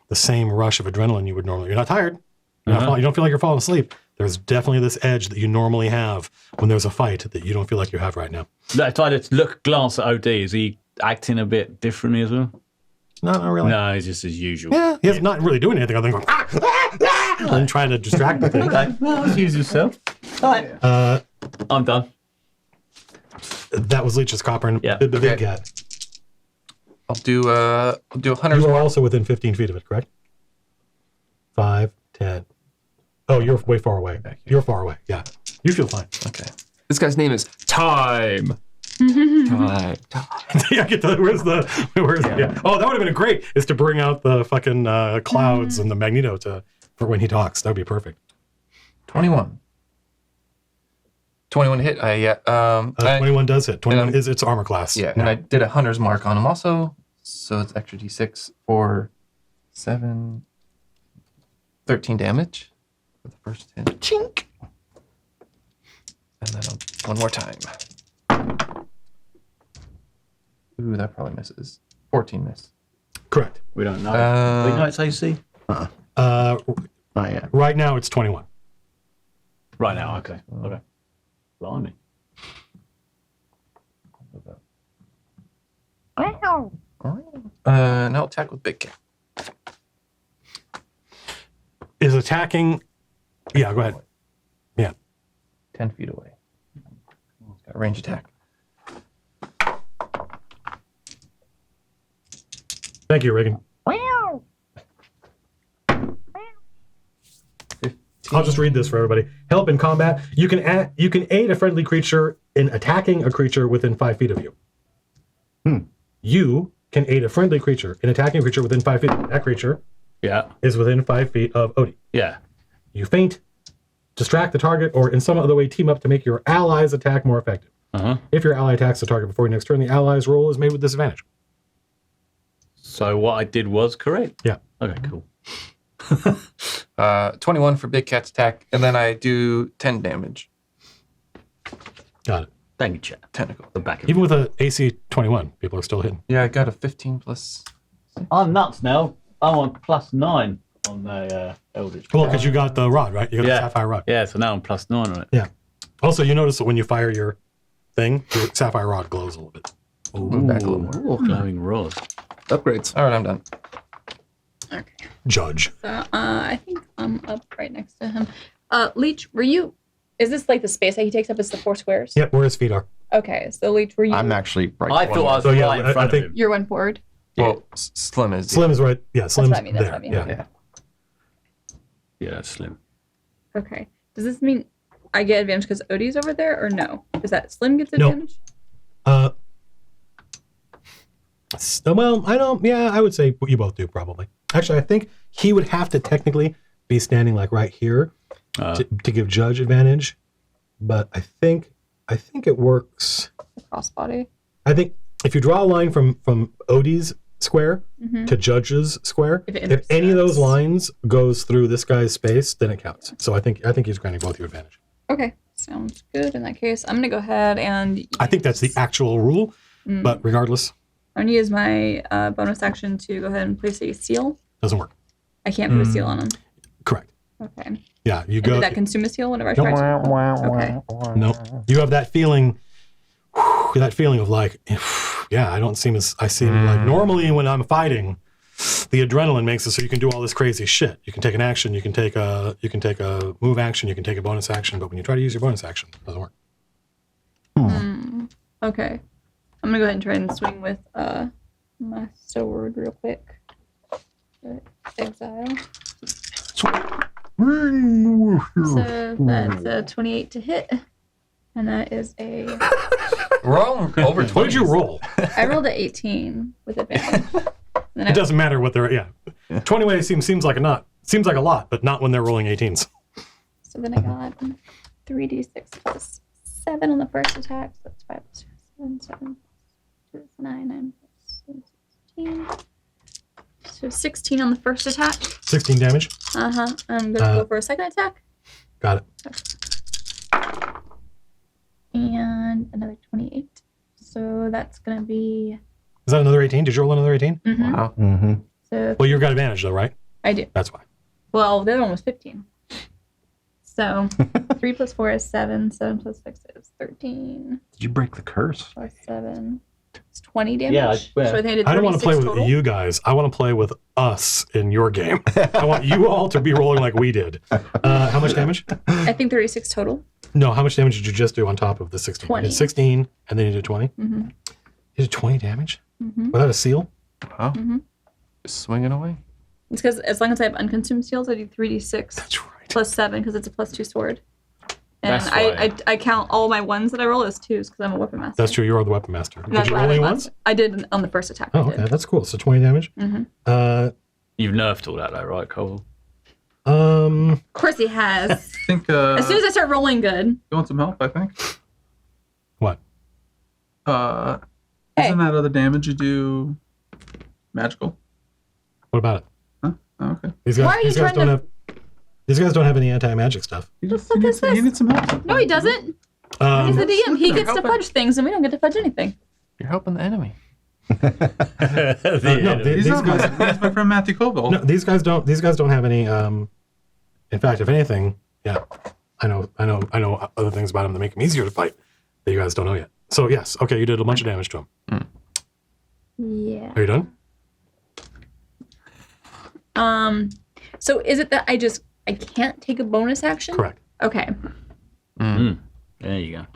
the same rush of adrenaline you would normally. You're not tired. You don't feel like you're falling asleep. There's definitely this edge that you normally have when there's a fight that you don't feel like you have right now. If I just glance at OD, is he acting a bit differently as well? No, not really. No, he's just as usual. Yeah, he's not really doing anything other than going, and trying to distract the thing. Okay, well, excuse yourself. All right. I'm done. That was Leech's Copper and Yeah. the big cat. I'll do a hunter's You are mark. also within 15 feet of it, correct? 5, 10. Oh, you're way far away. You're far away. Yeah. You feel fine. Okay. This guy's name is Time. Time. Yeah, where's yeah. Oh, that would have been great, is to bring out the fucking clouds and the Magneto for when he talks. That would be perfect. 21. 21 hit. 21 does hit. 21 is its armor class. Yeah, and I did a hunter's mark on him also, so it's extra d6 for 7, 13 damage for the first hit. Chink! And then one more time. Ooh, that probably misses. 14 miss. Correct. We don't know. We know it's AC. Not yet. Right now it's 21. Right now, okay. Okay. Blimey. Now attack with big cat. Is attacking. Yeah, go ahead. Yeah. 10 feet away. It's got range attack. Thank you, Reagan. I'll just read this for everybody. Help in combat. You can aid a friendly creature in attacking a creature within 5 feet of you. You can aid a friendly creature in attacking a creature within 5 feet. That creature is within 5 feet of Odie. Yeah. You feint, distract the target, or in some other way team up to make your allies' attack more effective. If your ally attacks the target before your next turn, the ally's roll is made with disadvantage. So what I did was correct? Yeah. Okay, cool. 21 for big cat's attack, and then I do 10 damage. Got it. Thank you, chat. Tentacle. The back of Even with a AC 21, people are still hitting. Yeah, I got a 15 plus. I'm nuts now. I'm on +9 on the Eldritch. Well, because you got the rod, right? You got the sapphire rod. Yeah, so now I'm +9 on it. Yeah. Also, you notice that when you fire your thing, your sapphire rod glows a little bit. Move back a little more. Glowing rod. Upgrades. All right, I'm done. Okay. Judge. So I think I'm up right next to him. Leech, is this like the space that he takes up is the 4 squares? Yep, where his feet are. Okay, so Leech, were you? I'm actually right. I thought I was So, yeah, right in I front think- of him. You're one forward. Well, Slim is. Slim is right. Yeah, Slim's what I mean, that's there. what I mean. Yeah. Yeah. Yeah, that's slim. Okay. Does this mean I get advantage because Odie's over there, or no? Is that Slim gets No. advantage? Well, I don't. Yeah, I would say you both do probably. Actually, I think he would have to technically be standing like right here to give Judge advantage. But I think it works. The crossbody. I think if you draw a line from Odie's square to Judge's square, If it if any of those intersects. lines goes through this guy's space, then it counts. So I think he's granting both you advantage. Okay. Sounds good in that case. I'm going to go ahead and. I think that's the actual rule, but regardless, I'm going to use my bonus action to go ahead and place a seal. doesn't work. I can't put a seal on him. Correct. Okay. Yeah, you And go. did that consume a seal whenever I tried to? Okay. No, you have that feeling. That feeling of like, yeah, I seem like normally when I'm fighting, the adrenaline makes it so you can do all this crazy shit. You can take an action, you can take a move action, you can take a bonus action, but when you try to use your bonus action, it doesn't work. Okay. I'm going to go ahead and try and swing with my sword real quick. Exile. So that's a 28 to hit. And that is a. Wrong. Over 20. What did you roll? I rolled a 18 with advantage. And then It doesn't matter what they're. Yeah, 20 seems like a lot, but not when they're rolling 18s. So then I got 3d6 plus 7 on the first attack. So that's 5 plus 7, 7 plus 9, 9 plus 16. So 16 on the first attack. 16 damage. I'm going to go for a second attack. Got it. And another 28. So that's going to be. Is that another 18? Did you roll another 18? Wow. So Well, you've got advantage though, right? I do. That's why. Well, the other one was 15. So 3 plus 4 is 7. 7 plus 6 is 13. Did you break the curse? Plus 7. It's 20 damage. Yeah, I swear. So I think I did I don't want to play 36 with total. you guys. I want to play with us in your game. I want you all to be rolling like we did. How much damage? I think 36 total. No, how much damage did you just do on top of the 16? 20. You did 16, and then you did 20? Mm-hmm. You did 20 damage? Without a seal? Wow. Mhm. Just swinging away. It's because as long as I have unconsumed seals, I do 3d6 That's right. plus 7 because it's a +2 sword. And That's why. I count all my ones that I roll as 2s because I'm a weapon master. That's true. You are the weapon master. Did That's you why I roll any have ones? last- I did on the first attack. Oh, okay. That's cool. So 20 damage. Mm-hmm. You've nerfed all that though, right, Cole? Of course he has. I think As soon as I start rolling good. you want some help, I think. What? Hey. Isn't that other damage you do magical? What about it? Huh? Oh, okay. These guys, Why are you these guys trying don't to- have. These guys don't have any anti-magic stuff. You The just fuck you need, is some, you this? need some help. No, he doesn't. He's the DM. He gets to fudge things, and we don't get to fudge anything. You're helping the enemy. No, He's these not my, guys. he's my friend Matthew Colville. No, these guys don't. These guys don't have any. In fact, if anything, yeah, I know other things about him that make him easier to fight that you guys don't know yet. So yes, okay, you did a bunch of damage to him. Yeah. Are you done? So is it that I can't take a bonus action? Correct. Okay. There you go.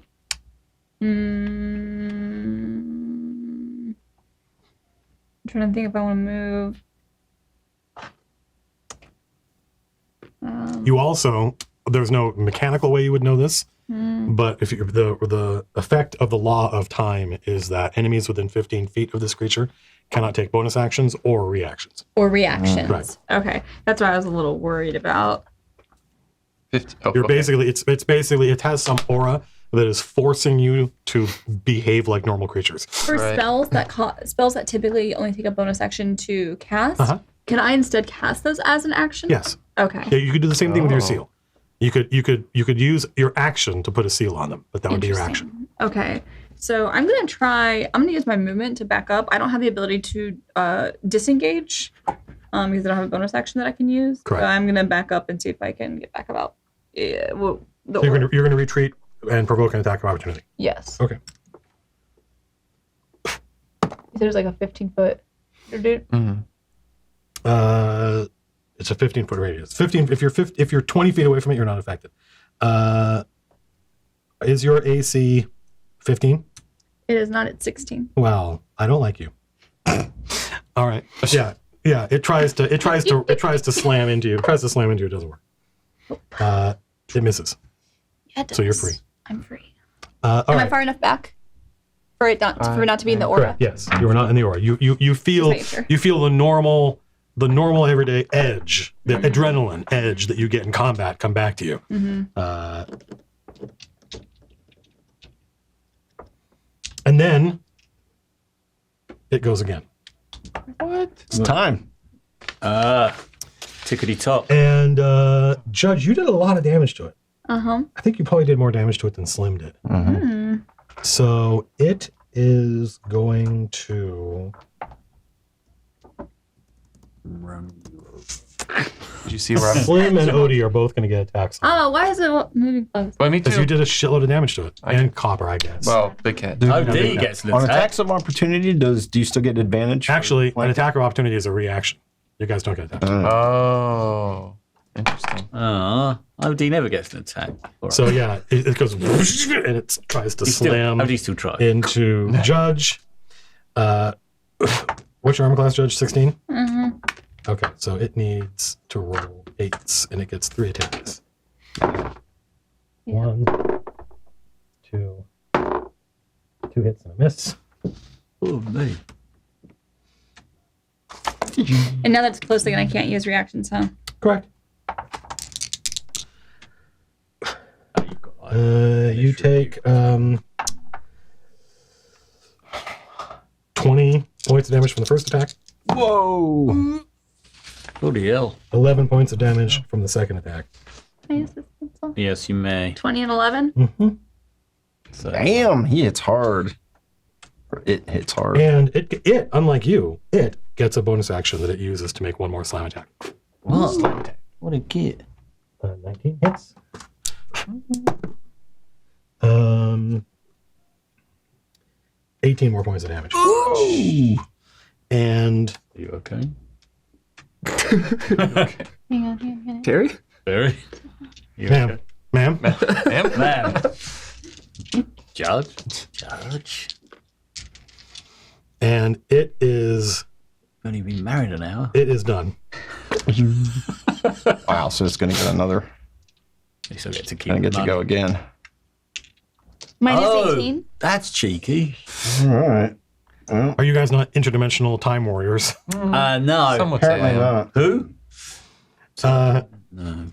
I'm trying to think if I want to move. You also, there's no mechanical way you would know this, but if you, the effect of the law of time is that enemies within 15 feet of this creature cannot take bonus actions or reactions. Or reactions. Right. Okay. That's what I was a little worried about. 50. Oh, You're okay. basically, it's basically, it has some aura that is forcing you to behave like normal creatures. For Right. spells that typically only take a bonus action to cast, can I instead cast those as an action? Yes. Okay. Yeah, you could do the same thing with your Oh. seal. You could use your action to put a seal on them, but that would be your action. Interesting. Okay. So I'm gonna use my movement to back up. I don't have the ability to disengage because I don't have a bonus action that I can use. Correct. So I'm gonna back up and see if I can get back about. Well, the So you're order. gonna retreat and provoke an attack of opportunity. Yes. Okay. You said there's like a 15-foot dude. It's a 15-foot radius. 15. If you're 20 feet away from it, you're not affected. Is your AC 15? It is not at 16. Well, I don't like you. All right. Yeah. It tries to slam into you. It tries to slam into you. It doesn't work. It misses. Yeah, it So you're does. free. I'm free. All Am I right. far enough back for it not to be in the aura? Correct. Yes, you are not in the aura. You feel making sure. you feel the normal everyday edge, the adrenaline edge that you get in combat come back to you. And then it goes again. It's time. Tickety top. And Judge, you did a lot of damage to it. Uh-huh. I think you probably did more damage to it than Slim did. So it is going to. Did you see where I'm? Slim and Odie are both going to get attacks. Oh, why is it moving close? Well, me Because too. you did a shitload of damage to it. And Copper, I guess. Well, they can't. Oh, D gets an On attack. attacks of opportunity, do you still get advantage? Actually, an Like- attack of opportunity is a reaction. You guys don't get that. Oh, interesting. OD never gets an attack. All right. So yeah, it goes and it tries to slam OD still tries. into Judge. What's your armor class, Judge? 16? Okay, so it needs to roll 8s, and it gets 3 attacks. 1, 2, 2 hits and a miss. Oh, me. And now that it's close again, I can't use reactions, huh? Correct. You take 20 points of damage from the first attack, Whoa! Bloody hell. 11 points of damage from the second attack. Can I use this pencil? Yes, you may. 20 and 11? So, Damn, he hits hard. Or it hits hard. And it, unlike you, it gets a bonus action that it uses to make one more slam attack. what? What a git. 19 hits. 18 more points of damage. And Are you okay? Hang on. Terry? Very. ma'am, Man. Judge? Judge. and it is only been married an hour. It is done. Wow, so it's going to get another. You still get to keep Going to the get to money. go again. Minus 18. That's cheeky. All right. Well, Are you guys not interdimensional time warriors? No. Some would say I apparently am. not. Who? Uh, No.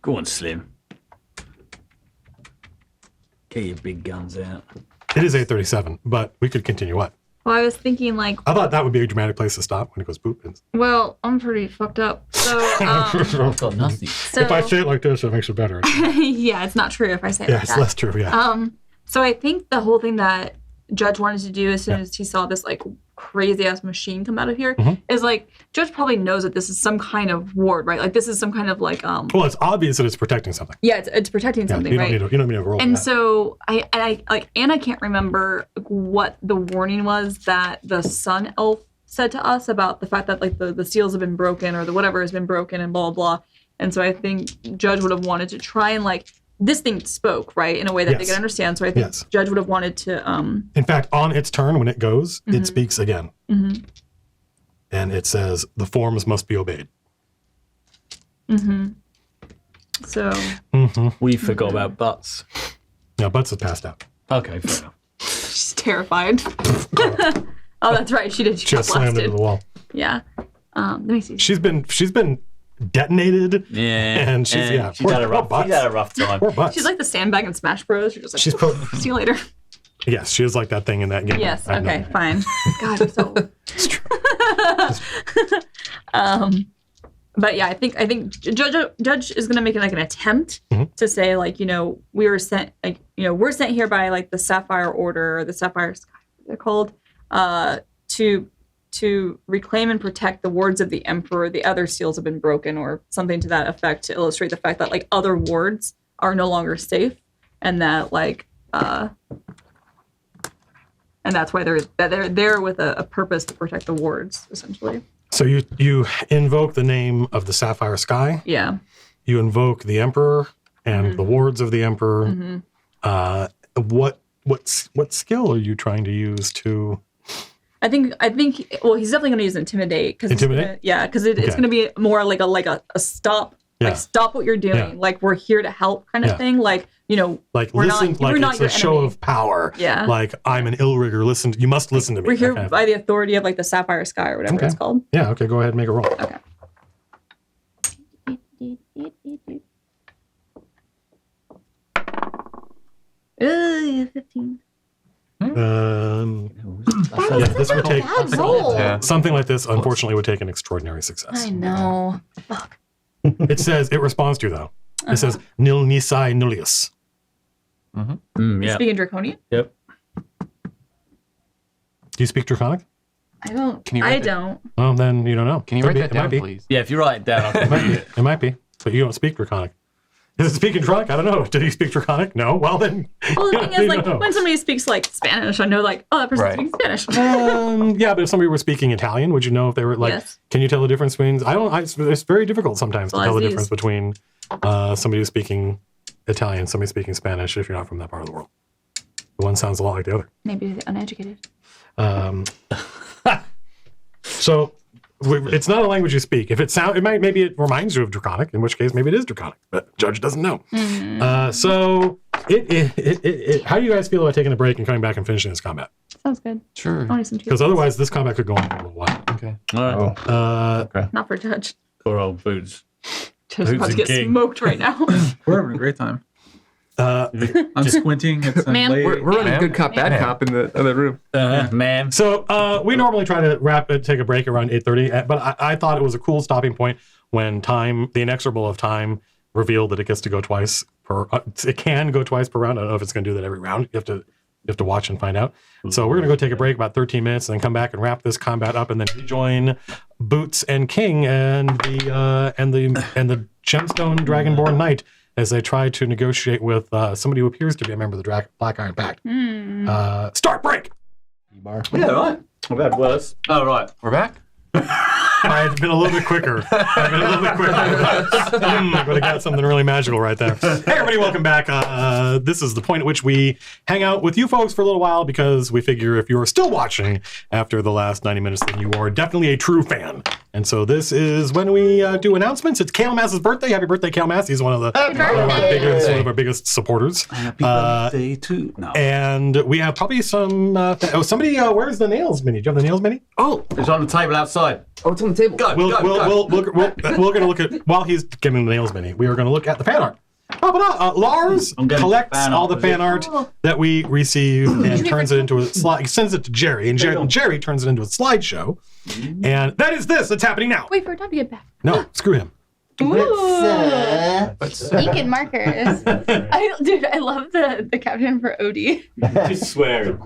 Go on, Slim. Get your big guns out. it is 8:37, but we could continue. What? Well, I was thinking like, I thought that would be a dramatic place to stop when it goes poop. well, I'm pretty fucked up. So, I've got nothing. If I say it like this, it makes it better. yeah, it's not true if I say it Yeah, like it's that. less true. Yeah. So I think the whole thing that Judge wanted to do as soon as he saw this like crazy ass machine come out of here is like Judge probably knows that this is some kind of ward, right? Like this is some kind of like Well, it's obvious that it's protecting something. yeah, it's protecting Yeah, something, you don't right? need to. You don't need to roll. And that. so I like Anna can't remember what the warning was that the sun elf said to us about the fact that like the seals have been broken or the whatever has been broken and blah blah blah. And so I think Judge would have wanted to try and like this thing spoke, right, in a way that they Yes. could understand. So I think Yes. Judge would have wanted to In fact, on its turn, when it goes, it speaks again. mhm. And it says, the forms must be obeyed. So We forgot about butts. Now, Butts is passed out. Okay, fair enough. she's terrified. Oh, that's right. She did. She She got just slammed blasted. into the wall. Yeah. Let me see. She's been detonated. Yeah. And she's, yeah. She's had a rough time. Poor Butts. She's like the sandbag in Smash Bros. You're just like, She's pro- see you later. Yes, she is like that thing in that game. Yes. I know. Okay. Fine. God, you're so. It's true. But yeah, I think Judge is gonna make like an attempt to say like, you know, we were sent like, you know, we're sent here by like the Sapphire Order or the Sapphire Sky, they're called, to reclaim and protect the wards of the Emperor. The other seals have been broken or something to that effect to illustrate the fact that like other wards are no longer safe and that like and that's why they're there with a purpose to protect the wards essentially. So you invoke the name of the Sapphire Sky. Yeah. You invoke the Emperor and the wards of the Emperor. What skill are you trying to use to? I think. Well, he's definitely going to use intimidate because Intimidate? it's Okay. going to be more like a stop. Yeah. Like stop what you're doing. Yeah. Like we're here to help kind of Yeah. thing. Like you know, Like we're listen, not, like we're not it's your a show enemy. of power. Yeah. Like I'm an ill rigger. Listen, you must listen to me. We're here that kind of by the authority of like the Sapphire Sky or whatever Okay. it's called. Yeah. Okay. Go ahead and make a roll. Okay. 15. Yeah, this would take Bad roll. Yeah. something like this. Unfortunately, would take an extraordinary success. I know. Fuck. It says it responds to though. It says nil nisi nullius. Yeah. Speaking Draconian? Yep. Do you speak Draconic? I don't. Can you I write that? don't. Well, then you don't know. Can you Could write be- that it might down, be. please? Yeah, if you write it down, I can read it. It might be, but you don't speak Draconic. Is it speaking Draconic? I don't know. Did he speak Draconic? No. Well then. Well, the yeah, thing is, you like, don't know. when somebody speaks like Spanish, I know, like, oh, that person Right. speaks Spanish. Yeah, but if somebody were speaking Italian, would you know if they were like? Yes. Can you tell the difference between? It's very difficult sometimes to Well, tell the as difference these- between somebody who's speaking Italian, somebody speaking Spanish. If you're not from that part of the world, the one sounds a lot like the other. Maybe the uneducated. So it's not a language you speak. If maybe it reminds you of Draconic, in which case maybe it is Draconic, but Judge doesn't know. So how do you guys feel about taking a break and coming back and finishing this combat? Sounds good. Sure. I need some tea. Because otherwise this combat could go on for a little while. Okay. Oh, Not for Judge. Poor old Boots. Judge's Who's about to the get king? smoked right now. We're having a great time. I'm squinting. It's Ma'am. late. We're running Ma'am? good cop, bad cop in the other room. Man. So we normally try to take a break around 8:30, but I thought it was a cool stopping point when the inexorable of time revealed that it gets to go twice per. It can go twice per round. I don't know if it's going to do that every round. You have to watch and find out. So we're going to go take a break about 13 minutes and then come back and wrap this combat up and then rejoin Boots and King and the Gemstone Dragonborn Knight as they try to negotiate with somebody who appears to be a member of the Black Iron Pact. Start break. bar. Yeah, right. I've had worse. Oh, right. We're back? I'd been a little bit quicker. I would have got something really magical right there. Hey, everybody, welcome back. This is the point at which we hang out with you folks for a little while because we figure if you're still watching after the last 90 minutes, then you are definitely a true fan. And so this is when we do announcements. It's Kale Mass's birthday. Happy birthday, Kale Mass. He's one of our biggest supporters. Happy birthday to... No. And we have probably some... somebody, where's the nails mini? Do you have the nails mini? Oh, It's on the table outside. oh, it's on the table. Go, We're go. going to look at, while he's giving the nails mini, we are going to look at the fan art. Lars I'm getting collects fan all art the for fan this. art that we receive and turns it into a slide. He sends it to Jerry, and Jerry turns it into a slideshow. And that is this that's happening now. Wait for Dom to get back. No, screw him. Ooh. Ink and markers. I love the caption for Odie. Just swear.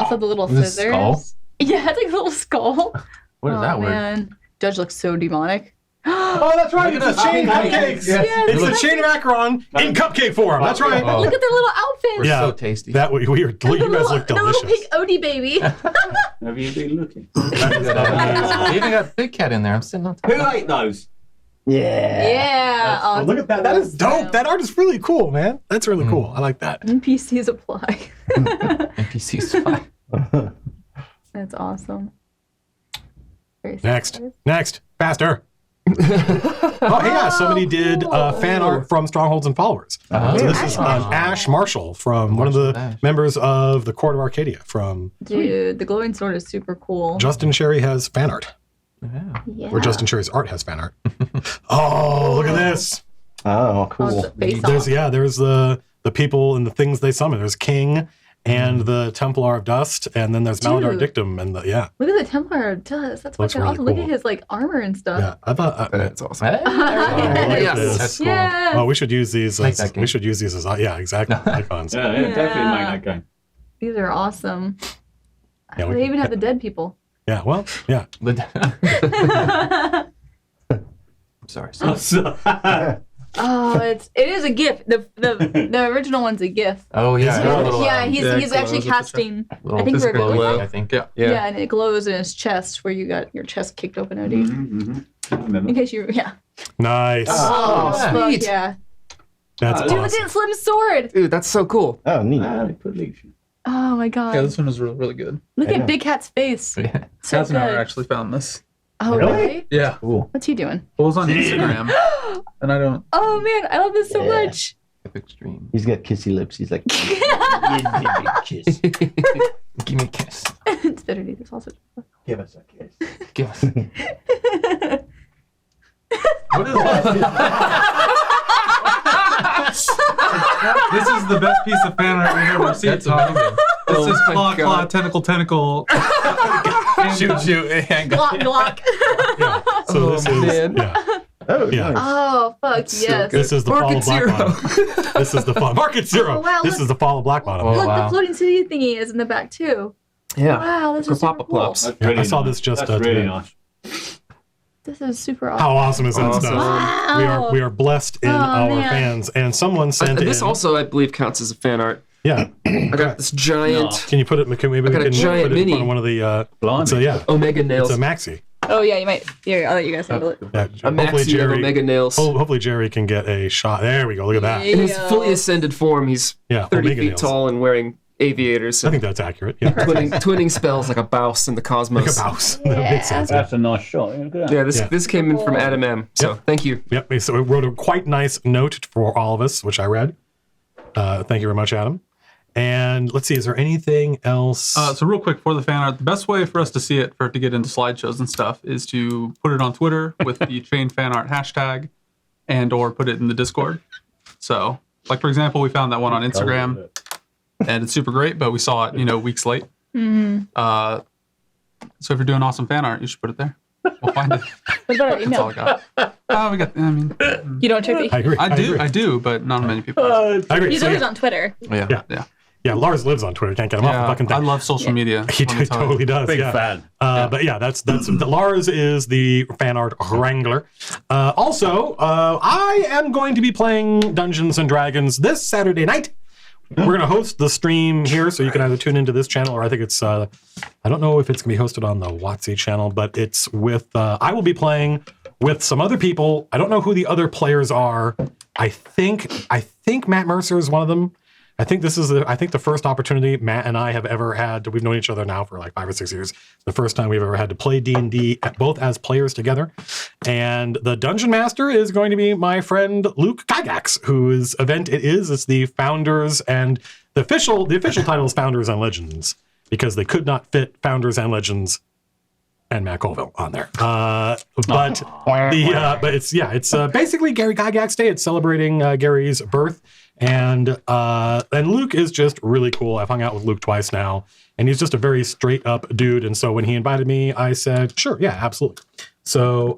Also the little With a scissors. skull? Yeah, it's like a little skull. What is that word? Man. Judge looks so demonic. Oh, that's right. It's the chain cupcakes. Yes. It's the chain macaron in cupcake form. That's right. Oh. Look at their little outfits. Yeah, So tasty. That we are. You And the guys little, look the little delicious. pink Odie baby. Have you been looking? They even got Big Cat in there. I'm sitting on top. Who ate those? Yeah. Oh, look at that. That is dope. That art is really cool, man. That's really cool. I like that. NPCs apply. NPC's fine. That's awesome. Very Next, satisfying. faster. Oh, hey, yeah, somebody did fan art from Strongholds and Followers. Oh. So this is Ash Marshall from one of the Ash. members of the Court of Arcadia from Dude, the glowing sword is super cool. Justin Cherry has fan art. Yeah. Yeah. Or Justin Cherry's art has fan art. Oh, look at this. Oh, Oh, cool. it's the face There's off. there's the people and the things they summon. There's King and the Templar of Dust, and then there's Maladar Dude. Dictum and the Look at the Templar of Dust. That's Looks fucking really awesome. Look cool. at his like armor and stuff. yeah. I thought That's awesome. Hey, look at Yes. this. That's cool. Yeah. Oh, we should use these. Make As, that game. we should use these as exactly icons. Yeah, definitely make that game. These are awesome. Yeah, we they can- even have the dead people. Yeah, well, yeah. I'm sorry. Oh, it is a GIF. The original one's a GIF. Oh yeah. Yeah, a little, he's yeah, he's actually glows at the casting. little I think for a glow, glow. I think. Yeah. Yeah. And it glows in his chest where you got your chest kicked open, Odie. I remember. In case you, yeah. Nice. Oh, fuck sweet. yeah. That's Dude, look awesome. at Slim's sword. Dude, that's so cool. Oh, neat. Oh my god. Yeah, this one was really good. Look I at know. Big Cat's face. Yeah. So Kaz and I good. actually found this. Oh really? Yeah. Cool. What's he doing? It was on Instagram, and I don't. Oh man, I love this so Yeah. much. Extreme. He's got kissy lips. He's like, kiss. Give me a kiss. It's better to do this also. Give us a kiss. Give us. What is that? This is the best piece of fan art we've ever seen. That's Tom. amazing. This is my claw, God. tentacle. Shoot. Hang on. Glock, glock. Yeah. So this is man. Oh, Yeah. nice. Oh fuck yes. This is the fall Market of Black Zero. Bottom. This is the fall. Market Zero. Oh, wow, This look. is the fall of Black Bottom. Oh, Look, wow. the floating city thingy is in the back too. Yeah. Wow, this is super Pop-up cool. plops. That's Yeah, really I saw nice. this just That's really today. nice. This is super awesome. How awesome is that Awesome. stuff? Wow. We are blessed in Oh, our man. fans, and someone sent This in. also, I believe, counts as a fan art. Yeah. I got this giant Can you put it? Maybe we got a can giant put it in mini. front of one of the. Blimey. So yeah, Omega it's nails. a maxi. Oh yeah, you might. Here, I'll let you guys handle it. Yeah, A hopefully maxi of Jerry. Omega nails. Hopefully Jerry can get a shot. There we go. Look at that. In his Yeah. fully ascended form, he's Yeah, 30 Omega feet nails. tall and wearing aviators. I think that's accurate. Yeah. twinning spells like a bouse in the Like cosmos. a mouse. That makes sense. That's a nice shot. Yeah, look at that. Yeah, this Yeah. this came in from Adam M. So Yep. thank you. Yep. So we wrote a quite nice note for all of us, which I read. Thank you very much, Adam. And let's see, is there anything else? So real quick for the fan art, the best way for us to see it, for it to get into slideshows and stuff, is to put it on Twitter with the chain fan art hashtag, and or put it in the Discord. So, like for example, we found that one on Instagram, and it's super great, but we saw it, weeks late. Mm-hmm. So if you're doing awesome fan art, you should put it there. We'll find it. What about our That's all email? I got. We got. I mean, You don't check I the. agree. I do, but not many people. I agree. He's So, always yeah. on Twitter. Yeah. Yeah, Lars lives on Twitter. Can't get him off the fucking I thing. love social media. He let me tell you. totally does. Big yeah. fan. But yeah, that's Lars is the fan art wrangler. Also, I am going to be playing Dungeons and Dragons this Saturday night we're gonna host the stream here, so you can either tune into this channel or I think it's I don't know if it's gonna be hosted on the WotC channel, but it's with I will be playing with some other people. I don't know who the other players are. I think Matt Mercer is one of them. I think this is the first opportunity Matt and I have ever had. We've known each other now for like 5 or 6 years. The first time we've ever had to play D&D both as players together. And the dungeon master is going to be my friend Luke Gygax, whose event it is. It's the Founders, and the official title is Founders and Legends, because they could not fit Founders and Legends and Matt Colville on there. But it's basically Gary Gygax Day. It's celebrating Gary's birth. And Luke is just really cool. I've hung out with Luke twice now, and he's just a very straight up dude. And so when he invited me, I said, sure, yeah, absolutely. So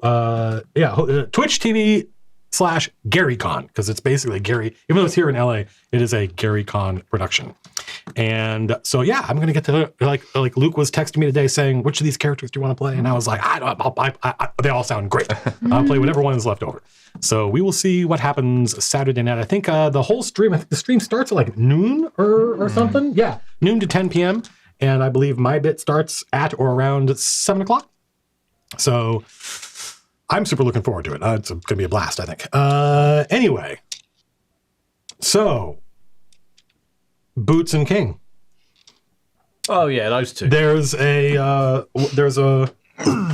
Twitch TV /GaryCon, because it's basically Gary, even though it's here in LA, it is a GaryCon production. And so yeah, I'm gonna get to like Luke was texting me today saying, which of these characters do you want to play? And I was like, they all sound great. I'll play whatever one is left over. So we will see what happens Saturday night. I think the stream starts at like noon or something. Yeah, noon to 10 p.m. And I believe my bit starts at or around 7 o'clock. So I'm super looking forward to it. It's going to be a blast, I think. Anyway, so Boots and King. Oh yeah, those two. There's a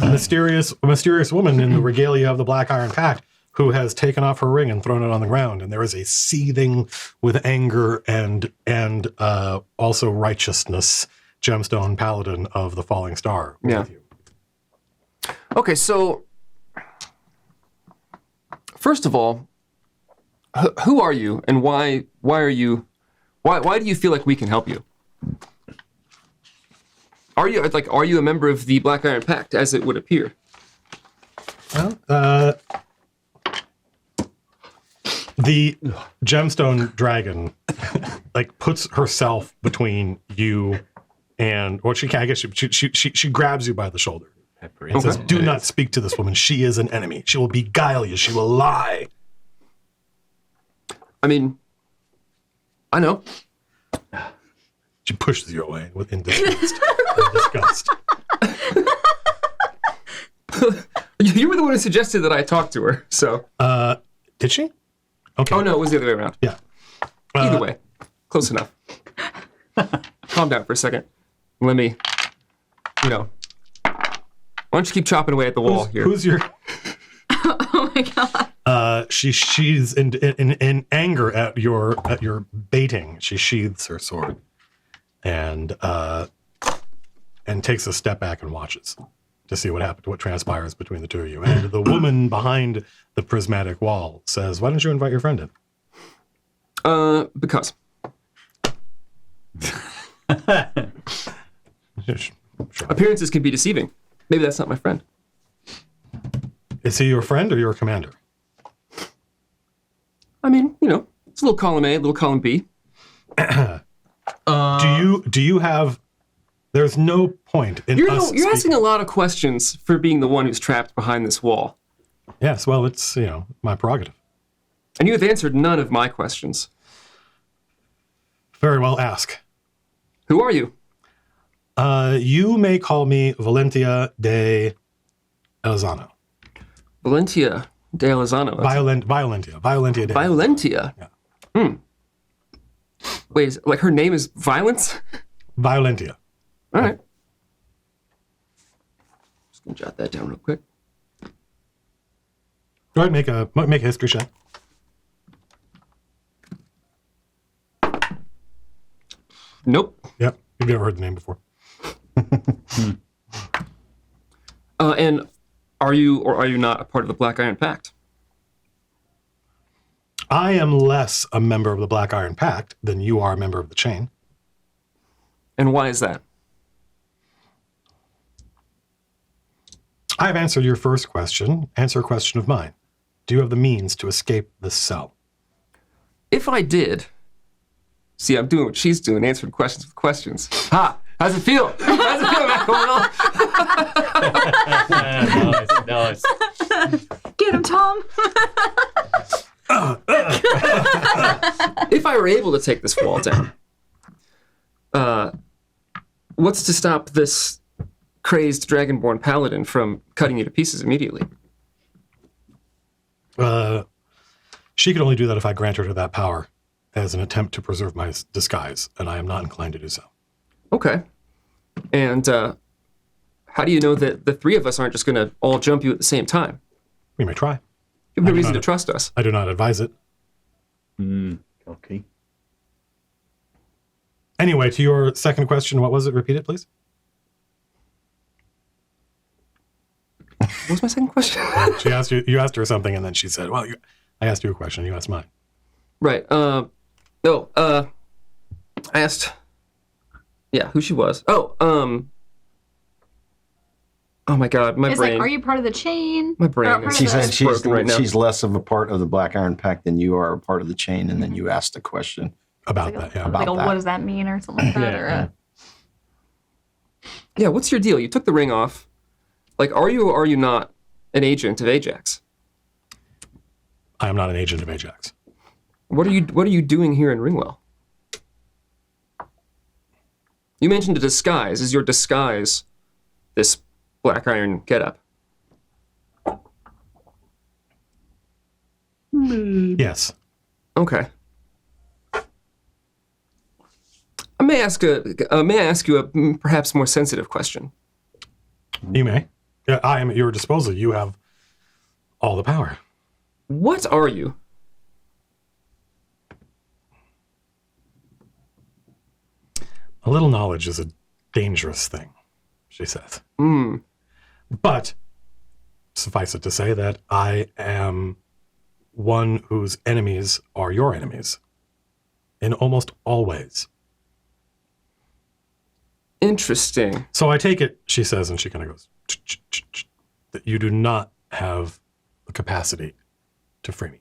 mysterious woman in the regalia of the Black Iron Pact who has taken off her ring and thrown it on the ground, and there is a seething with anger and also righteousness gemstone paladin of the Falling Star. Yeah. Okay, so first of all, who are you, and why do you feel like we can help you? Are you a member of the Black Iron Pact, as it would appear? Well, the gemstone dragon puts herself between you and, or she grabs you by the shoulder and says, "Do not speak to this woman. She is an enemy. She will beguile you. She will lie." I mean, I know. She pushes you away in disgust. You were the one who suggested that I talk to her, so. Did she? Okay. Oh, no, it was the other way around. Yeah. Either way, close enough. Calm down for a second. Let me, why don't you keep chopping away at the wall here? Who's your... Oh my god. She's in anger at your baiting. She sheathes her sword and takes a step back and watches to see what transpires between the two of you. And the woman behind the prismatic wall says, "Why don't you invite your friend in?" Because. Sure. Appearances can be deceiving. Maybe that's not my friend. Is he your friend or your commander? I mean, it's a little column A, a little column B. Do you have... There's no point in You're speaking. asking a lot of questions for being the one who's trapped behind this wall. Yes, well, it's, my prerogative. And you have answered none of my questions. Very well, ask. Who are you? You may call me Valentia de Elizano. Valentia de Elizano. Violentia de Violentia? Yeah. Wait, her name is Violence? Violentia. All right. Just gonna jot that down real quick. Go ahead, make a history check. Nope. Yep, you've never heard the name before. And are you or are you not a part of the Black Iron Pact? I am less a member of the Black Iron Pact than you are a member of the Chain. And why is that? I've answered your first question. Answer a question of mine. Do you have the means to escape this cell? If I did, see, I'm doing what she's doing, answering questions with questions. Ha! How's it feel? How's it feel, Matt Colville? Nice. Get him, Tom. If I are able to take this wall down, what's to stop this crazed dragonborn paladin from cutting you to pieces immediately? She could only do that if I granted her that power as an attempt to preserve my disguise, and I am not inclined to do so. Okay. And how do you know that the three of us aren't just going to all jump you at the same time? We may try. You have no reason to trust us. I do not advise it. Okay. Anyway, to your second question, what was it? Repeat it, please. What was my second question? She asked you asked her something, and then she said, well, I asked you a question. You asked mine. Right. I asked, who she was. Oh my God, my It's brain. like, are you part of the chain? My brain Or part is- of She the- said broken right now. she's less of a part of the Black Iron Pact than you are a part of the chain, and then you asked a question. About Like, that, yeah. about like, that. what does that mean, or something like that? Yeah. Yeah, what's your deal? You took the ring off. Like, are you or are you not an agent of Ajax? I am not an agent of Ajax. What are you doing here in Ringwell? You mentioned a disguise. Is your disguise this Black Iron getup? Yes. Okay. May I ask you a perhaps more sensitive question? You may. Yeah, I am at your disposal. You have all the power. What are you? A little knowledge is a dangerous thing, she says. But suffice it to say that I am one whose enemies are your enemies in almost all ways. Interesting. So I take it, she says, and she kind of goes, that you do not have the capacity to free me.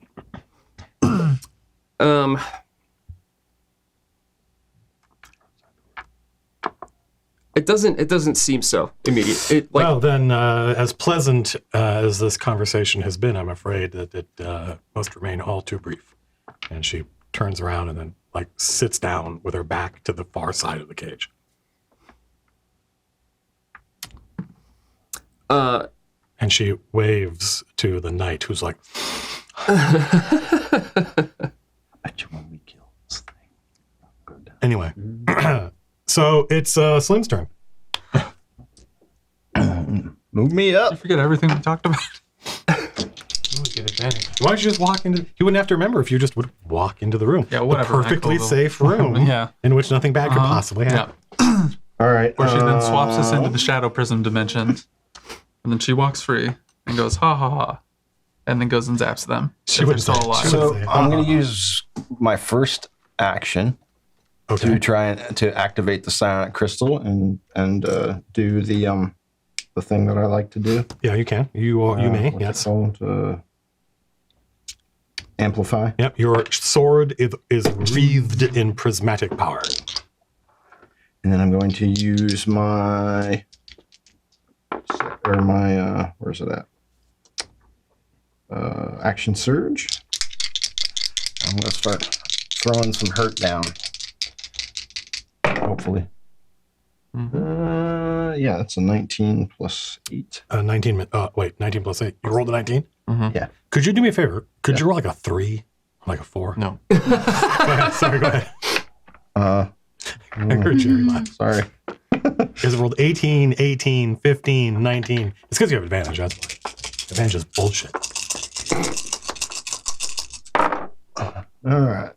It doesn't seem so immediate. Well, then, as pleasant as this conversation has been, I'm afraid that it must remain all too brief. And she turns around and then, sits down with her back to the far side of the cage. And she waves to the knight, who's like, I bet you when we kill this thing, I'll go down. anyway. So it's Slim's turn. Move me You up. forget everything we talked about. Get advantage. Why don't you just walk into? You wouldn't have to remember if you just would walk into the room. Yeah, whatever. A perfectly Michael. safe room. Yeah. In which nothing bad could possibly happen. Yeah. All right. Where she then swaps us into the shadow prism dimension. And then she walks free and goes, ha ha ha. And then goes and zaps them. She If they're wouldn't still say it. alive. She So say, I'm going to use my first action Okay. to try and to activate the psionic crystal and do the thing that I like to do. Yeah, you can. You may. What's it Yes. called? Amplify. Yep. Your sword is wreathed in prismatic power. And then I'm going to use my where's it at? Action surge. I'm going to start throwing some hurt down. Hopefully. Yeah, that's a 19 plus 8. 19. 19 plus 8. You rolled a 19. Yeah. Could you do me a favor? Could you roll like a 3, like a 4? No. Go ahead. Sorry. Go ahead. I heard Jerry laugh. Sorry. Because it rolled 18, 18, 15, 19. It's because you have advantage. That's why. Advantage is bullshit. All right.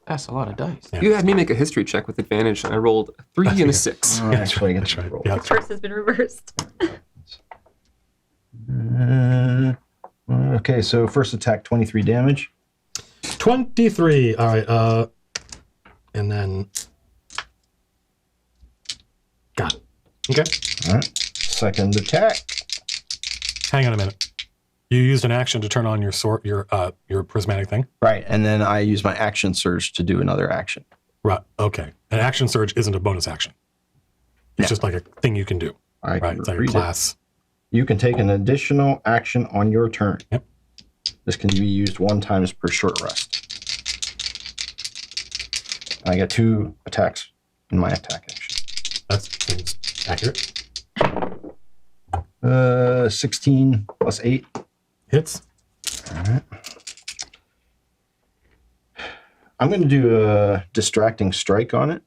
That's a lot of dice. Yeah. You had me make a history check with advantage, and I rolled a 3 and a 6. All right, actually, I get That's to right. roll. Yeah. The curse has been reversed. Okay, so first attack, 23 damage. 23. All right. And then. Got it. Okay. All right. Second attack. Hang on a minute. You used an action to turn on your sword, your prismatic thing. Right, and then I use my action surge to do another action. Right. Okay. An action surge isn't a bonus action. It's Yeah. just like a thing you can do. I Right. can It's like a read it. class. You can take an additional action on your turn. Yep. This can be used 1 time per short rest. I get 2 attacks in my attack action. That seems accurate. 16 plus 8. Hits. All right. I'm going to do a distracting strike on it.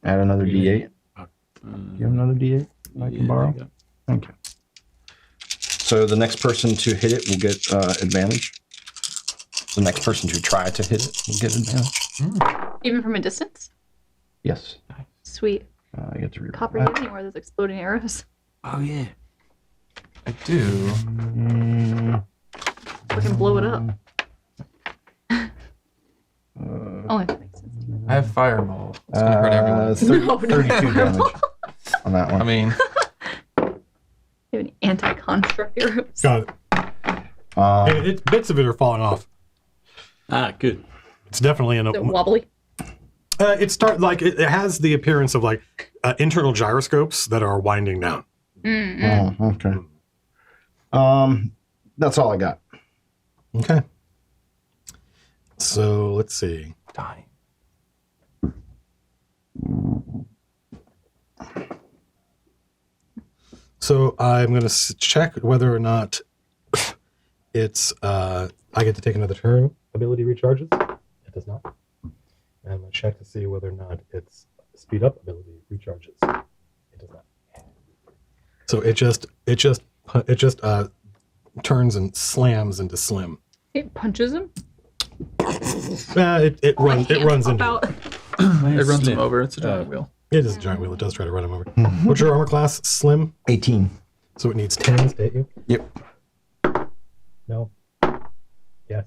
Add another D8. Do you have another D8 I can borrow? Okay. So the next person to hit it will get advantage. The next person to try to hit it will get advantage. Even from a distance? Yes. Sweet. I get to reroll. Copper, you have any more of those exploding arrows? Oh yeah. I do. We can blow it up. Oh, that makes sense. I have fireball. It's gonna hurt everyone. 32 damage on that one. I mean, You have any anti-construct arrows? Got it. Bits of it are falling off. Ah, good. It's definitely in a. Is it wobbly? It has the appearance of like internal gyroscopes that are winding down. Mm-hmm. Oh, okay. That's all I got. Okay. So let's see. die. So I'm going to check whether or not it's I get to take another turn. Ability recharges. It does not. And I'm going to check to see whether or not its speed up ability recharges. It does not. So it just turns and slams into Slim. It punches him? It runs into it. It runs him over. It's a giant wheel. It is a giant wheel. It does try to run him over. What's your armor class? Slim? 18. So it needs 10s to hit you? Yep. No. Yes.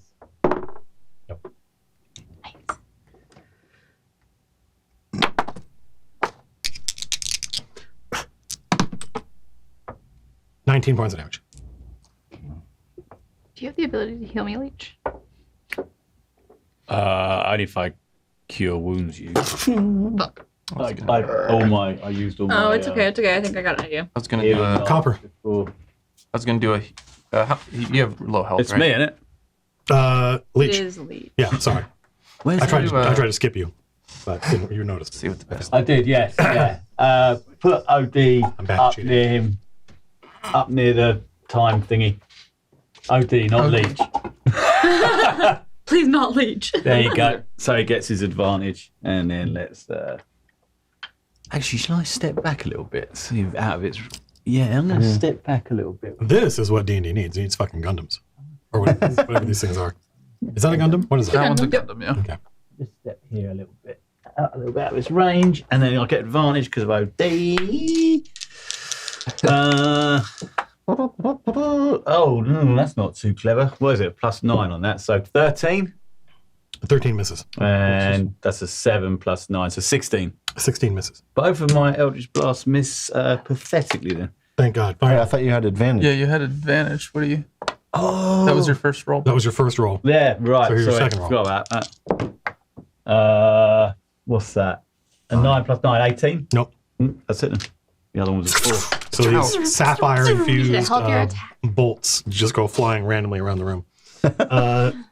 No. Nice. $19 points of damage. Do you have the ability to heal me, Leech? Only if I cure wounds you. Fuck. I used all my. Oh, it's okay. It's okay. I think I got an idea. I was gonna do a. Copper. I was gonna do a. You have low health, It's right? me, isn't it? Leech. It is Leech. Yeah, sorry. Where's I tried that? to skip you, but you noticed. See what the best. I did, yes. Yeah. Put OD I'm bad at up cheating. near him. Up near the time thingy. OD, not Leech. Please not Leech. There you go. So he gets his advantage. And then let's. Actually, shall I step back a little bit? See out of its. Yeah, I'm going to step back a little bit. This is what D&D needs. It needs fucking Gundams. Or whatever these things are. Is that a Gundam? What is That that? one's a Gundam, yeah. Okay. Just step here a little bit. Out a little bit out of its range. And then I'll get advantage because of OD. Oh, no, that's not too clever. What is it? +9 on that. So 13. 13 misses. And that's a 7 + 9. So 16. 16 misses. Both of my Eldritch Blasts miss pathetically then. Thank God. Hey, Fine. I thought you had advantage. Yeah, you had advantage. What do you? Oh. That was your first roll. That was your first roll. Yeah, right. So here's your Sorry, second roll. forgot about that. What's that? A 9 + 9, 18? Nope. That's it then. The other one was a 4. So these sapphire infused help your attack. bolts just go flying randomly around the room. Can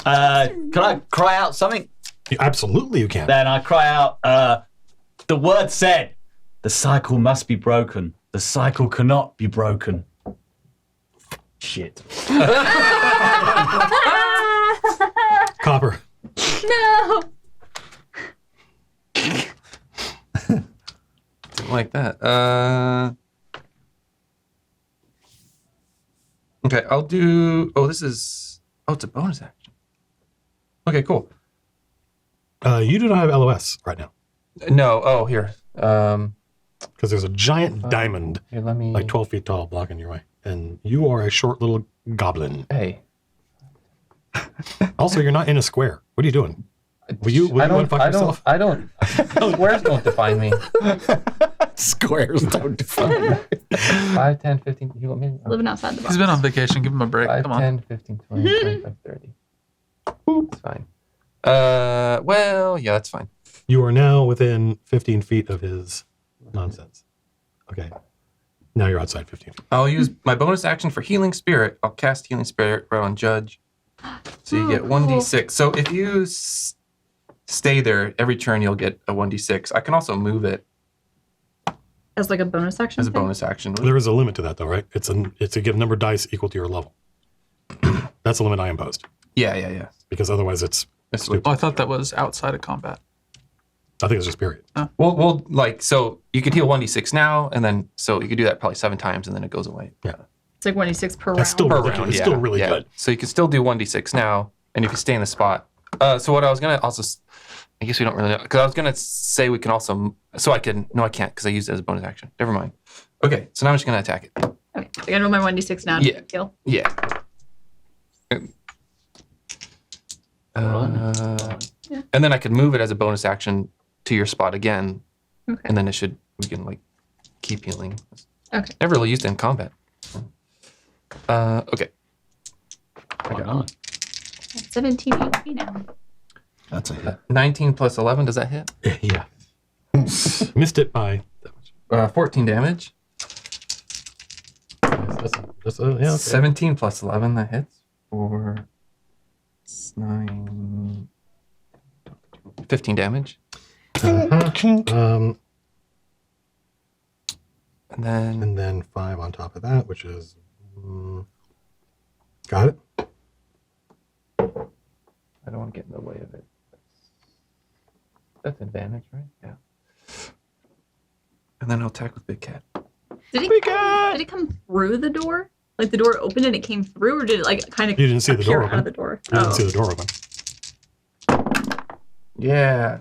I cry out something? Absolutely you can. Then I cry out, the word said, the cycle must be broken. The cycle cannot be broken. Shit. Copper. No. Didn't like that. Okay, I'll do. Oh, this is. Oh, it's a bonus action. Okay, cool. You do not have LOS right now. No. Oh, here. Because there's a giant diamond, Here, let me. like 12 feet tall, blocking your way. And you are a short little goblin. Hey. Also, you're not in a square. What are you doing? Will you unfuck yourself? I don't. Squares don't define me. Squares don't define me. 5, 10, 15. You want me? Living outside the box. He's been on vacation. Give him a break. 5, Come on. 10, 15, 20, 25, 30. It's fine. Well, yeah, that's fine. You are now within 15 feet of his nonsense. Okay. Now you're outside 15 feet. I'll use my bonus action for Healing Spirit. I'll cast Healing Spirit right on Judge. So you get 1d6. So if you stay there. Every turn you'll get a 1d6. I can also move it As like a bonus action? as a thing? bonus action. There is a limit to that, though, right? It's a given number of dice equal to your level. That's the limit I imposed. Yeah. Because otherwise it's stupid. Oh, I thought that was outside of combat. I think it's just period. Well, like, so you could heal 1d6 now, and then, so you could do that probably 7 times, and then it goes away. Yeah. It's like 1d6 per That's round. still Per really round, good. It's yeah, still really yeah. good. So you can still do 1d6 now, and if you stay in the spot. So what I was going to also, I guess we don't really know, because I was going to say we can also, so I can, no, I can't, because I used it as a bonus action. Never mind. Okay, so now I'm just going to attack it. Okay. I gotta roll my 1d6 now to Yeah. kill. Yeah. Yeah. And then I could move it as a bonus action to your spot again, Okay. and then we can like keep healing. Okay. Never really used it in combat. Okay. Why not? 17 HP now. That's a hit. 19 plus 11, does that hit? Yeah. Missed it by that much. 14 damage. Yeah. 17 plus 11, that hits. 4, 9, 15 damage. Um, And then 5 on top of that, which is got it. I don't want to get in the way of it. That's advantage, right? Yeah. And then I'll attack with Big Cat. Did it come through the door? Like the door opened and it came through, or did it like kind of You didn't see the door out open. of the door? You didn't see the door open. Yeah.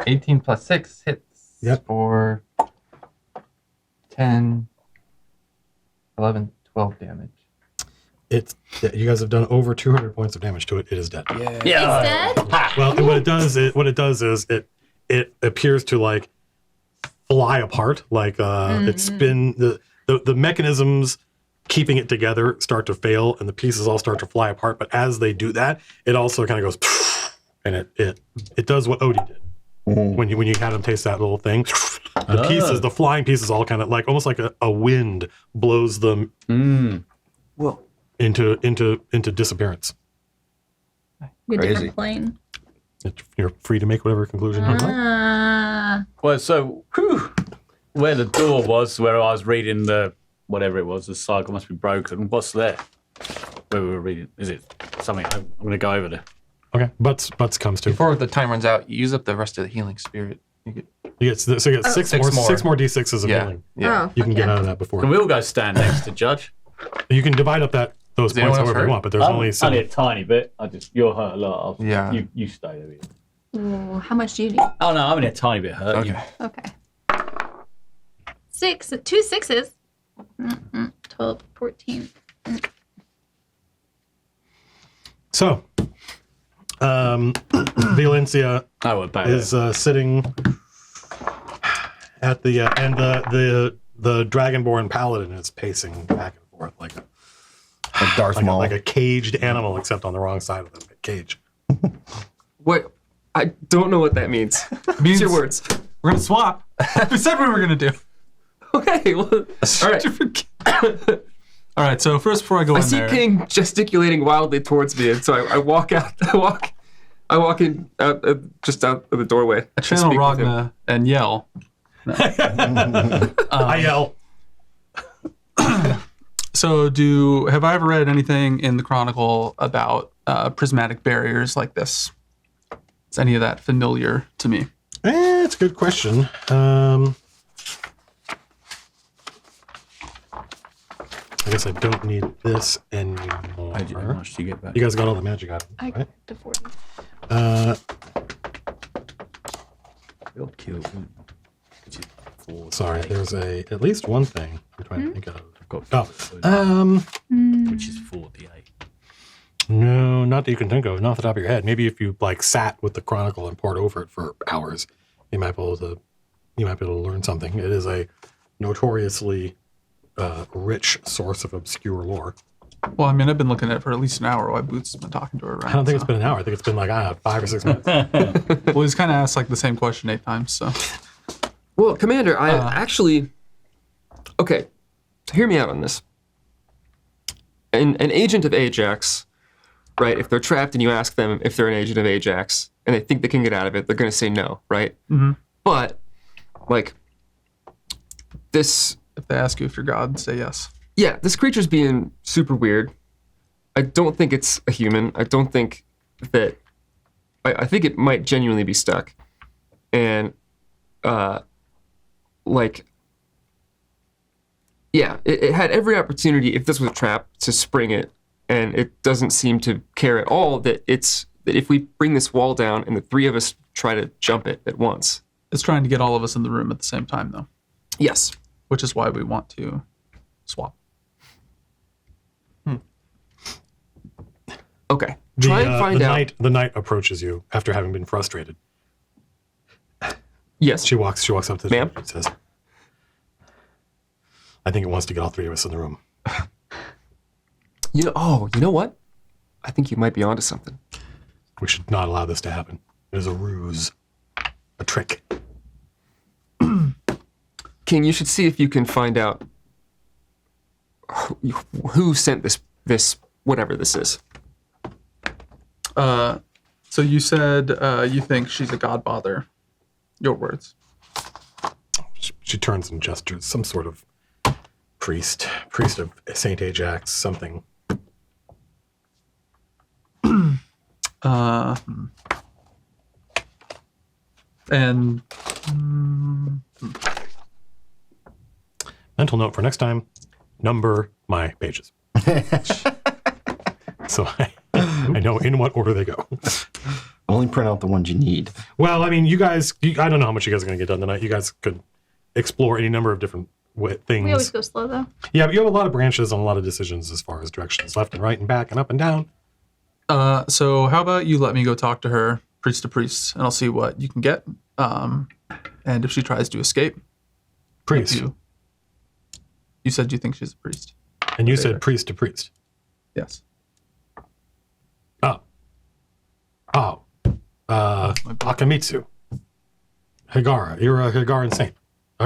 18 plus 6 hits. Yep. For 10, 11, 12 damage. You guys have done over 200 points of damage to it. It is dead. Yeah. It's dead? Well, what it does is it appears to like fly apart. Like it spin the mechanisms keeping it together start to fail, and the pieces all start to fly apart. But as they do that, it also kind of goes, and it does what Odie did when you had him taste that little thing. The flying pieces, all kind of like almost like a wind blows them Well, into disappearance. A Crazy. different plane. You're free to make whatever conclusion you like. Well, so where the door was, where I was reading the whatever it was, the cycle must be broken. What's there? Where we were reading, is it something? I'm going to go over there. Okay, Butts comes to. Before the time runs out, you use up the rest of the healing spirit. You get six more d6s of Yeah. healing. Yeah. Oh, You can get okay. out of that before. Can we all go stand next to Judge? You can divide up those Is anyone points else however hurt? you want, but there's only only a seven. tiny bit. You're hurt a lot. Yeah. You stay there. Ooh, how much do you need? Oh no, I'm only a tiny bit hurt. Okay. Okay. 2 6s. 12, 14. So, Valencia Oh, we're back. is sitting at the and the dragonborn paladin is pacing back and forth like Darth Maul. like a caged animal, except on the wrong side of the cage. What? I don't know what that means. Use your words. We're gonna swap. We said we were gonna do. Okay. Well, all right. All right. So first, before I go I in see there, King gesticulating wildly towards me, and so I walk out. I walk in just out of the doorway. I to channel speak with him. Ragna and yell. I yell. So, have I ever read anything in the Chronicle about prismatic barriers like this? Is any of that familiar to me? It's a good question. I guess I don't need this anymore. How much do you get back? You guys got all the magic items, I right? got to 40. You're killed. Which is 4, Sorry, 8, there's at least one thing I'm trying to think of. I've got which is 48. No, not that you can think of, not off the top of your head. Maybe if you like sat with the Chronicle and pored over it for hours, you might be able to learn something. It is a notoriously rich source of obscure lore. Well, I mean, I've been looking at it for at least an hour while Boots has been talking to her, right? I don't think it's been an hour. I think it's been like 5 or 6 minutes. Well, he's kind of asked like the same question 8 times, so. Well, Commander, I actually. Okay, hear me out on this. an agent of Ajax, right? If they're trapped and you ask them if they're an agent of Ajax and they think they can get out of it, they're going to say no, right? Mm-hmm. But like this, If they ask you if you're God, say yes. yeah, this creature's being super weird. I don't think it's a human. I don't think that. I think it might genuinely be stuck, and like. Yeah, it had every opportunity, if this was a trap, to spring it, and it doesn't seem to care at all that if we bring this wall down and the three of us try to jump it at once. It's trying to get all of us in the room at the same time, though. Yes. Which is why we want to swap. Okay. Try and find out. The knight approaches you after having been frustrated. Yes. She walks up to the Ma'am? and says, I think it wants to get all three of us in the room. You know what? I think you might be onto something. We should not allow this to happen. It is a ruse. A trick. King, you should see if you can find out who sent this whatever this is. So you said you think she's a god bother. Your words. She turns and gestures. Some sort of priest of Saint Ajax, something. And mental note for next time: number my pages, so I know in what order they go. Only print out the ones you need. Well, I mean, you guys, I don't know how much you guys are going to get done tonight. You guys could explore any number of different things. We always go slow though. Yeah, but you have a lot of branches and a lot of decisions as far as directions, left and right and back and up and down. So how about you let me go talk to her, priest to priest, and I'll see what you can get. And if she tries to escape, Priest. You said you think she's a priest. And you said priest to priest. Yes. Akamitsu. Hagara. You're a Hagaran saint.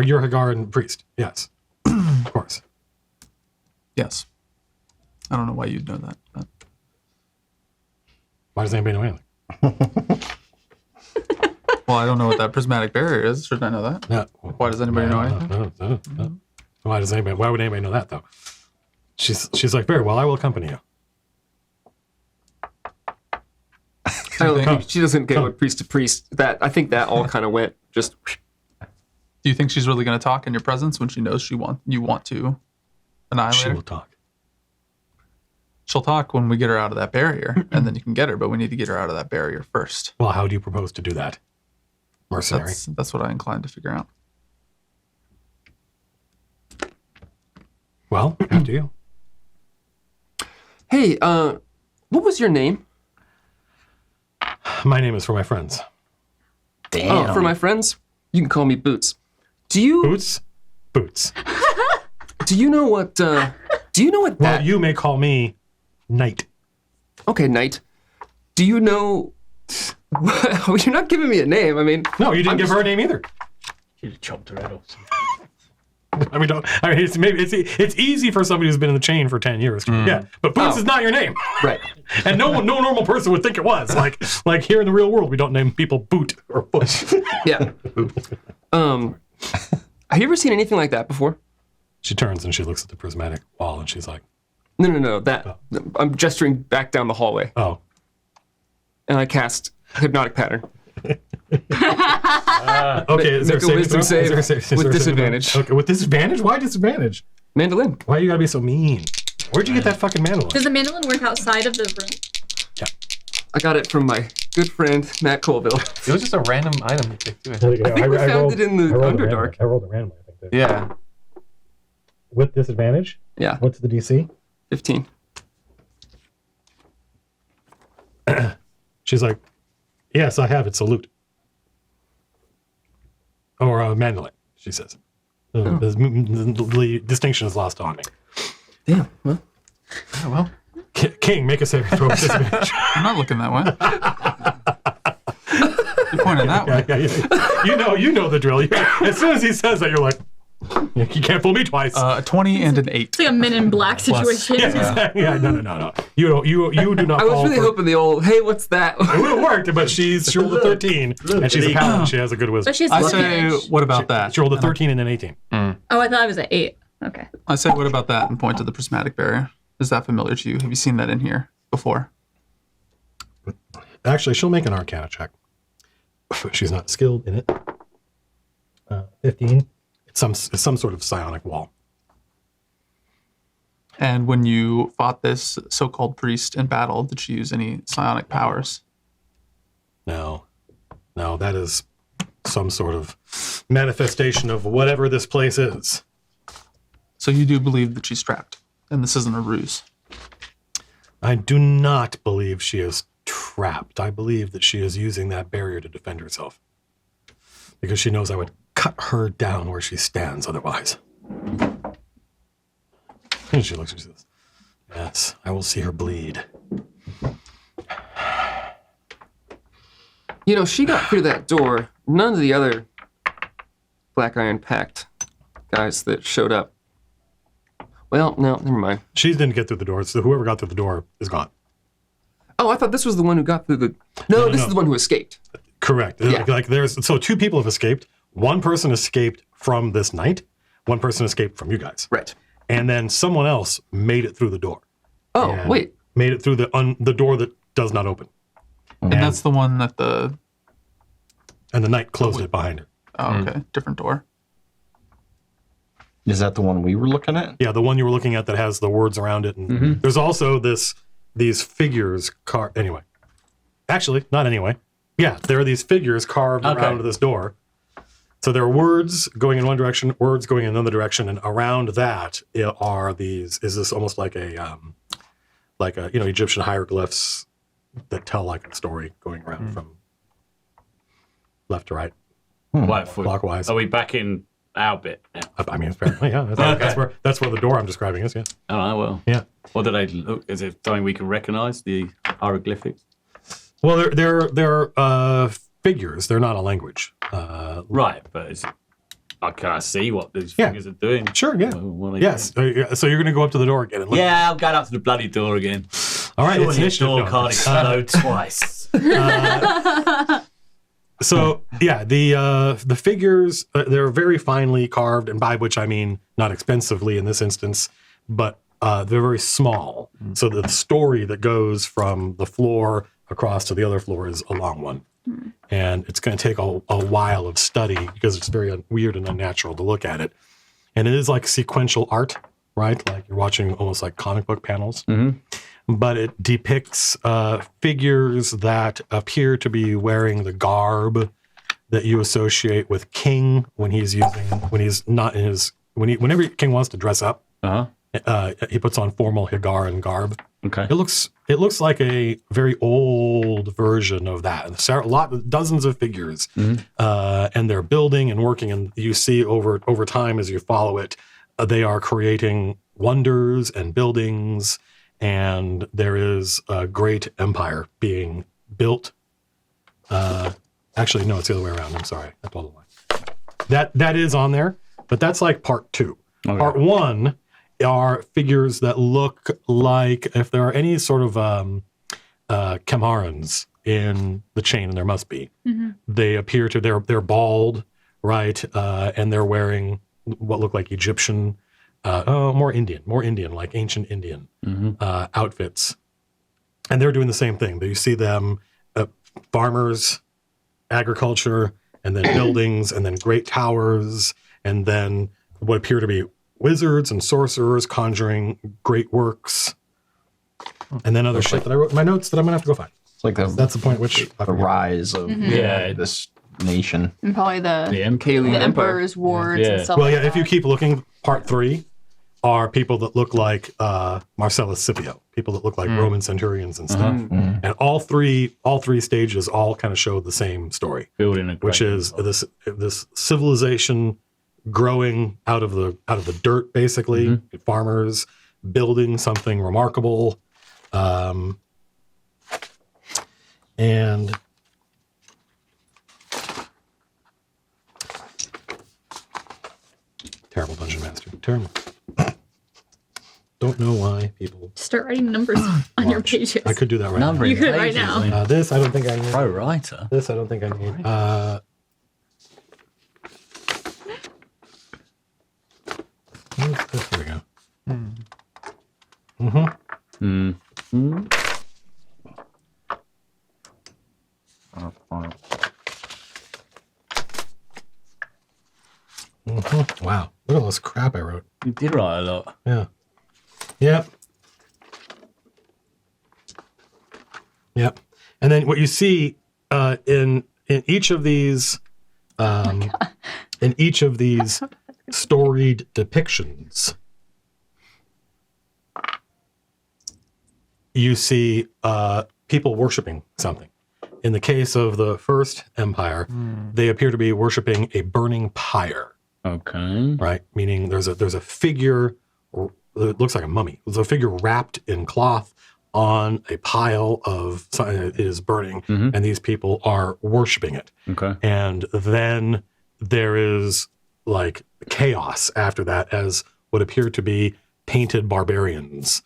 You're a Hagaran priest. Yes. Of course. Yes. I don't know why you'd know that. But... Why does anybody know anything? Well, I don't know what that prismatic barrier is. Should I know that? No. Why does anybody know anything? No. Why would anybody know that though? She's like, very well, I will accompany you. I don't think she doesn't get with priest to priest. I think that all kind of went just. Do you think she's really going to talk in your presence when she knows you want to annihilate She her? will talk. She'll talk when we get her out of that barrier, and then you can get her. But we need to get her out of that barrier first. Well, how do you propose to do that, mercenary? That's what I inclined to figure out. Well, after you. Hey, what was your name? My name is for my friends. Damn. Oh, for my friends, you can call me Boots. Do you Boots? Boots. Do you know what? Do you know what that? Well, you may call me Knight. Okay, Knight. Do you know? You're not giving me a name. I mean, No, you didn't give her a name either. She'd have chopped her head off. It's easy for somebody who's been in the chain for 10 years. Yeah, but Boots is not your name, right? And no normal person would think it was. Like here in the real world, we don't name people Boot or Bush. Yeah. Have you ever seen anything like that before? She turns and she looks at the prismatic wall and she's like, No. That I'm gesturing back down the hallway. Oh. And I cast hypnotic pattern. Okay, is there Make a wisdom save with disadvantage. Okay, with disadvantage? Why disadvantage? Mandolin. Why you gotta be so mean? Where'd you get that fucking mandolin? Does the mandolin work outside of the room? Yeah. I got it from my good friend Matt Colville. It was just a random item you picked too. I think we found it in the Underdark. I rolled it randomly, I think. Yeah. With disadvantage? Yeah. What's the DC? 15. She's like, yes, I have it. Salute. Or a mandolin, she says. The distinction is lost on me. Damn. Well. Oh, well. King, make a saving throw with disadvantage. I'm not looking that way. You're pointing that way. Yeah. You know the drill. As soon as he says that, you're like, You can't fool me twice. A 20 and an 8. It's like a Men in Black situation. Yeah, no. You do not. I was fall really for- hoping the old, hey, what's that? It would have worked, but she rolled a 13, and she's a paladin. She has a good wisdom. But she's I looking say, at it. what about that? She rolled a 13 and an 18. Oh, I thought it was an 8. Okay. I say, what about that? And point to the prismatic barrier. Is that familiar to you? Have you seen that in here before? Actually, she'll make an Arcana check. She's not skilled in it. 15. It's some sort of psionic wall. And when you fought this so-called priest in battle, did she use any psionic powers? No, that is some sort of manifestation of whatever this place is. So you do believe that she's trapped, and this isn't a ruse? I do not believe she is trapped. I believe that she is using that barrier to defend herself. Because she knows I would cut her down where she stands otherwise. And she looks and she says, yes, I will see her bleed. You know, she got through that door. None of the other Black Iron Pact guys that showed up. Well, no, never mind. She didn't get through the door, so whoever got through the door is gone. Oh, I thought this was the one who got through the... No, this is the one who escaped. Correct. Yeah. Like so 2 people have escaped. 1 person escaped from this night. 1 person escaped from you guys. Right. And then someone else made it through the door. Oh, And wait. Made it through the door that does not open. And that's the one that the... And the knight closed it behind her. Oh, okay. Different door. Is that the one we were looking at? Yeah, the one you were looking at that has the words around it. And there's also these figures carved. Anyway. Actually, not anyway. Yeah, there are these figures carved around this door. So there are words going in one direction, words going in another direction, and around that are these. Is this almost like a Egyptian hieroglyphs that tell like a story going around from left to right, clockwise. Are we back in our bit now? I mean, apparently, yeah. That's where the door I'm describing is. Yeah. All right, well. Yeah. What do they look? Is it something we can recognize? The hieroglyphics? Well, they're figures. They're not a language. Right, but can I see what these figures are doing? Sure, yeah. What are they Yes. So you're going to go up to the door again and look. Yeah, I'm going up to the bloody door again. All right. Sure, It's the initiative. door No. can't explode twice. So yeah, the figures they're very finely carved, and by which I mean not expensively in this instance, but they're very small. So the story that goes from the floor across to the other floor is a long one, and it's going to take a while of study because it's very weird and unnatural to look at it, and it is like sequential art, right? Like you're watching almost like comic book panels. But it depicts figures that appear to be wearing the garb that you associate with King whenever King wants to dress up. He puts on formal Higaran garb. Okay. It looks like a very old version of that. And dozens of figures, and they're building and working. And you see over time as you follow it, they are creating wonders and buildings. And there is a great empire being built. Actually, no, it's the other way around. I'm sorry. I told a lie. That is on there, but that's like part 2. Okay. Part 1 are figures that look like, if there are any sort of Kemharans in the chain, and there must be, they appear to, they're bald, right? And they're wearing what look like Egyptian, more Indian, like ancient Indian outfits. And they're doing the same thing. You see them, farmers, agriculture, and then buildings, and then great towers, and then what appear to be wizards and sorcerers conjuring great works, and then other shit that I wrote in my notes that I'm gonna have to go find. It's like that's the point which the rise of this nation. And probably the Empire. Emperor's wards and stuff Well, like yeah, if you that. keep looking, part 3 are people that look like Marcellus Scipio, people that look like Roman centurions and stuff. And all three stages all kind of show the same story, Building a which is this civilization growing out of the dirt, basically, farmers building something remarkable, and Terrible dungeon master. Terrible. Don't know why people Start writing numbers on your pages. I could do that right Numbering You could right pages, now. I mean, This I don't think I need. pro writer. This I don't think I need. Where's this? Here we go. Wow. Look at all this crap I wrote. You did write a lot. Yeah. Yep. Yep. And then what you see in each of these storied depictions, you see people worshiping something. In the case of the first empire, they appear to be worshiping a burning pyre. Okay. Right, meaning there's a figure, or it looks like a mummy. There's a figure wrapped in cloth on a pile of something that is burning, and these people are worshiping it. Okay. And then there is like chaos after that, as what appear to be painted barbarians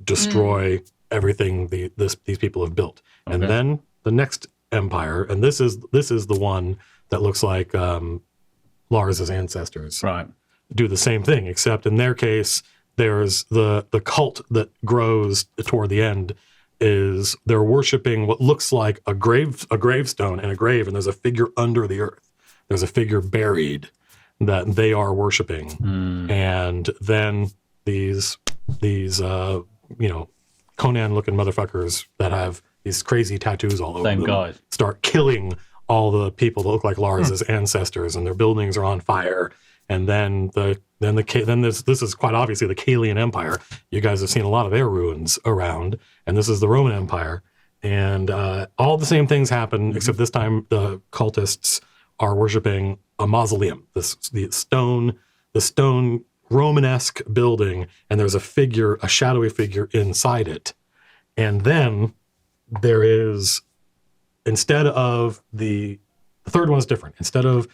destroy everything these people have built. And then the next empire, and this is the one that looks like Lars's ancestors, Right. do the same thing, except in their case, there's the cult that grows toward the end is they're worshiping what looks like a gravestone and a grave, and there's a figure under the earth. There's a figure buried that they are worshiping, and then these Conan-looking motherfuckers that have these crazy tattoos all over Same them guys. start killing all the people that look like Lars's ancestors, and their buildings are on fire. And then this is quite obviously the Kalian Empire. You guys have seen a lot of their ruins around, and this is the Roman Empire. And all the same things happen, except this time the cultists are worshiping a mausoleum, the stone Romanesque building, and there's a shadowy figure inside it. And then there is, instead of the third one's different. Instead of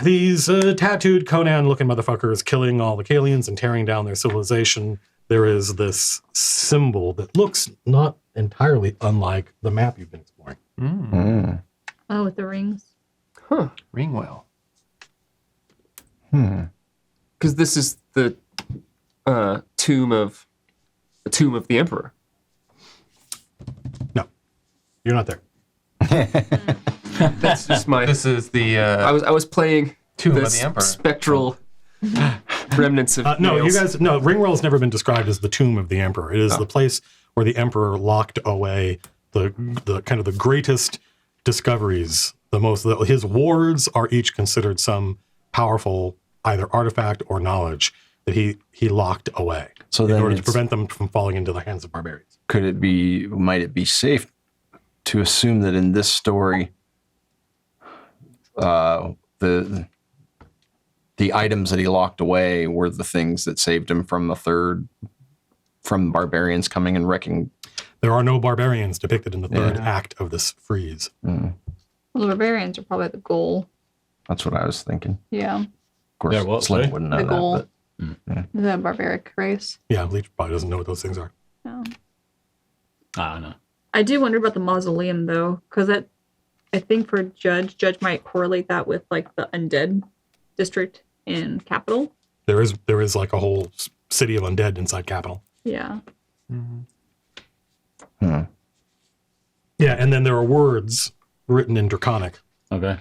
these tattooed Conan-looking motherfuckers killing all the Kalians and tearing down their civilization, there is this symbol that looks not entirely unlike the map you've been exploring. Oh, with the rings. Huh. Ring well. Because this is the tomb of the emperor. No, you're not there. That's just my. This is the I was playing tomb of this the emperor. spectral remnants of. No, nails. you guys. No, Ringwell's never been described as the tomb of the emperor. It is the place where the emperor locked away the kind of the greatest discoveries. His wards are each considered some powerful either artifact or knowledge that he locked away. So in then order to prevent them from falling into the hands of barbarians. Might it be safe to assume that in this story, the items that he locked away were the things that saved him from from barbarians coming and wrecking? There are no barbarians depicted in the third act of this frieze. Well, the barbarians are probably the goal. That's what I was thinking. Yeah. Of course, They're what, Slim sorry? wouldn't know The that. goal. But The barbaric race. Yeah, Leech probably doesn't know what those things are. No. I know. I do wonder about the mausoleum though, because I think for Judge might correlate that with like the undead district in Capital. There is like a whole city of undead inside Capital. Yeah. Yeah, and then there are words written in Draconic Okay.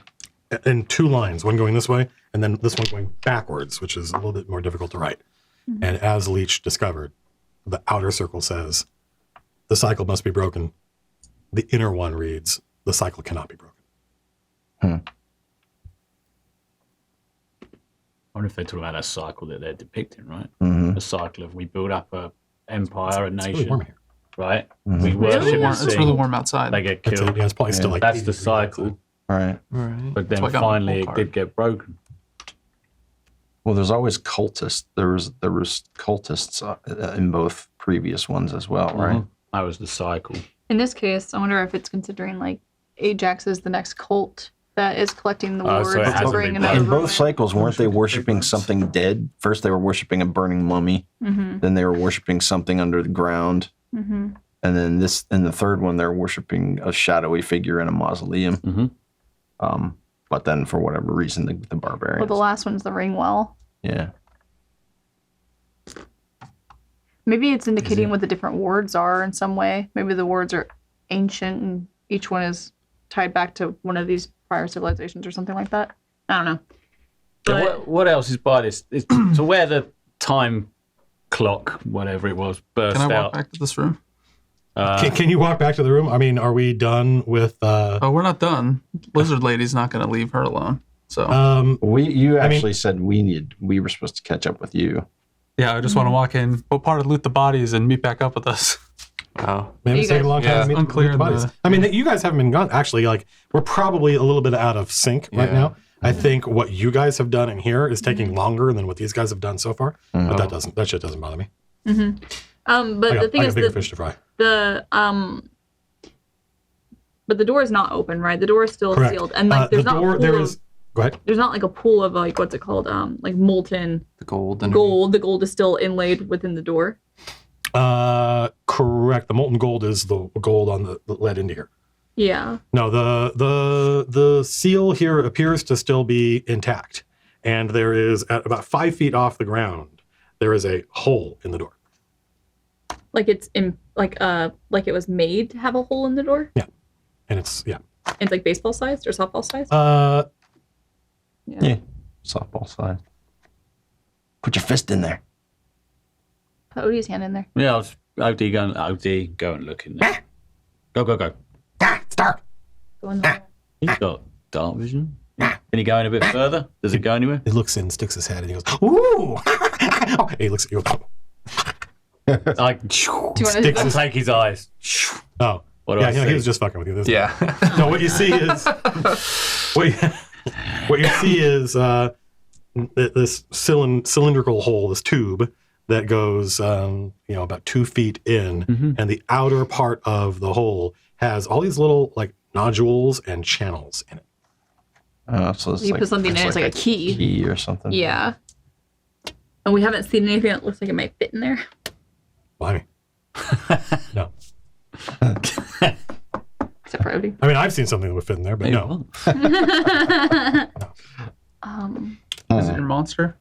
in two lines, one going this way, and then this one going backwards, which is a little bit more difficult to write. And as Leech discovered, the outer circle says, the cycle must be broken. The inner one reads, the cycle cannot be broken. I wonder if they're talking about a cycle that they're depicting, right? Mhm. A cycle of we build up a empire, a It's nation, really warm in here. right? Mhm. We worship Really? and It's really sing. warm outside. They get That's killed. it's probably still like That's 80 the degrees cycle. outside. Right. Right. But then That's why I got finally my it full did card. get broken. Well, there's always cultists. There was cultists in both previous ones as well, right? That was the cycle. In this case, I wonder if it's considering like Ajax is the next cult that is collecting the Oh, wards so it to hasn't bring been another In both ruin. cycles, weren't they worshiping something dead? First, they were worshiping a burning mummy. Mm-hmm. Then they were worshiping something under the ground. Mm-hmm. And then in the third one, they're worshiping a shadowy figure in a mausoleum. Mm-hmm. But then, for whatever reason, the barbarians. Well, the last one's the ring well. Yeah. Maybe it's indicating what the different wards are in some way. Maybe the wards are ancient and each one is tied back to one of these prior civilizations or something like that. I don't know. Yeah, But what else is by this? So where the time clock, whatever it was, burst Can I walk out. back to this room? Can you walk back to the room? I mean, are we done with? Oh, we're not done. Lizard Lady's not going to leave her alone. So You actually said we were supposed to catch up with you. yeah, I just want to walk in, but part of loot the bodies and meet back up with us. Wow, maybe it's You taking a long time guys- to meet unclear the bodies. the- I mean, you guys haven't been gone. Actually, like we're probably a little bit out of sync right Yeah. now. I think what you guys have done in here is taking longer than what these guys have done so far. But that shit doesn't bother me. but I the thing got is bigger that fish to fry. but the door is not open, right? The door is still Correct. sealed, and like The there's not door. a pool There of, is. Go ahead. there's not like a pool of like what's it called? Like molten The gold. And gold. The gold is still inlaid within the door. Correct. The molten gold is the gold on the lead into here. Yeah. No, the seal here appears to still be intact, and there is at about 5 feet off the ground. There is a hole in the door. Like it's in like it was made to have a hole in the door. And it's It's like baseball sized or softball sized. Yeah. Softball side. Put your fist in there. Put Odie's hand in there. Yeah, I was OD, go and look in there. Go. it's dark. Go in the He's got dark vision. Can he go in a bit further? Does it go anywhere? He looks in, sticks his head, and he goes, "Ooh!" Oh, he looks at you. Like, Do you want to Sticks his- take his eyes. Oh, What do yeah, I he see? was just fucking with you. This Yeah. No, what you see is what you see is this cylindrical hole, this tube that goes, about 2 feet in, and the outer part of the hole has all these little like nodules and channels in it. So it's You put something in, it's like a key. Key or something. Yeah. And we haven't seen anything that looks like it might fit in there. Blimey. No. Except for Odie. I mean, I've seen something that would fit in there, but no. Is it your monster?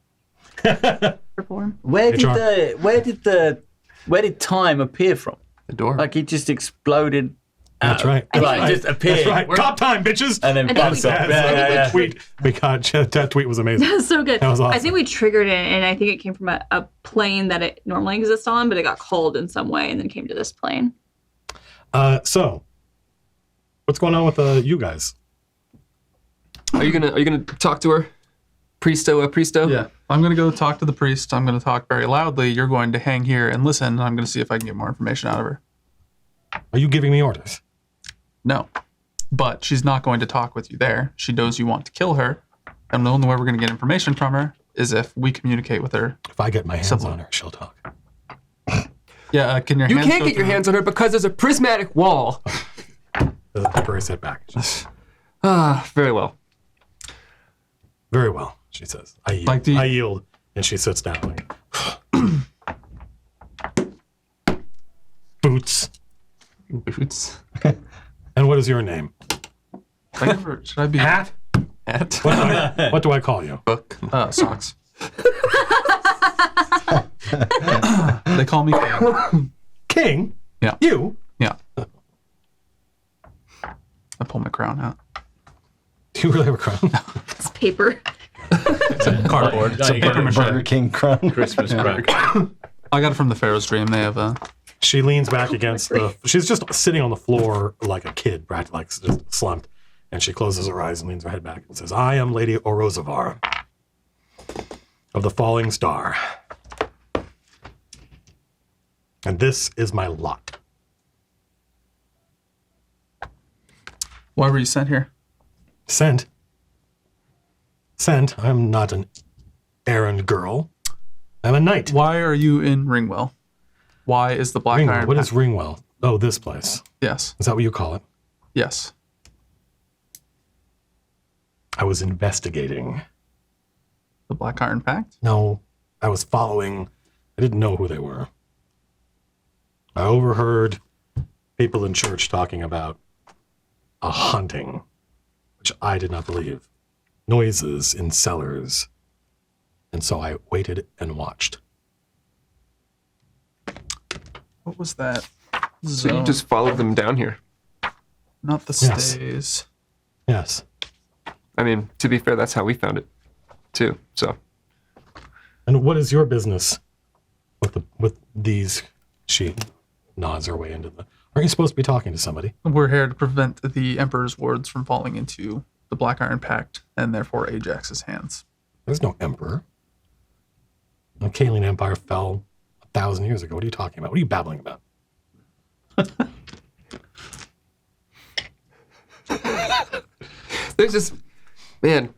Perform. Where HR. did time appear from? The door. Like he just exploded. That's out. right. Like just appeared. That's right. Top time, bitches. And then And then bounced we- off. That tweet we got. That tweet was amazing. That's so good. That was awesome. I think we triggered it, and I think it came from a plane that it normally exists on, but it got called in some way and then came to this plane. So, what's going on with you guys? Are you gonna talk to her, Priesto? Yeah. I'm going to go talk to the priest. I'm going to talk very loudly. You're going to hang here and listen. And I'm going to see if I can get more information out of her. Are you giving me orders? No. But she's not going to talk with you there. She knows you want to kill her. And the only way we're going to get information from her is if we communicate with her. If I get my hands Simple. on her, she'll talk. Yeah, can your You hands can't go get your through- hands on her because there's a prismatic wall. The temporary setback. Very well. Very well, she says. I yield. Like the- I yield, and she sits down. Like, Boots. Boots. And what is your name? Should I be Hat. at What do I call you? book? Socks. They call me King. King. Yeah. You. Yeah. I pull my crown out. Do you really have a crown? It's paper. Cardboard. It's a paper mache. Burger King crown. Christmas crack. I got it from the Pharaoh's Dream. They have She leans back against the. She's just sitting on the floor like a kid, practically, like just slumped. And she closes her eyes and leans her head back and says, "I am Lady Orozavar of the Falling Star, and this is my lot." Why were you sent here? Sent. I'm not an errand girl. I'm a knight. Why are you in Ringwell? Why is the Black Ringwell. Iron? What is Ringwell? Oh, this place. Yes. Is that what you call it? Yes. I was investigating. The Black Iron Pact? No, I was following. I didn't know who they were. I overheard people in church talking about a hunting, which I did not believe. Noises in cellars. And so I waited and watched. What was that? So you just followed them down here. Not the Yes. stays. Yes. I mean, to be fair, that's how we found it, too. So And what is your business with these? She nods her way into the. Aren't you supposed to be talking to somebody? We're here to prevent the Emperor's wards from falling into the Black Iron Pact and therefore Ajax's hands. There's no emperor. The Kaelian Empire fell 1,000 years ago. What are you talking about? What are you babbling about? there's just, man,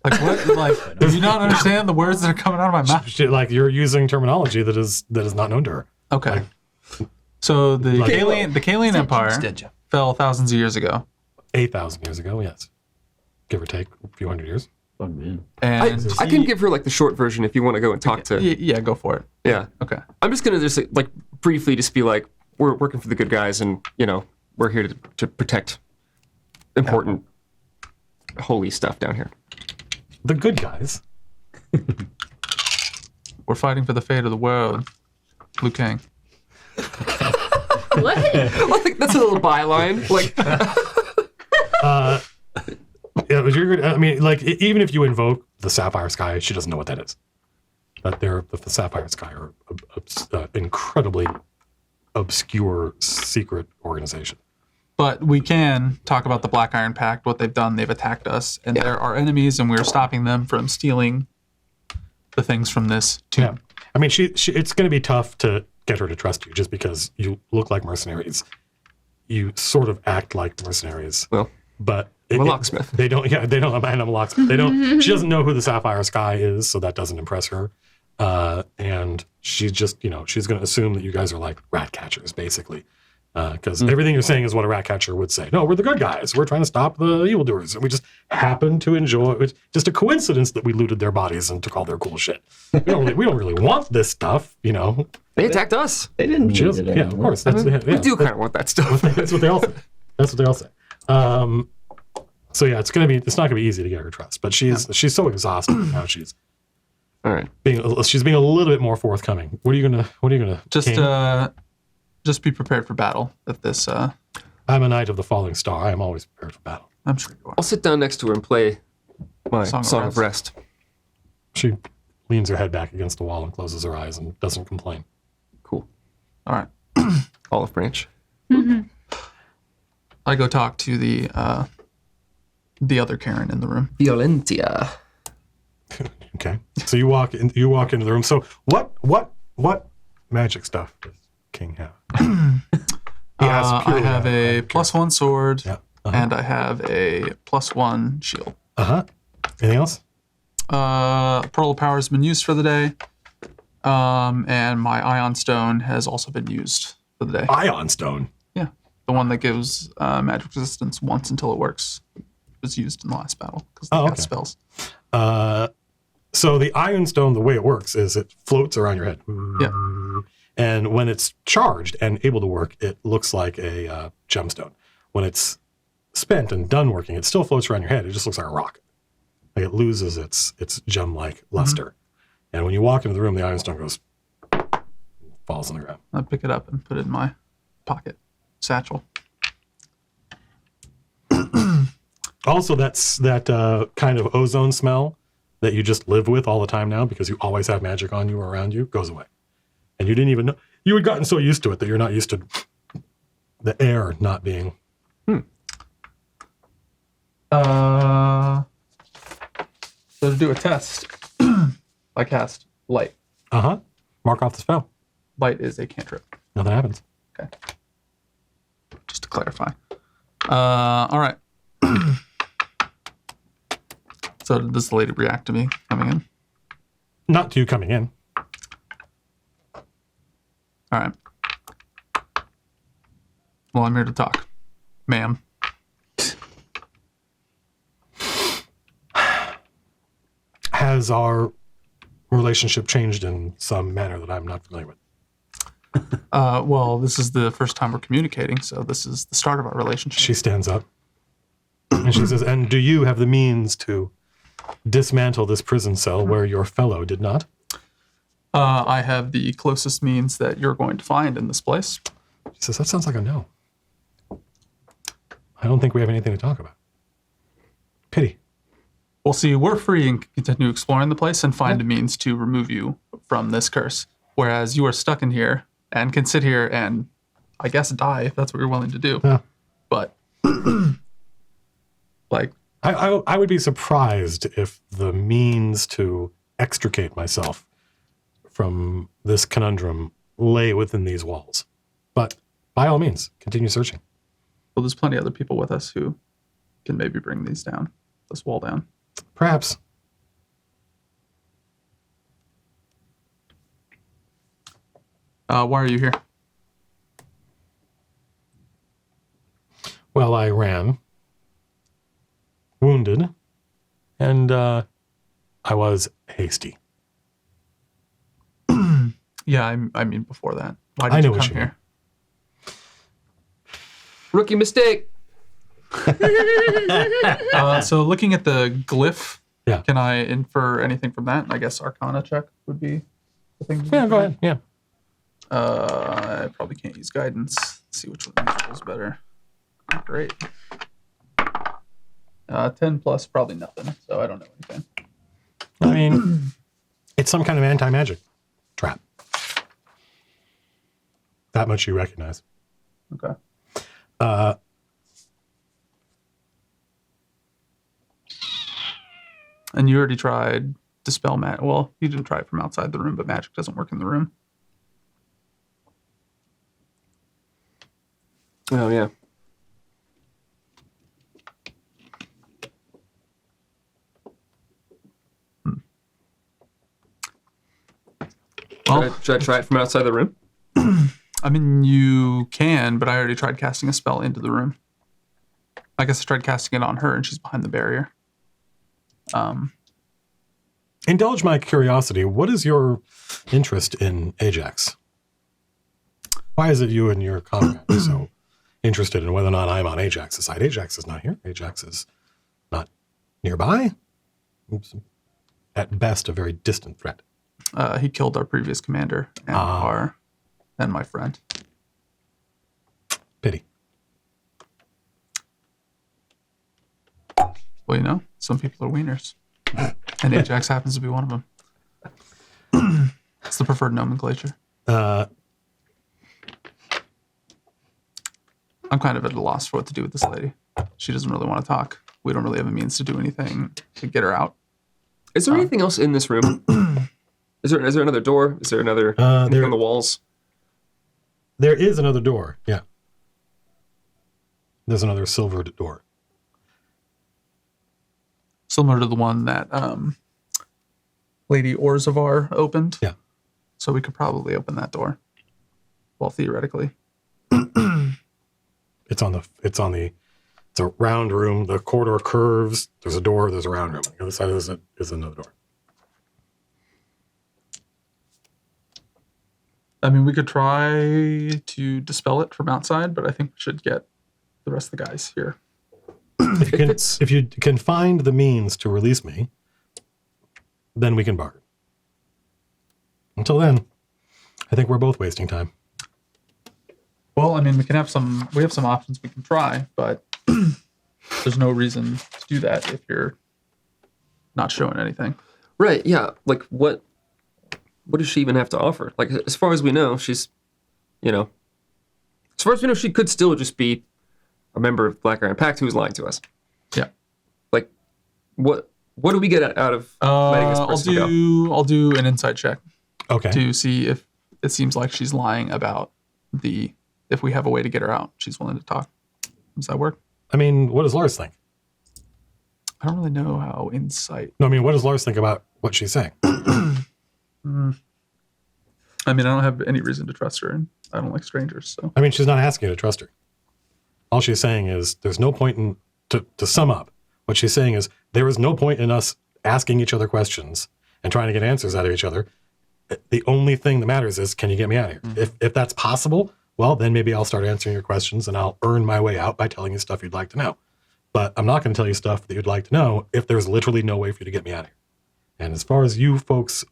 Like what? Like, do you not understand the words that are coming out of my mouth? Like you're using terminology that is not known to her. Okay. So the Like- Kaelian Empire fell thousands of years ago. 8,000 years ago, yes. Give or take a few hundred years. And I can give her like the short version if you want to go and talk to. Yeah, go for it. Yeah. Okay. I'm just gonna just like briefly just be like, we're working for the good guys, and we're here to protect important holy stuff down here. The good guys. We're fighting for the fate of the world. Liu Kang. What? I think that's a little byline. Like, Yeah, but I mean, like even if you invoke the Sapphire Sky, she doesn't know what that is. But the Sapphire Sky are incredibly obscure secret organization. But we can talk about the Black Iron Pact, what they've done. They've attacked us, and they're our enemies, and we're stopping them from stealing the things from this tomb. Yeah. I mean, she it's going to be tough to get her to trust you just because you look like mercenaries. You sort of act like mercenaries. Well, but I'm a locksmith. They don't. Yeah, they don't. And I'm a locksmith. They don't. She doesn't know who the Sapphire Sky is, so that doesn't impress her. And she's just, she's going to assume that you guys are like rat catchers, basically, because everything you're saying is what a rat catcher would say. No, we're the good guys. We're trying to stop the evildoers, and we just happen to enjoy. It's just a coincidence that we looted their bodies and took all their cool shit. We don't really want this stuff, They attacked us. They didn't need it Yeah, of anymore. course. That's, We do kind of want that stuff. That's what they all say. That's what they all say. So yeah, it's not gonna be easy to get her trust. But she's so exhausted now. She's All right. being a little bit more forthcoming. What are you gonna Just be prepared for battle. If this, I'm a knight of the falling star. I am always prepared for battle. I'm sure you are. I'll sit down next to her and play my Song Song, of of Rest. She leans her head back against the wall and closes her eyes and doesn't complain. Cool. All right. Olive branch. I go talk to the other Karen in the room. Violentia. Okay. So you walk into the room. So what magic stuff does King have? He has I have a pure- +1 sword, Yeah. and I have a +1 shield. Anything else? Pearl of Power has been used for the day, and my Ion Stone has also been used for the day. Ion Stone. Yeah, the one that gives magic resistance once until it works. It was used in the last battle because they got okay. spells. So the Iron Stone, the way it works is it floats around your head. Yeah. And when it's charged and able to work, it looks like a gemstone. When it's spent and done working, it still floats around your head. It just looks like a rock. Like it loses its gem-like luster. And when you walk into the room, the Iron Stone goes, falls on the ground. I pick it up and put it in my pocket satchel. Also, that kind of ozone smell that you just live with all the time now because you always have magic on you or around you goes away. And you didn't even know. You had gotten so used to it that you're not used to the air not being. So to do a test, I cast Light. Mark off the spell. Light is a cantrip. Nothing happens. Okay. Just to clarify. All right. So does the lady react to me coming in? Not to you coming in. All right. Well, I'm here to talk, ma'am. has our relationship changed in some manner that I'm not familiar with? Well, this is the first time we're communicating, so this is the start of our relationship. She stands up and she says, and do you have the means to dismantle this prison cell where your fellow did not? I have the closest means that you're going to find in this place. She says, that sounds like a no. I don't think we have anything to talk about. Pity. Well, see, we're free and can continue exploring the place and find a means to remove you from this curse. Whereas you are stuck in here and can sit here and, I guess, die if that's what you're willing to do. Yeah. But, like... I would be surprised if the means to extricate myself from this conundrum lay within these walls. But by all means, continue searching. Well, there's plenty of other people with us who can maybe bring these down, this wall down. Perhaps. Why are you here? Well, I ran, wounded, and I was hasty. Yeah, I mean before that. Why did I know you what come you here? Rookie mistake. So looking at the glyph, Yeah. can I infer anything from that? I guess Arcana check would be the thing. Yeah, go ahead. Yeah. I probably can't use guidance. Let's see which one of these rolls better. Great. 10 plus probably nothing, so I don't know anything. I mean, it's some kind of anti-magic trap. That much you recognize. Okay. And you already tried dispel magic. Well, you didn't try it from outside the room, but magic doesn't work in the room. Oh, yeah. Well, Should I try it from outside the room? I mean, you can, but I already tried casting a spell into the room. I guess I tried casting it on her, and she's behind the barrier. Indulge my curiosity. What is your interest in Ajax? Why is it you and your comrade are so interested in whether or not I'm on Ajax's side? Ajax is not here. Ajax is not nearby. Oops. At best, a very distant threat. He killed our previous commander and my friend. Pity. Well, you know, some people are wieners. And Ajax happens to be one of them. It's the preferred nomenclature. I'm kind of at a loss for what to do with this lady. She doesn't really want to talk. We don't really have a means to do anything to get her out. Is there anything else in this room? Is there another door? Is there another anything on the walls? There is another door. Yeah. There's another silvered door. Similar to the one that Lady Orzavar opened. Yeah. So we could probably open that door. Well, theoretically. It's a round room. The corridor curves. There's a door. There's a round room. On the other side is another door. I mean, we could try to dispel it from outside, but I think we should get the rest of the guys here. If you can find the means to release me, then we can bargain. Until then, I think we're both wasting time. Well, I mean, we have some options we can try, but there's no reason to do that if you're not showing anything. Right, yeah. Like, what does she even have to offer? Like, as far as we know, she's, as far as we know, she could still just be a member of Black Iron Pact who was lying to us. Yeah. Like, what do we get out of letting this person go? I'll do an insight check. Okay. To see if it seems like she's lying about if we have a way to get her out, she's willing to talk. Does that work? I mean, what does Lars think? I don't really know how insight. No, I mean, what does Lars think about what she's saying? I mean, I don't have any reason to trust her, and I don't like strangers, so. I mean, she's not asking you to trust her. All she's saying is there's no point to sum up. What she's saying is there is no point in us asking each other questions and trying to get answers out of each other, the only thing that matters is, can you get me out of here? If that's possible, well, then maybe I'll start answering your questions and I'll earn my way out by telling you stuff you'd like to know. But I'm not going to tell you stuff that you'd like to know if there's literally no way for you to get me out of here. And as far as you folks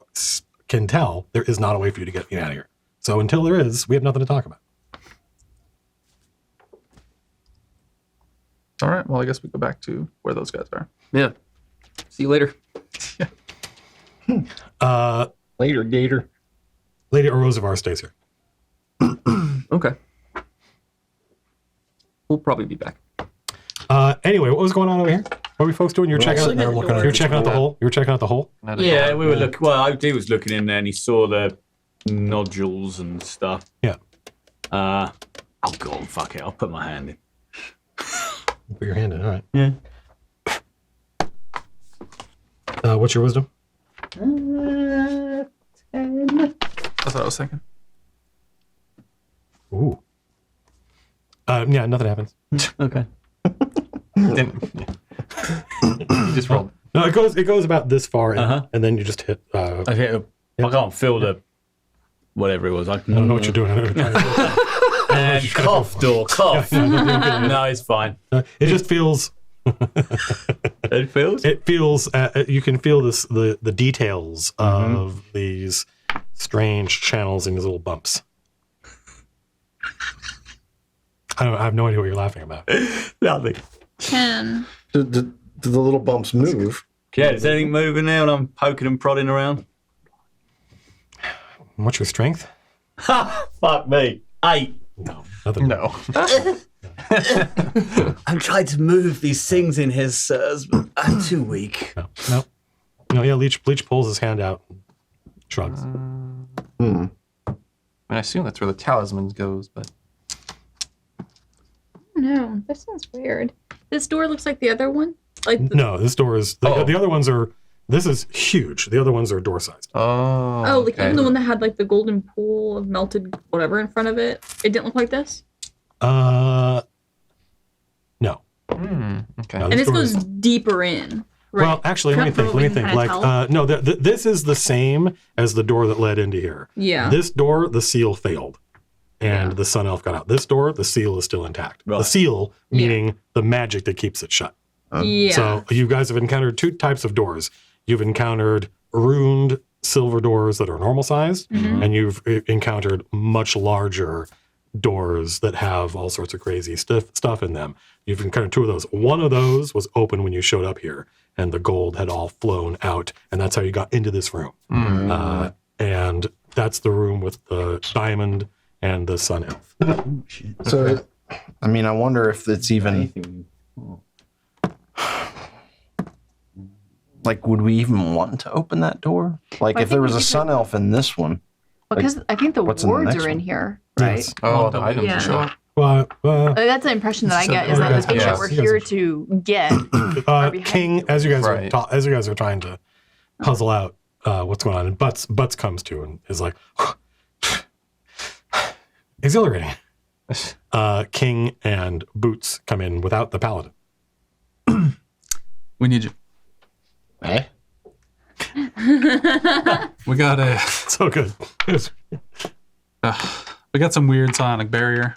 can tell, there is not a way for you to get me out of here. So until there is, we have nothing to talk about. All right. Well, I guess we go back to where those guys are. Yeah. See you later. Later, Gator. Lady Orozavar stays here. Okay. We'll probably be back. Anyway, what was going on over here? What were you folks doing? You were checking out the hole. You were checking out the hole. Yeah, we were looking. Well, OD was looking in there and he saw the nodules and stuff. Yeah. I'll go on. Fuck it. I'll put my hand in. Put your hand in. All right. Yeah. What's your wisdom? 10. That's what I was thinking. Ooh. Yeah, nothing happens. Okay. You just rolled. No, it goes about this far, in, and then you just hit. I can't feel the whatever it was. I don't know what you're doing. And cough, door, cough. No, it's fine. It just feels. It feels. It feels. You can feel the details of these strange channels and these little bumps. I have no idea what you're laughing about. Nothing. 10. Do the little bumps move? Yeah, is anything moving now and I'm poking and prodding around? What's your strength? Ha! Fuck me. 8. No, nothing. No. I'm trying to move these things in here, sirs, but I'm too weak. No. Yeah, Leech pulls his hand out, and shrugs. I assume that's where the talisman goes, but No, this sounds weird. This door looks like the other one. No, this door is the other ones are. This is huge. The other ones are door sized. Oh, like even the one that had like the golden pool of melted whatever in front of it. It didn't look like this. No. okay. No, And this goes deeper in. Right? Well, actually, let me think. Like, no, this is the same as the door that led into here. Yeah. This door, the seal failed, and the Sun Elf got out. This door, the seal is still intact. Right. The seal, meaning the magic that keeps it shut. Yeah. So you guys have encountered two types of doors. You've encountered runed silver doors that are normal sized, and you've encountered much larger doors that have all sorts of crazy stuff in them. You've encountered two of those. One of those was open when you showed up here, and the gold had all flown out, and that's how you got into this room. And that's the room with the diamond and the Sun Elf. So, I mean, I wonder if it's even. Like, would we even want to open that door? Like, I if there think was a we Sun Elf in this one. Because I think the what's in the wards next are in one? here, right? Yes. Oh, the items Yeah. are showing. That's the impression that I get, is that the things that we're here to get are behind. King, as you guys Right. are trying to puzzle out what's going on, and Butts comes to and is like, exhilarating. King and Boots come in without the paladin. We need you. Eh? We got a. So good. We got some weird psionic barrier.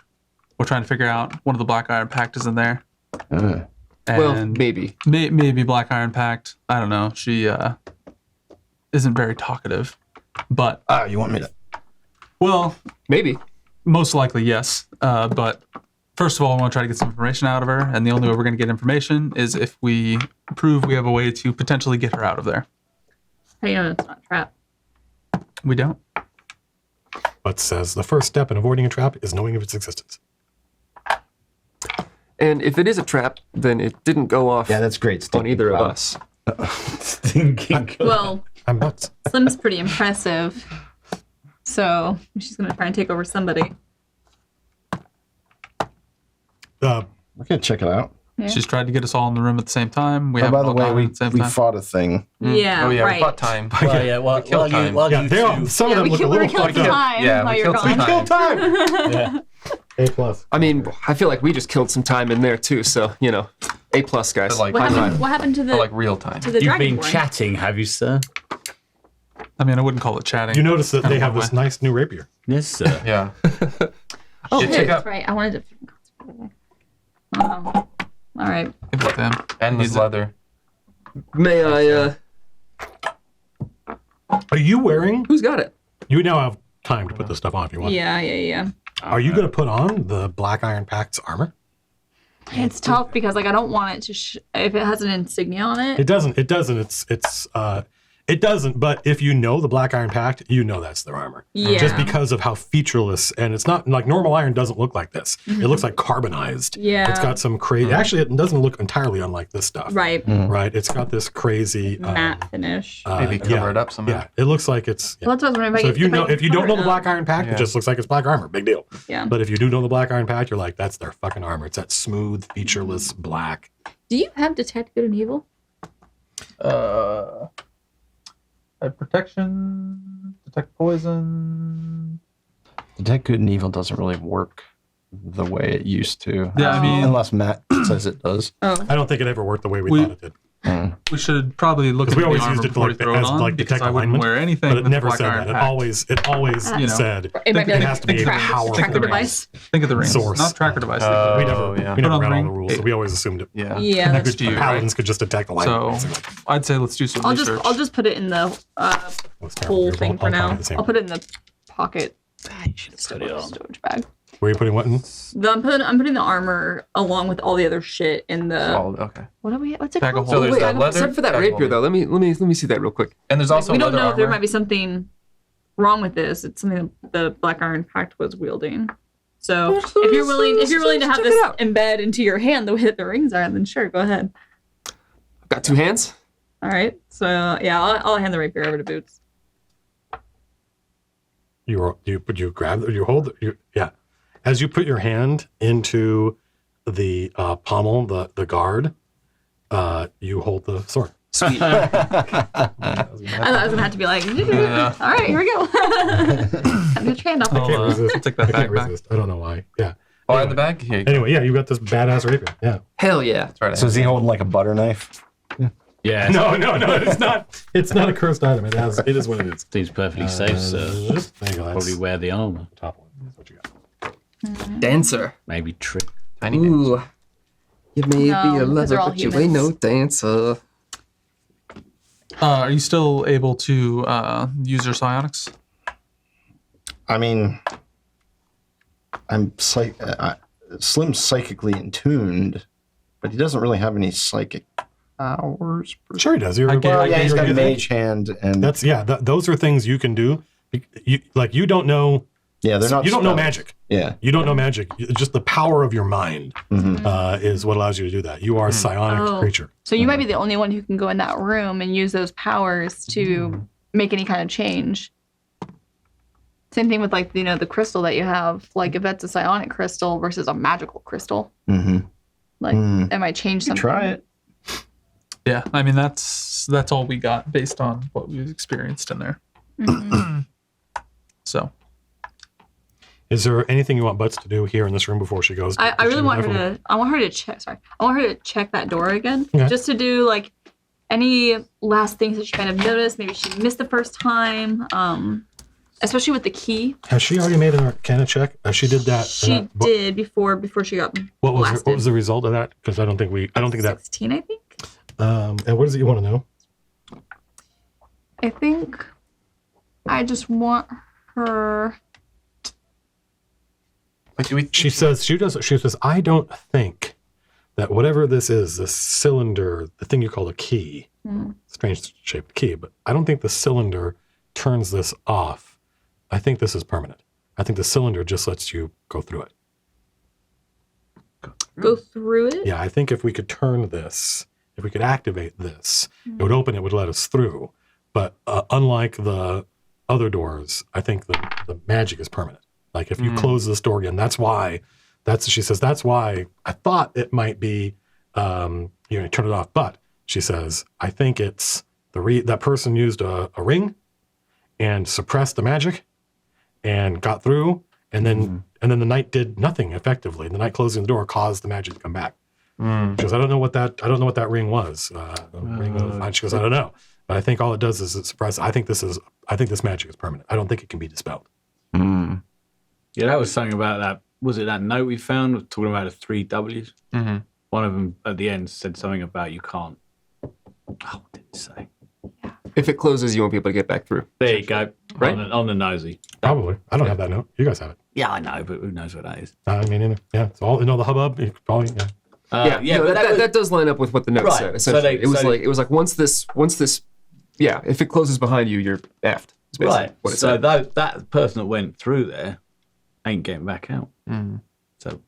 We're trying to figure out one of the Black Iron Pact is in there. Well, And maybe. maybe Black Iron Pact. I don't know. She isn't very talkative, but You want me to? well, Maybe. most likely yes. But first of all, I want to try to get some information out of her, and the only way we're going to get information is if we prove we have a way to potentially get her out of there. How do you know it's not a trap? We don't. Butts says the first step in avoiding a trap is knowing of its existence. And if it is a trap, then it didn't go off Yeah, that's great. on either of us. Thinking. Well, I'm Butts. Slim's pretty impressive. So she's going to try and take over somebody. We're gonna check it out. Yeah. She's tried to get us all in the room at the same time. We Oh, haven't by the all way, gone we at the same we time. fought a thing. Yeah, Oh yeah, right. we fought time. Well, yeah, while killed you, time. while Yeah, you they all, two, some of them we look a killed, little killed fucked some up. time Yeah, while we you're killed some gone. time. Yeah. A+. I mean, I feel like we just killed some time in there too, so, you know. A plus, guys. But, like, What happened to the for, like real time. to the You've been dragonborn? chatting, have you, sir? I mean, I wouldn't call it chatting. You notice that Kind they of have one this way. nice new rapier. Yes, sir. Yeah. Oh, Yeah, hey, check that's out- right. I wanted to. All right. Think about them. And this Use it. leather. May I? Are you wearing? Who's got it? You now have time to put this stuff on if you want. Yeah. Are you going to put on the Black Iron Pact's armor? It's tough because like I don't want it to if it has an insignia on it. It doesn't. It doesn't. It doesn't. But if you know the Black Iron Pact, you know that's their armor. Yeah. Just because of how featureless, and it's not like normal iron doesn't look like this. It looks like carbonized. Yeah. It's got some crazy. Actually, it doesn't look entirely unlike this stuff. Right. Right. It's got this crazy Matte finish. Maybe cover it up somehow. Yeah. It looks like it's. Yeah. Well, that's what I was wondering. So if you don't know the Black Iron. Iron Pact, Yeah. it just looks like it's black armor. Big deal. Yeah. But if you do know the Black Iron Pact, you're like, that's their fucking armor. It's that smooth, featureless black. Do you have detect good and evil? Protection, detect poison. Detect good and evil doesn't really work the way it used to. Yeah, I mean, Unless Matt says it does. Oh. I don't think it ever worked the way we We- thought it did. we should probably look at Because we the always armor used it before like, we throw it as on, like because detect I wouldn't alignment, wear anything but it with never Black said Iron that. It Pact. always You know, said It might be it like has to be a powerful tracker ring. device. Think of the rings, Source. not tracker device. we never, yeah. we Put never on read the all ring. the rules, so we always assumed it. Yeah. Yeah. Next to you, Paladins could just detect alignment. So I'd say let's do some I'll research. just put it in the What's terrible? whole You're thing all for now. talking the same I'll put it in the pocket Study on. storage bag. Where are you putting what in? I'm putting the armor along with all the other shit in the Solid, okay. what's it Bag of called? So there's Wait, that leather. except for that bag rapier holder. though. Let me see that real quick. And there's also we don't leather know if there armor. might be something wrong with this. It's something that the Black Iron Pact was wielding. So if you're willing to have check this it out. embed into your hand the way that the rings are, then sure, go ahead. I've got two hands. All right. So yeah, I'll hand the rapier over to Boots. You grab you hold yeah. As you put your hand into the pommel, the guard, you hold the sword. Sweet. I thought I was gonna have to be like, Yeah. all right, here we go. Get your hand off. I'll, can't resist. take that I can't bag back. resist. I don't know why. Yeah. Oh, I had the bag? Here you go. Anyway, yeah, you got this badass rapier. Yeah. Hell yeah. That's right. So is he holding like a butter knife? Yeah, No, it's not. It's not a cursed item. It is what it is. seems perfectly safe, sir. There you go. That's Probably wear the armor. the top one. That's what you got. Dancer. Maybe trick. Tiny dance. Ooh. You may No, be a those lover, are all but you ain't no humans. dancer. Are you still able to use your psionics? I mean, Slim's psychically intuned, but he doesn't really have any psychic powers. Sure, he does. You're, Well, yeah, he's you're got a good. mage hand, and That's those are things you can do. You don't know. yeah, they're not. You don't know spells. magic. Yeah. You don't know magic. Just the power of your mind is what allows you to do that. You are a psionic Oh. creature. So you might be the only one who can go in that room and use those powers to make any kind of change. Same thing with like the crystal that you have. Like if that's a psionic crystal versus a magical crystal, Mm-hmm. like it might change something. Try it. Yeah, I mean that's all we got based on what we've experienced in there. So Is there anything you want Butts to do here in this room before she goes? I really want her to. I want her to check. Sorry, I want her to check that door again, Okay. just to do like any last things that she might have noticed. Maybe she missed the first time. Especially with the key. Has she already made an Arcana check? She did that. She did before she got What was blasted. what was the result of that? Because I don't think that. 16, I think. And what is it you want to know? I think I just want her. Wait, do we? She says she says I don't think that whatever this is, this cylinder, the thing you call a key, strange shaped key, but I don't think the cylinder turns this off. I think this is permanent. I think the cylinder just lets you go through it. Go through it. Yeah, I think if we could turn this, if we could activate this, it would open, it would let us through. But unlike the other doors, I think the magic is permanent. Like if you close this door again, she says, that's why I thought it might be, turn it off. But she says, I think it's that person used a ring and suppressed the magic and got through. And then the knight did nothing effectively. The knight closing the door caused the magic to come back. Because I don't know what that ring was. Ring of, she goes, I don't know. But I think all it does is it suppresses. I think this magic is permanent. I don't think it can be dispelled. Yeah, that was something about that. Was it that note we found talking about the 3 W's? Mm-hmm. One of them at the end said something about you can't. Oh, what did it say? If it closes, you won't be able to get back through. There you go. Right? On the nosy. Probably. I don't have that note. You guys have it. Yeah, I know, but who knows what that is? I mean, yeah. It's all the hubbub. You could probably, yeah. But but that does line up with what the note Right. said. So Essentially, they- it was like once this, if it closes behind you, you're effed. Is basically Right. What it So said. that person that went through there ain't getting back out. So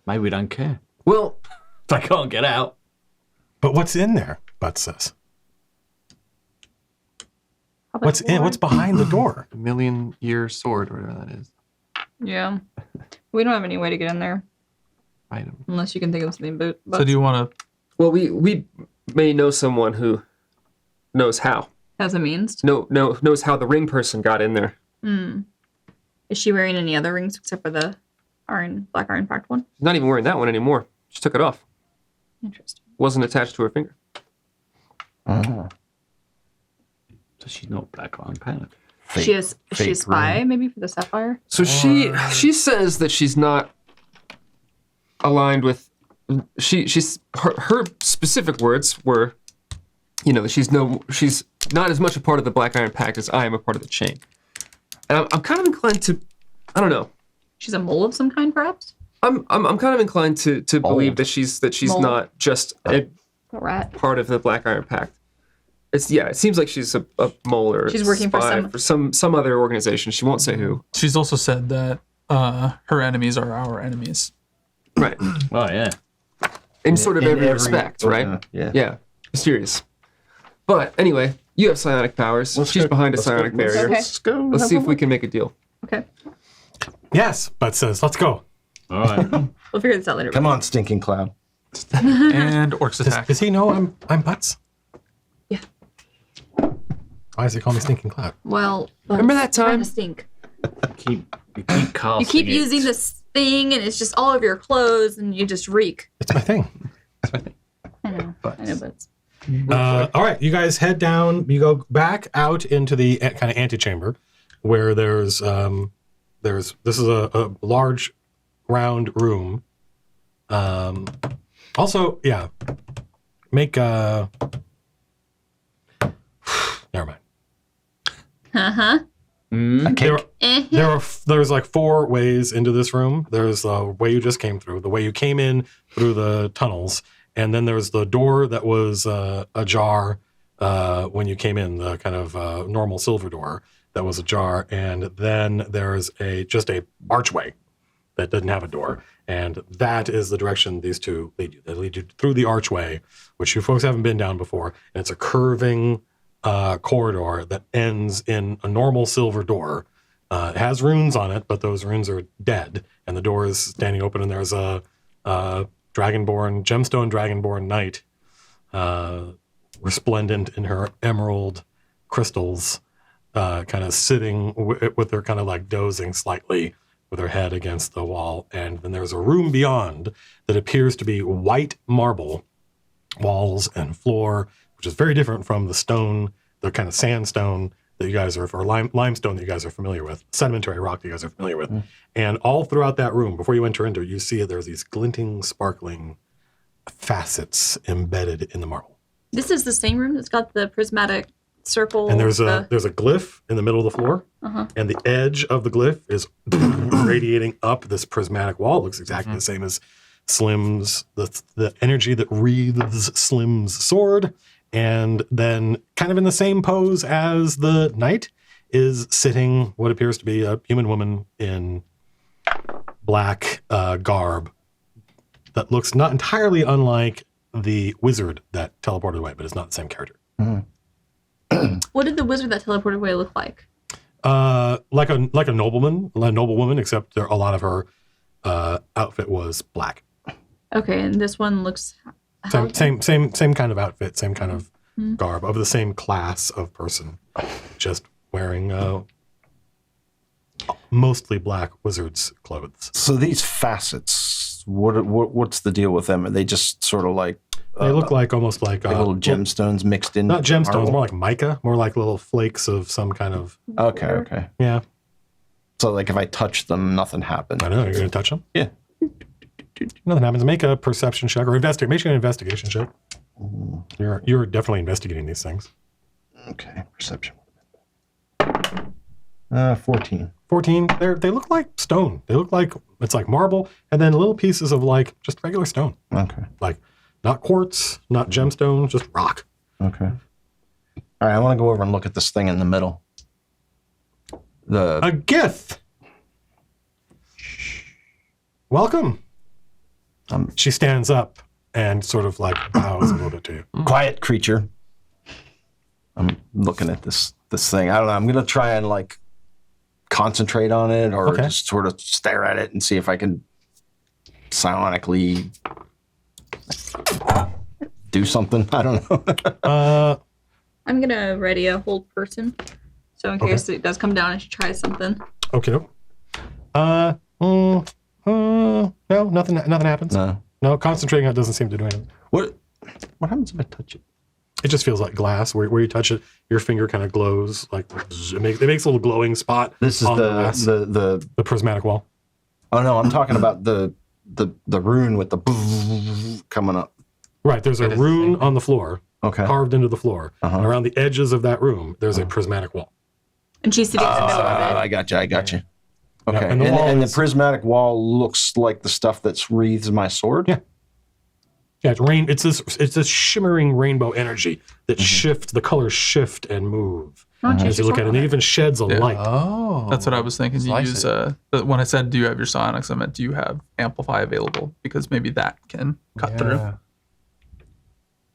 maybe we don't care. Well, If they can't get out. But what's in there? Butts says. What's behind the door? A million-year sword, or whatever that is. Yeah. We don't have any way to get in there Item. unless you can think of something. But So do you want to? well, we may know someone who knows how. has a means. Knows how the ring person got in there. Is she wearing any other rings except for the black iron pact one? She's not even wearing that one anymore. She took it off. Interesting. Wasn't attached to her finger. So she's not black iron paladin. Is she a spy maybe for the sapphire? So she says that she's not aligned with. She's her specific words were, that she's not as much a part of the Black Iron Pact as I am a part of the chain. And I'm kind of inclined to, I don't know. She's a mole of some kind, perhaps. I'm kind of inclined to believe that she's Mold. not just a A rat. part of the Black Iron Pact. It seems like she's a mole or She's working for spy for some other organization. She won't say who. She's also said that her enemies are our enemies. Right. Oh yeah. In sort of every respect, right? Yeah. Mysterious. But anyway, you have psionic powers. She's behind a psionic barrier. Okay. Let's go. Let's see if we can make a deal. Okay. Yes, Butts says, let's go. All right. We'll figure this out later. Come on, stinking cloud. And orcs attack. Does he know I'm Butts? Yeah. Why does he call me Stinking Cloud? Well, Remember that trying time? to stink. You keep casting. You keep it. using this thing, and it's just all over your clothes, and you just reek. It's my thing. I know, but All right, you guys head down. You go back out into the kind of antechamber, where there's this is a large round room. Also, yeah, make never mind. There's like 4 ways into this room. There's the way you just came through, the way you came in through the tunnels, and then there's the door that was ajar when you came in, the kind of normal silver door that was ajar, and then there's just a archway that doesn't have a door, and that is the direction these two lead you. They lead you through the archway, which you folks haven't been down before, and it's a curving corridor that ends in a normal silver door. It has runes on it, but those runes are dead, and the door is standing open, and there's a gemstone dragonborn knight, resplendent in her emerald crystals, kind of sitting with her kind of like dozing slightly with her head against the wall. And then there's a room beyond that appears to be white marble walls and floor, which is very different from the stone, the kind of sandstone that you guys are, or limestone that you guys are familiar with, sedimentary rock that you guys are familiar with. And all throughout that room, before you enter into it, you see there's these glinting, sparkling facets embedded in the marble. this is the same room that's got the prismatic circle. And there's a glyph in the middle of the floor, and the edge of the glyph is radiating up this prismatic wall. It looks exactly the same as Slim's, the energy that wreathes Slim's sword. And then kind of in the same pose as the knight is sitting what appears to be a human woman in black garb that looks not entirely unlike the wizard that teleported away, but it's not the same character. What did the wizard that teleported away look like? Like a noblewoman, except a lot of her outfit was black. Okay, and this one looks Same kind of outfit, same kind of garb, of the same class of person, just wearing mostly black wizard's clothes. So these facets, What's the deal with them? Are they just sort of like They look like almost like little gemstones mixed in? Not gemstones, marble? more like mica, more like little flakes of some kind of. Okay. Yeah. So like if I touch them, nothing happens. I know. You're gonna touch them. Yeah. Nothing happens. Make a perception check or investigate. Make an investigation check. You're definitely investigating these things. Okay, perception. 14. 14. They look like stone. They look like it's like marble, and then little pieces of like just regular stone. Okay. Like not quartz, not gemstone, just rock. Okay. All right, I want to go over and look at this thing in the middle. A gift. Welcome. She stands up and sort of like bows a little bit to you. Quiet creature. I'm looking at this thing. I don't know. I'm gonna try and like concentrate on it, or just sort of stare at it and see if I can psionically do something. I don't know. I'm gonna ready a hold person, so in case it does come down and she tries something. Okay. No, nothing happens. No, concentrating on it doesn't seem to do anything. What happens if I touch it? It just feels like glass. Where you touch it, your finger kind of glows. Like it makes a little glowing spot. This is on the prismatic wall. Oh no, I'm talking about the rune with the coming up. Right, there's a rune on the floor, carved into the floor. And around the edges of that room, there's a prismatic wall. And she's sitting in the middle of it. I got you. Okay, Yeah, and the prismatic wall looks like the stuff that wreathes my sword? Yeah. Yeah, it's this shimmering rainbow energy that shifts, the colors shift and move. As you look at it, and it even sheds a light. Oh. That's what I was thinking. You Slice use, when I said, do you have your psionics, I meant, do you have Amplify available? Because maybe that can cut through.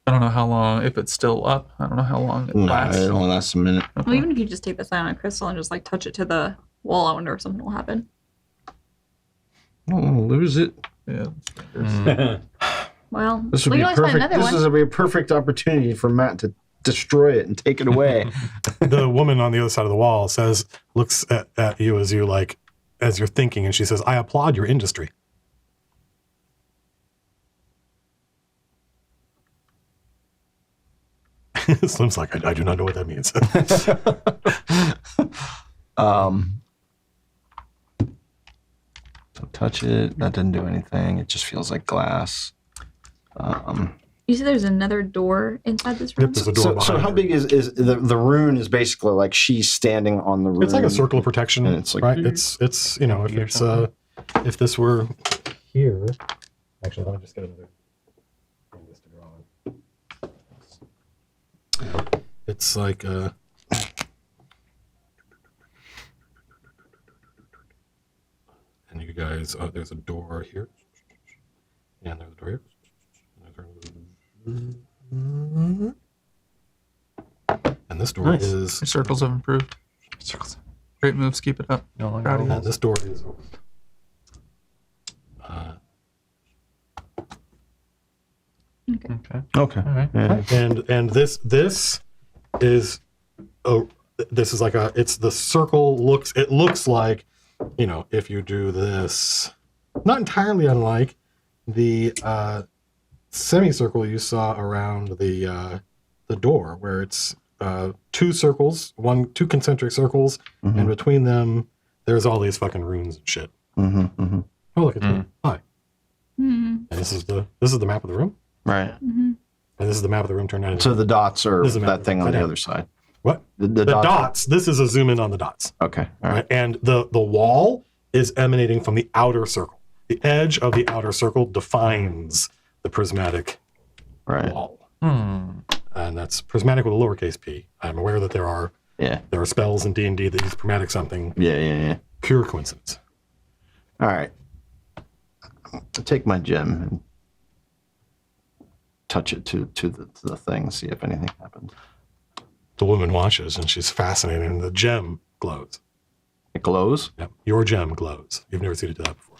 I don't know how long, if it's still up, I don't know how long it lasts. It only lasts a minute. Well, even if you just take the psionic crystal and just like touch it to the wall, I wonder if something will happen. I don't want to lose it. Yeah. Well, This would be a perfect opportunity for Matt to destroy it and take it away. The woman on the other side of the wall looks at you as you're thinking, and she says, "I applaud your industry." Slim's like, I do not know what that means. So touch it. That didn't do anything. It just feels like glass. You said there's another door inside this room? Yep, there's a door behind so how her. big is the rune? Is basically like she's standing on the rune. It's like a circle of protection, and it's like, right? It's if this were here. Actually, let me just get another thing just to draw on. It's like and you guys, there's a door here, and there's a door here. And this door is Your circles have improved. Great moves. Keep it up. No longer Proud of you. and this door is Okay. okay. All right. Yeah. and this is this is like it's the circle looks like, if you do this, not entirely unlike the semicircle you saw around the door, where it's two circles, two concentric circles, and between them there's all these fucking runes and shit. Oh, look, it's me. Hi. And this is the map of the room. Right. And this is the map of the room turned out. So the dots are This is a map that thing on upside the down. other side. What? The dots. This is a zoom in on the dots. Okay. All right. And the wall is emanating from the outer circle. The edge of the outer circle defines the prismatic wall. And that's prismatic with a lowercase p. I'm aware that there are spells in D&D that use prismatic something. Yeah. Pure coincidence. All right. I'll take my gem and touch it to the thing, see if anything happens. The woman watches, and she's fascinated, and the gem glows. It glows? Yep. Your gem glows. You've never seen it do that before.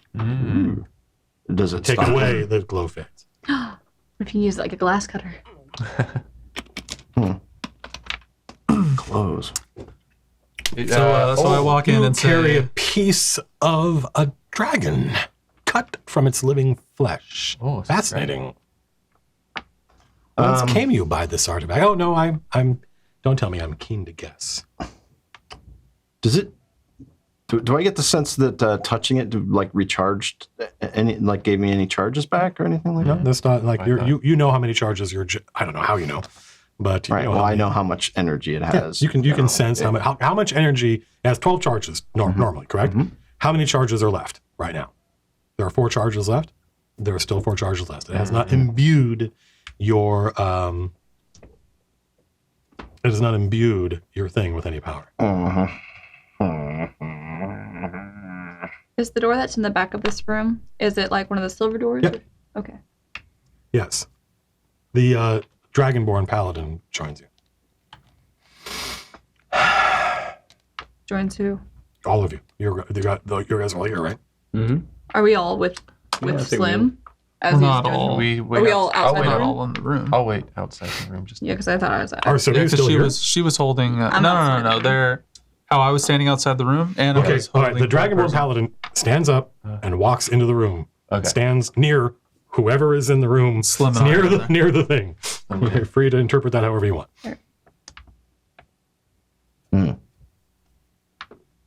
Does it Take stop it away, the glow fades. If you use it like a glass cutter. Glows. So I walk in and carry say, a piece of a dragon. cut from its living flesh. Oh, Fascinating. Whence came you by this artifact? Oh no, I'm. Don't tell me. I'm keen to guess. Does it? Do I get the sense that touching it like recharged any, like gave me any charges back or anything like No, that? that's not like you know how many charges you're. I don't know how you know, but you Right. know Well, how I many- know how much energy it has. You can sense how much energy. It has 12 charges normally, correct? How many charges are left right now? There are 4 charges left. There are still 4 charges left. It has not imbued your it has not imbued your thing with any power. Is the door that's in the back of this room, is it like one of the silver doors? Yep. Okay. Yes. The Dragonborn Paladin joins you. Joins who? All of you. You guys are all here, right? Mm-hmm. Are we all with Yeah, I think Slim? As We're he's not doing- all. We wait Are we all I'll outside wait the We're room? all in the room. I'll wait outside the room just. Yeah, because I thought I was. Are so Yeah, you still she here? was holding. I'm No. outside. They're how I was standing outside the room, and I Okay, was all right. holding The one Dragonborn person. Paladin stands up and walks into the room. Okay. Stands near whoever is in the room, Slim and I near are the there. near the thing. You're free to interpret that however you want.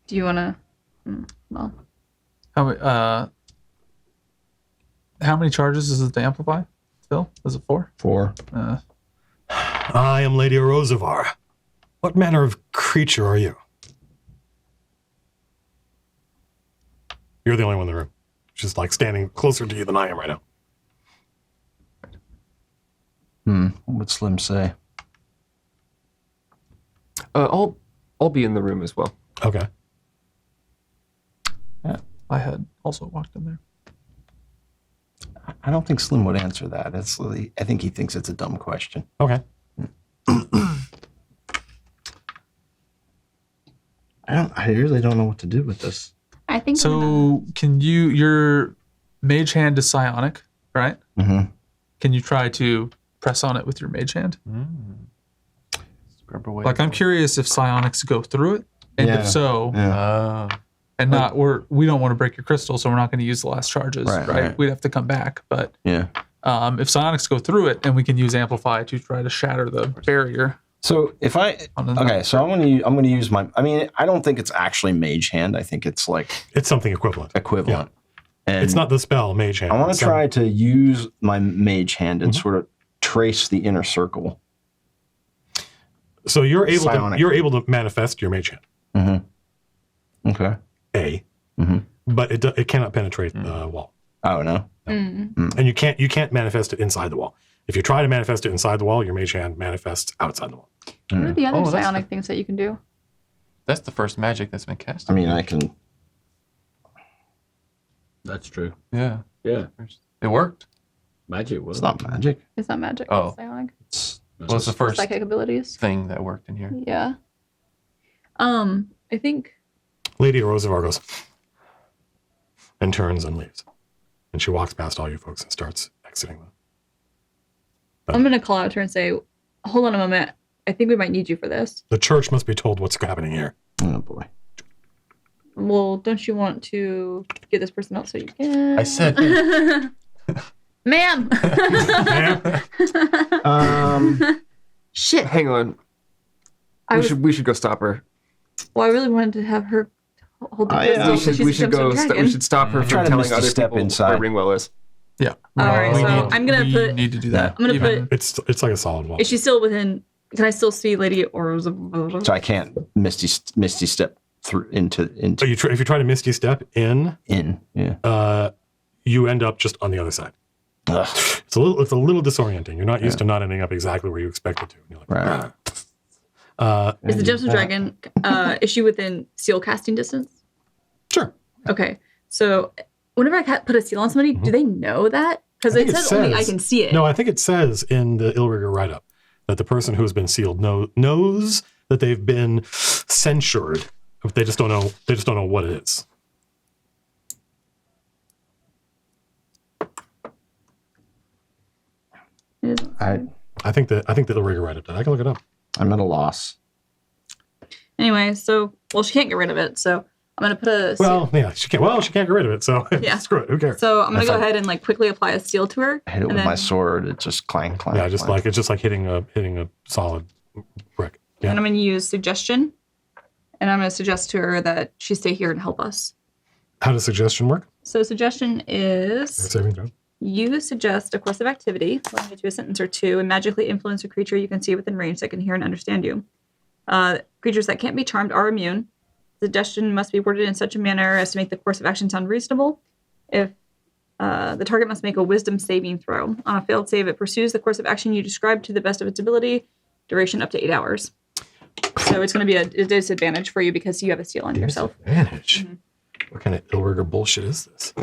Do you want to? Well, How many charges is it to amplify? Phil, is it 4? 4. I am Lady Rosavar. What manner of creature are you? You're the only one in the room. She's like standing closer to you than I am right now. What would Slim say? I'll be in the room as well. Okay. I had also walked in there. I don't think Slim would answer that. I think he thinks it's a dumb question. Okay. I really don't know what to do with this. I think. So, can your mage hand is psionic, right? Mm-hmm. Can you try to press on it with your mage hand? Scrub away. Like, I'm curious if psionics go through it, and Yeah. if so, and not we don't want to break your crystal, so we're not going to use the last charges, right? We'd have to come back, but Yeah. if psionics go through it, and we can use amplify to try to shatter the barrier. So if I so I'm gonna use my. I mean, I don't think it's actually mage hand. I think it's like It's something equivalent. equivalent. And It's not the spell mage hand. I want It's to try to use my mage hand and sort of trace the inner circle. So you're able Psionic. to manifest your mage hand. Mm-hmm. Okay. But it cannot penetrate the wall. Oh no. And you can't manifest it inside the wall. If you try to manifest it inside the wall, your mage hand manifests outside the wall. What are the other Oh, that's psionic things that you can do? That's the first magic that's been cast. I mean, I can. That's true. Yeah. Yeah. It worked. Magic was. It's not magic. It's not magic. Oh. It's psionic. Well, it's the first Psychic abilities. thing that worked in here. Yeah. I think. Lady Rosavar goes and turns and leaves. And she walks past all you folks and starts exiting them. I'm gonna call out to her and say, "Hold on a moment. I think we might need you for this." The church must be told what's happening here. Oh boy. Well, don't you want to get this person out so you can? I said, ma'am. Shit. Hang on. We should go stop her. Well, I really wanted to have her hold the yeah. crystal. so she's We should a go. dragon. We should stop her Try from to telling Misty other step people inside. where Ringwell is. Yeah. All right, so I'm gonna we put. need to do that. I'm gonna even- put. It's like a solid wall. Is she still within? Can I still see Lady or? So I can't misty step through into So if you try to misty step in, Yeah. you end up just on the other side. Ugh. It's a little disorienting. You're not used to not ending up exactly where you expect it to. You're like, Right. Is the Gemstone Dragon? Is she within seal casting distance? Sure. Okay, so whenever I put a seal on somebody, do they know that? Because I it think says only I can see it. No, I think it says in the Illrigger write-up that the person who has been sealed knows that they've been censured. They just don't know. They just don't know what it is. I think the Illrigger write-up did. I can look it up. I'm at a loss. Anyway, so she can't get rid of it. So I'm gonna put a. Well, yeah, she can't. Well, she can't get rid of it. So Yeah. screw it. Who cares? So I'm gonna If go I- ahead and like quickly apply a seal to her. I hit it and with my then- sword. It just clang, clang. Yeah, just clang. like it's just like hitting a solid brick. And Yeah. I'm gonna use suggestion, and I'm gonna suggest to her that she stay here and help us. How does suggestion work? So suggestion is Saving throw. you suggest a course of activity, limited to a sentence or two, and magically influence a creature you can see within range that can hear and understand you. Creatures that can't be charmed are immune. Suggestion must be worded in such a manner as to make the course of action sound reasonable. If the target must make a wisdom saving throw. On a failed save, it pursues the course of action you described to the best of its ability, duration up to 8 hours. So it's going to be a disadvantage for you because you have a seal on yourself. Advantage. What kind of ill-rigor bullshit is this?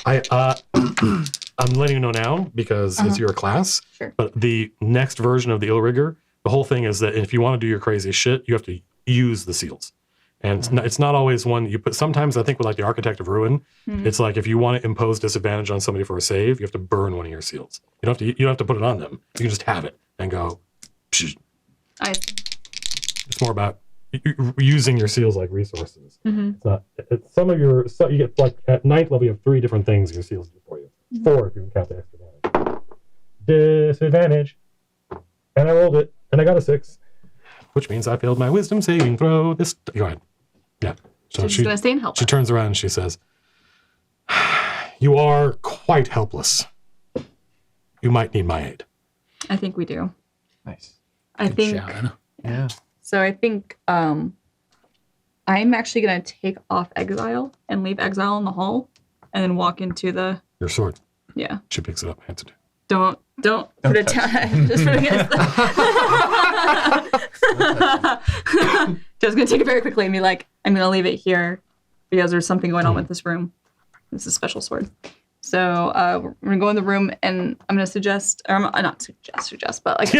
I'm letting you know now because it's your class. Sure. But the next version of the ill-rigor, the whole thing is that if you want to do your crazy shit, you have to use the seals. And it's not always one you put. Sometimes I think with like the Architect of Ruin, it's like if you want to impose disadvantage on somebody for a save, you have to burn one of your seals. You don't have to put it on them. You can just have it and go. Psh. I see. It's more about using your seals like resources. Mhm. It's not. It's some of your. So you get like at ninth level, you have 3 different things your seals do for you. 4 if you can count the extra damage. Disadvantage, and I rolled it, and I got a 6, which means I failed my wisdom saving throw. This. Go ahead. Yeah. So She's going to stay and help she us. turns around and she says, "You are quite helpless. You might need my aid." I think we do. Nice. I think Yeah. so. I think I'm actually going to take off exile and leave exile in the hall, and then walk into the Your sword. yeah. She picks it up, hands it to you. Don't put it down. Just put it against the. Just gonna take it very quickly and be like, I'm gonna leave it here because there's something going on with this room. This is a special sword. So we're gonna go in the room and I'm gonna suggest, or not suggest, but like.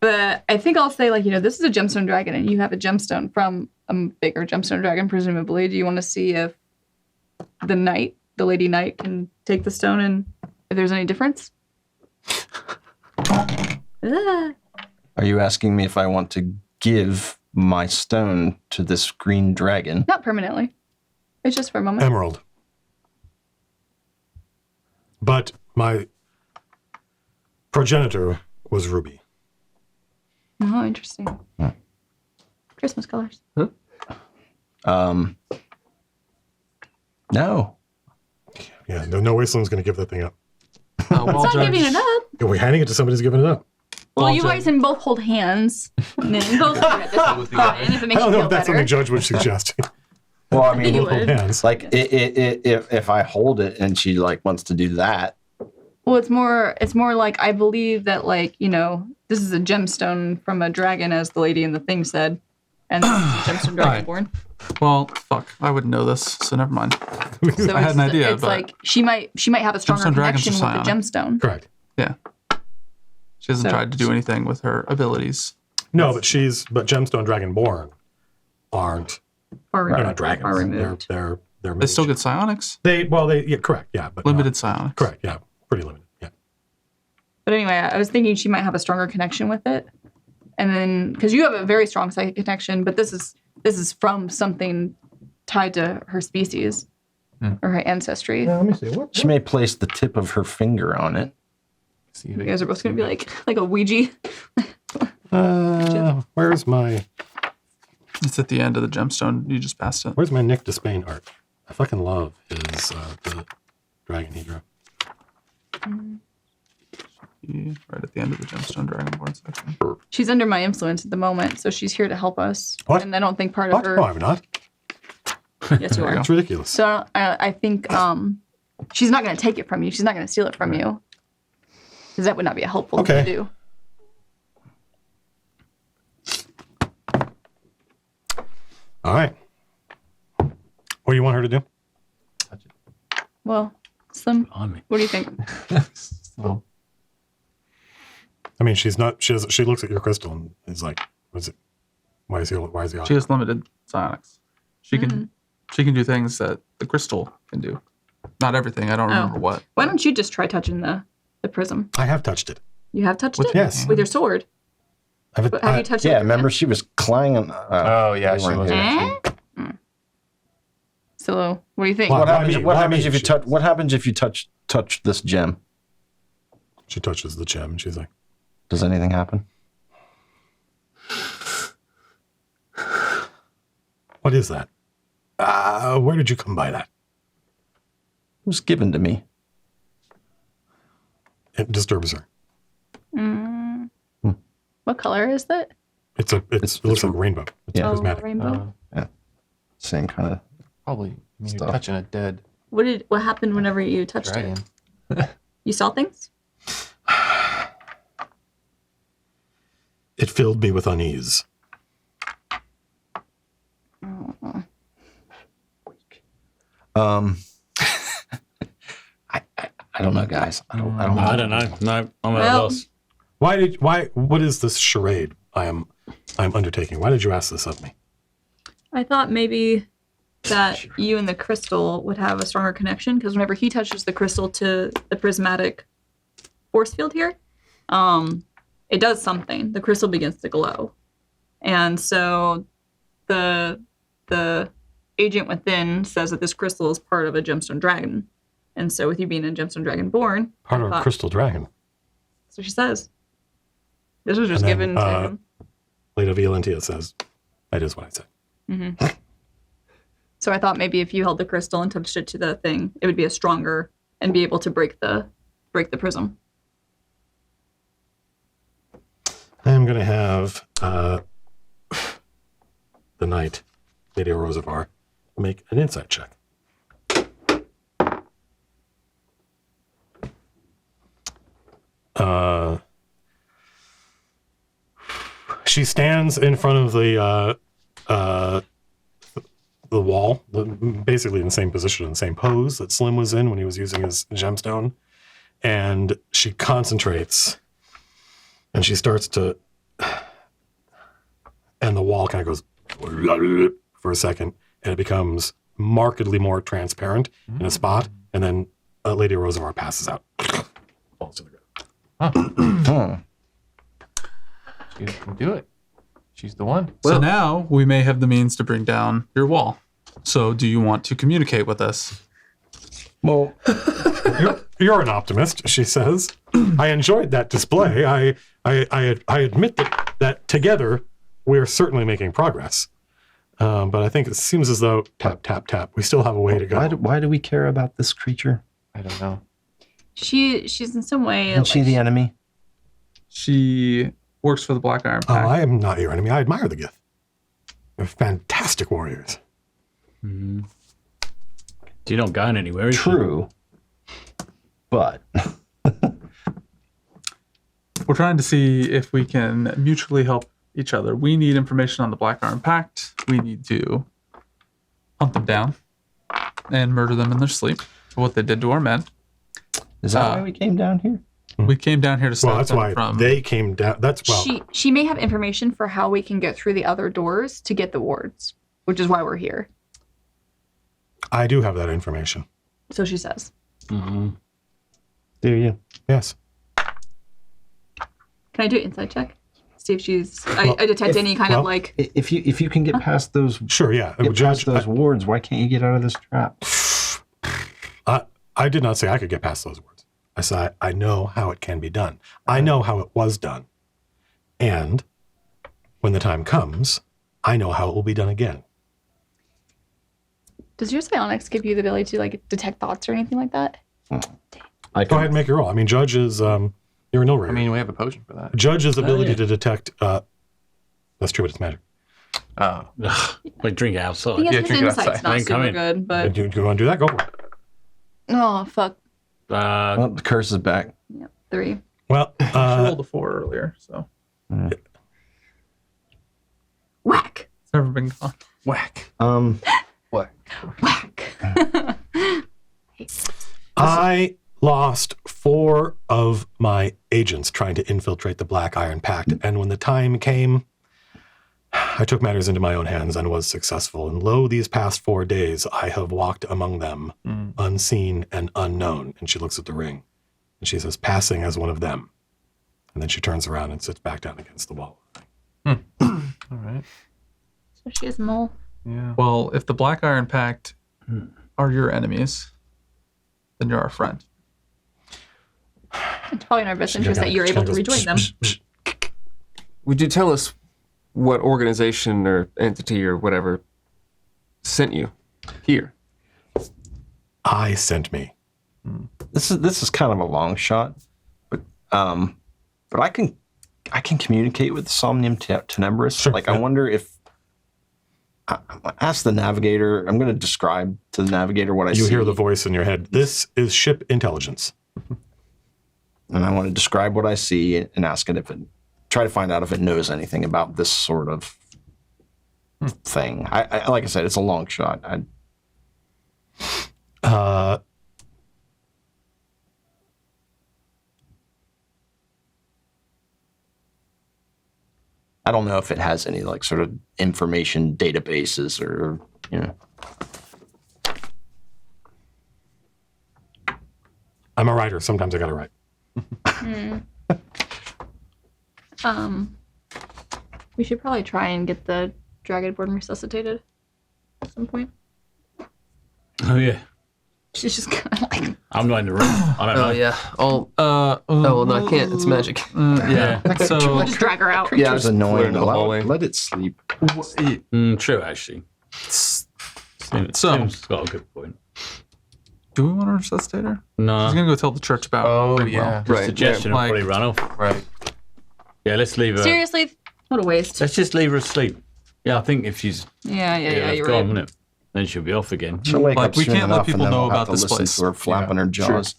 But I think I'll say like, this is a gemstone dragon and you have a gemstone from a bigger gemstone dragon, presumably. Do you want to see if the lady knight can take the stone and if there's any difference? Are you asking me if I want to give my stone to this green dragon? Not permanently. It's just for a moment. Emerald. But my progenitor was ruby. Oh, interesting. Christmas colors. No. Yeah, no way someone's going to give that thing up. It's not giving it up. Yeah, we're handing it to somebody who's giving it up. Well, you guys can both hold hands. And then both do it. That's fine if it I makes don't you know feel if that's better. something Judge would suggest. Well, I mean, You Hold would. hands. like if I hold it and she like wants to do that, Well, it's more like I believe that this is a gemstone from a dragon, as the lady in the thing said, and this is a gemstone dragonborn. Well, fuck, I wouldn't know this, so never mind. So I had an idea, It's but like she might have a stronger Gemstone dragons connection are with the gemstone. Correct. yeah, she hasn't So- tried to do anything with her abilities. No, but Gemstone Dragonborn aren't. Far They're removed. not dragons. Far removed. They're They still get psionics, correct, yeah, but limited psionics. correct, yeah, pretty limited, yeah. But anyway, I was thinking she might have a stronger connection with it, and then because you have a very strong psychic connection, but this is from something tied to her species or her ancestry. Now, let me see. What? she may place the tip of her finger on it. See if You it- guys are both going to be like a Ouija. Where's my It's at the end of the gemstone. You just passed it. Nick Despain art? I fucking love his the dragon he drew. Yeah, right at the end of the gemstone dragonborn section. She's under my influence at the moment, so she's here to help us. What? And I don't think part What? of her. No, I'm not. Yes, you are. It's ridiculous. So I think she's not going to take it from you. She's not going to steal it from you, because that would not be a helpful thing to do. All right. What do you want her to do? Well, Slim, Blimey. what do you think? Well, I mean, she's not. She looks at your crystal and is like, "What's it? Why is he off?" She has limited psionics. She can do things that the crystal can do. Not everything. I don't remember what. Why don't you just try touching the prism? I have touched it. You have touched With- it? yes. With your sword? But have you touched it? Yeah, with your remember hand? she was clanging. Oh yeah, we she weren't was. here. Actually. So, what do you think? Why? What Why happens? me? What Why happens me? if you She- touch? What happens if you touch this gem? She touches the gem and she's like, Does anything happen? what is that? Where did you come by that? It was given to me. It disturbs her. What color is that? It looks like a rainbow. It's Yeah. prismatic. Rainbow. Same kind of. Probably. I mean, you're Stuff. touching a dead What happened whenever you touched dragon. it? You saw things? It filled me with unease. I don't know, guys. I don't know. I don't know. No, I'm at a Well- loss. What is this charade I'm undertaking? Why did you ask this of me? I thought maybe that you and the crystal would have a stronger connection because whenever he touches the crystal to the prismatic force field here, it does something. The crystal begins to glow, and so the agent within says that this crystal is part of a gemstone dragon, and so with you being a gemstone dragon born, Part I of a thought- crystal dragon. That's what she says. This was just And then, given to him. Lady Violentia says, that is what I said. So I thought maybe if you held the crystal and touched it to the thing, it would be a stronger and be able to break the prism. I'm going to have the knight, Lady Rosavar, make an insight check. She stands in front of the wall, basically in the same position, in the same pose that Slim was in when he was using his gemstone, and she concentrates, and she starts to, and the wall kind of goes for a second, and it becomes markedly more transparent in a spot, and then Lady Rosavar passes out, falls to the ground. She can do it. She's the one. So now we may have the means to bring down your wall. So do you want to communicate with us? Well, You're an optimist, she says. I enjoyed that display. I admit that together we're certainly making progress. But I think it seems as though tap, tap, tap. We still have a way to go. why do we care about this creature? I don't know. She's in some way. Isn't she the enemy? She works for the Black Iron Oh, Pact. I am not your enemy. I admire the Gith. They're fantastic warriors. You're not going anywhere, is True. But We're trying to see if we can mutually help each other. We need information on the Black Iron Pact. We need to hunt them down and murder them in their sleep for what they did to our men. is that why we came down here? We came down here to stop Well, that's them why from. they came down. That's well. She may have information for how we can get through the other doors to get the wards, which is why we're here. I do have that information. So she says. Do you? Yes. Can I do an insight check? See if she's. Well, I detect any kind well, of like. If you can get past those Sure. Yeah. get Judge, past those wards, why can't you get out of this trap? I did not say I could get past those words. I said I know how it can be done. I know how it was done. And when the time comes, I know how it will be done again. Does your psionics give you the ability to like detect thoughts or anything like that? I Go ahead and make your roll. I mean, Judge is you're an ill I mean, we have a potion for that. Judge's ability yeah. to detect that's true, but it's magic. Oh. We drink I outside. think Yeah, his drink it insight's outside. not Then come super in. good, but Do you want to do that? Go for it. oh fuck, well, the curse is back. yeah, 3. Well, She rolled a 4 earlier, so Whack, it's never been gone. Whack. whack. I lost 4 of my agents trying to infiltrate the Black Iron Pact, and when the time came, I took matters into my own hands and was successful. And lo, these past 4 days, I have walked among them, unseen and unknown. And she looks at the ring, and she says, passing as one of them. And then she turns around and sits back down against the wall. All right. So she is mole. Yeah. Well, if the Black Iron Pact are your enemies, then you're our friend. It's probably in our best interest that you're able to rejoin them. Would you tell us what organization or entity or whatever sent you here? I sent me. This is kind of a long shot, but I can communicate with Somnium Tenebris. Sure, I wonder if I ask the navigator. I'm going to describe to the navigator what I see. You hear the voice in your head. This is ship intelligence. And I want to describe what I see and ask it try to find out if it knows anything about this sort of thing. I like I said, it's a long shot. I don't know if it has any sort of information databases or I'm a writer. Sometimes I gotta write. We should probably try and get the Dragonborn resuscitated at some point. Oh yeah. She's just kind of like. I'm not in the room. I don't know. Oh yeah. Oh well, no, I can't. It's magic. Yeah. So We'll just drag her out. yeah, it's annoying. in the hallway. Let it sleep. True, actually. Seems got a good point. do we want to resuscitate her? No. She's gonna go tell the church about. Oh, Bigwell. yeah. The Right, suggestion yeah, will like- probably run off. Right. Yeah, let's leave her. Seriously, what a waste. Let's just leave her asleep. Yeah, I think if she's Yeah, you're gone, right. wouldn't it? Then she'll be off again. She'll wake Like, up we soon can't let enough, people and then know we'll have about to this listen place. to her flapping her jaws.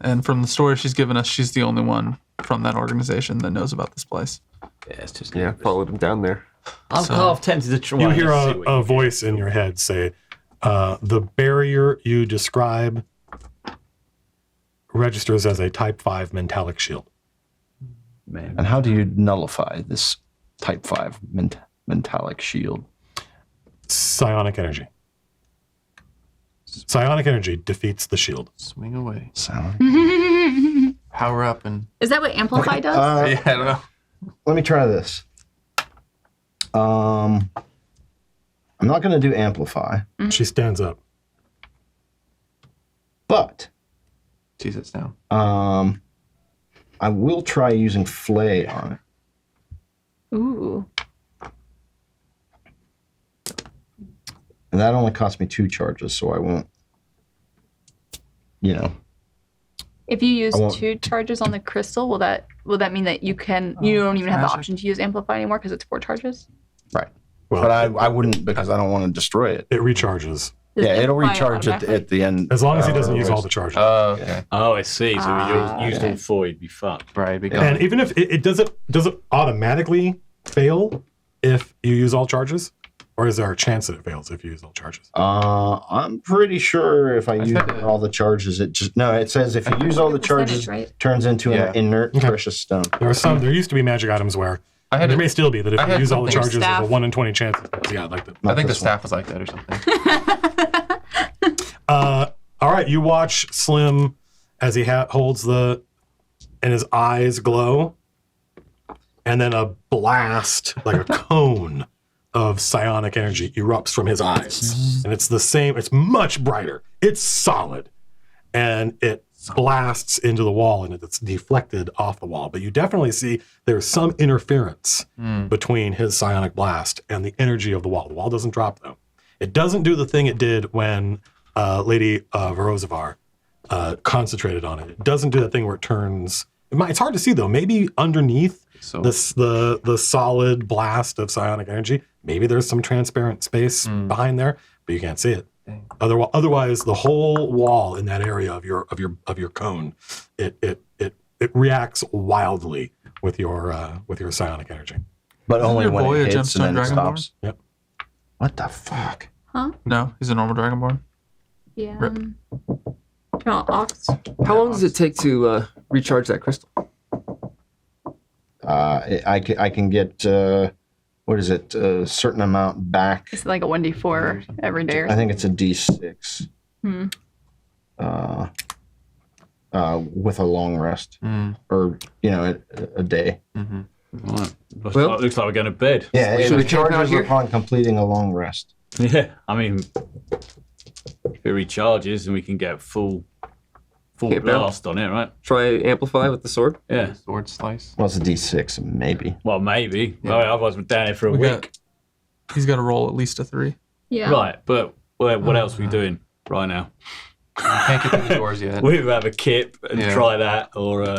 And from the story she's given us, she's the only one from that organization that knows about this place. Yeah, it's just Yeah, followed him down there. I'm half tempted to try. You and hear see what a you voice in your head say, the barrier you describe registers as a type 5 metallic shield. Man. And how do you nullify this type 5 metallic shield? Psionic energy. Psionic energy defeats the shield. Swing away. Sound. Power up and. Is that what Amplify does? Yeah, I don't know. Let me try this. I'm not going to do amplify, She stands up. but She sits down. I will try using flay on it. Ooh. And that only cost me 2 charges, so I won't, If you use I won't- 2 charges on the crystal, will that mean that you don't even have the option to use Amplify anymore because it's 4 charges? Right. Well, But I wouldn't because I don't want to destroy it. it recharges. Does Yeah, it'll Amplify recharge automatically? at the end. As long as he doesn't use all the charges. Oh, okay. Oh, I see. So Ah, you used all 4, you'd be fucked. Right. Be And even if it does it automatically fail if you use all charges? Or is there a chance that it fails if you use all charges? I'm pretty sure if I use said it. all the charges, it says if you use all the charges, Percentage, right? it turns into Yeah. an inert Okay. precious stone. There used to be magic items where I had there a- may still be that if I you had use all the something- charges, there's a Staff. 1 in 20 chance. Yeah, I'd like that. I think the this one. staff was like that or something. All right, you watch Slim as he holds and his eyes glow, and then a blast, like a cone of psionic energy erupts from his eyes. And it's the same, it's much brighter. It's solid. And it blasts into the wall and it's deflected off the wall. But you definitely see there's some interference between his psionic blast and the energy of the wall. The wall doesn't drop though. It doesn't do the thing it did when Lady Verozavar concentrated on it. It doesn't do that thing where it turns. It's hard to see though. Maybe underneath So the solid blast of psionic energy, maybe there's some transparent space behind there, but you can't see it. Dang. Otherwise, the whole wall in that area of your cone, it reacts wildly with your psionic energy. But only your when boy it a hits and then gemstone it dragonborn? stops. Yep. What the fuck? No, he's a normal dragonborn. Yeah. Rip. Ox. How long does it take to recharge that crystal? I can get what is it? A certain amount back. It's like a 1d4 every day or I something. think it's a D6. With a long rest, or a day. Mm-hmm. Right. Well- Looks like we're going to bed. Yeah, Should we it camp out charges here? upon completing a long rest. Yeah, I mean, if it recharges and we can get full Camp out. blast on it, right? Try amplify with the sword. Yeah. Sword slice. Well, it's a D6, maybe. Well, maybe. Yeah. Well, otherwise we're down here for a We week. He's got to roll at least a 3. Yeah. Right, but what else are we doing right now? You can't get through the doors yet. We either have a kip and Yeah. try that, or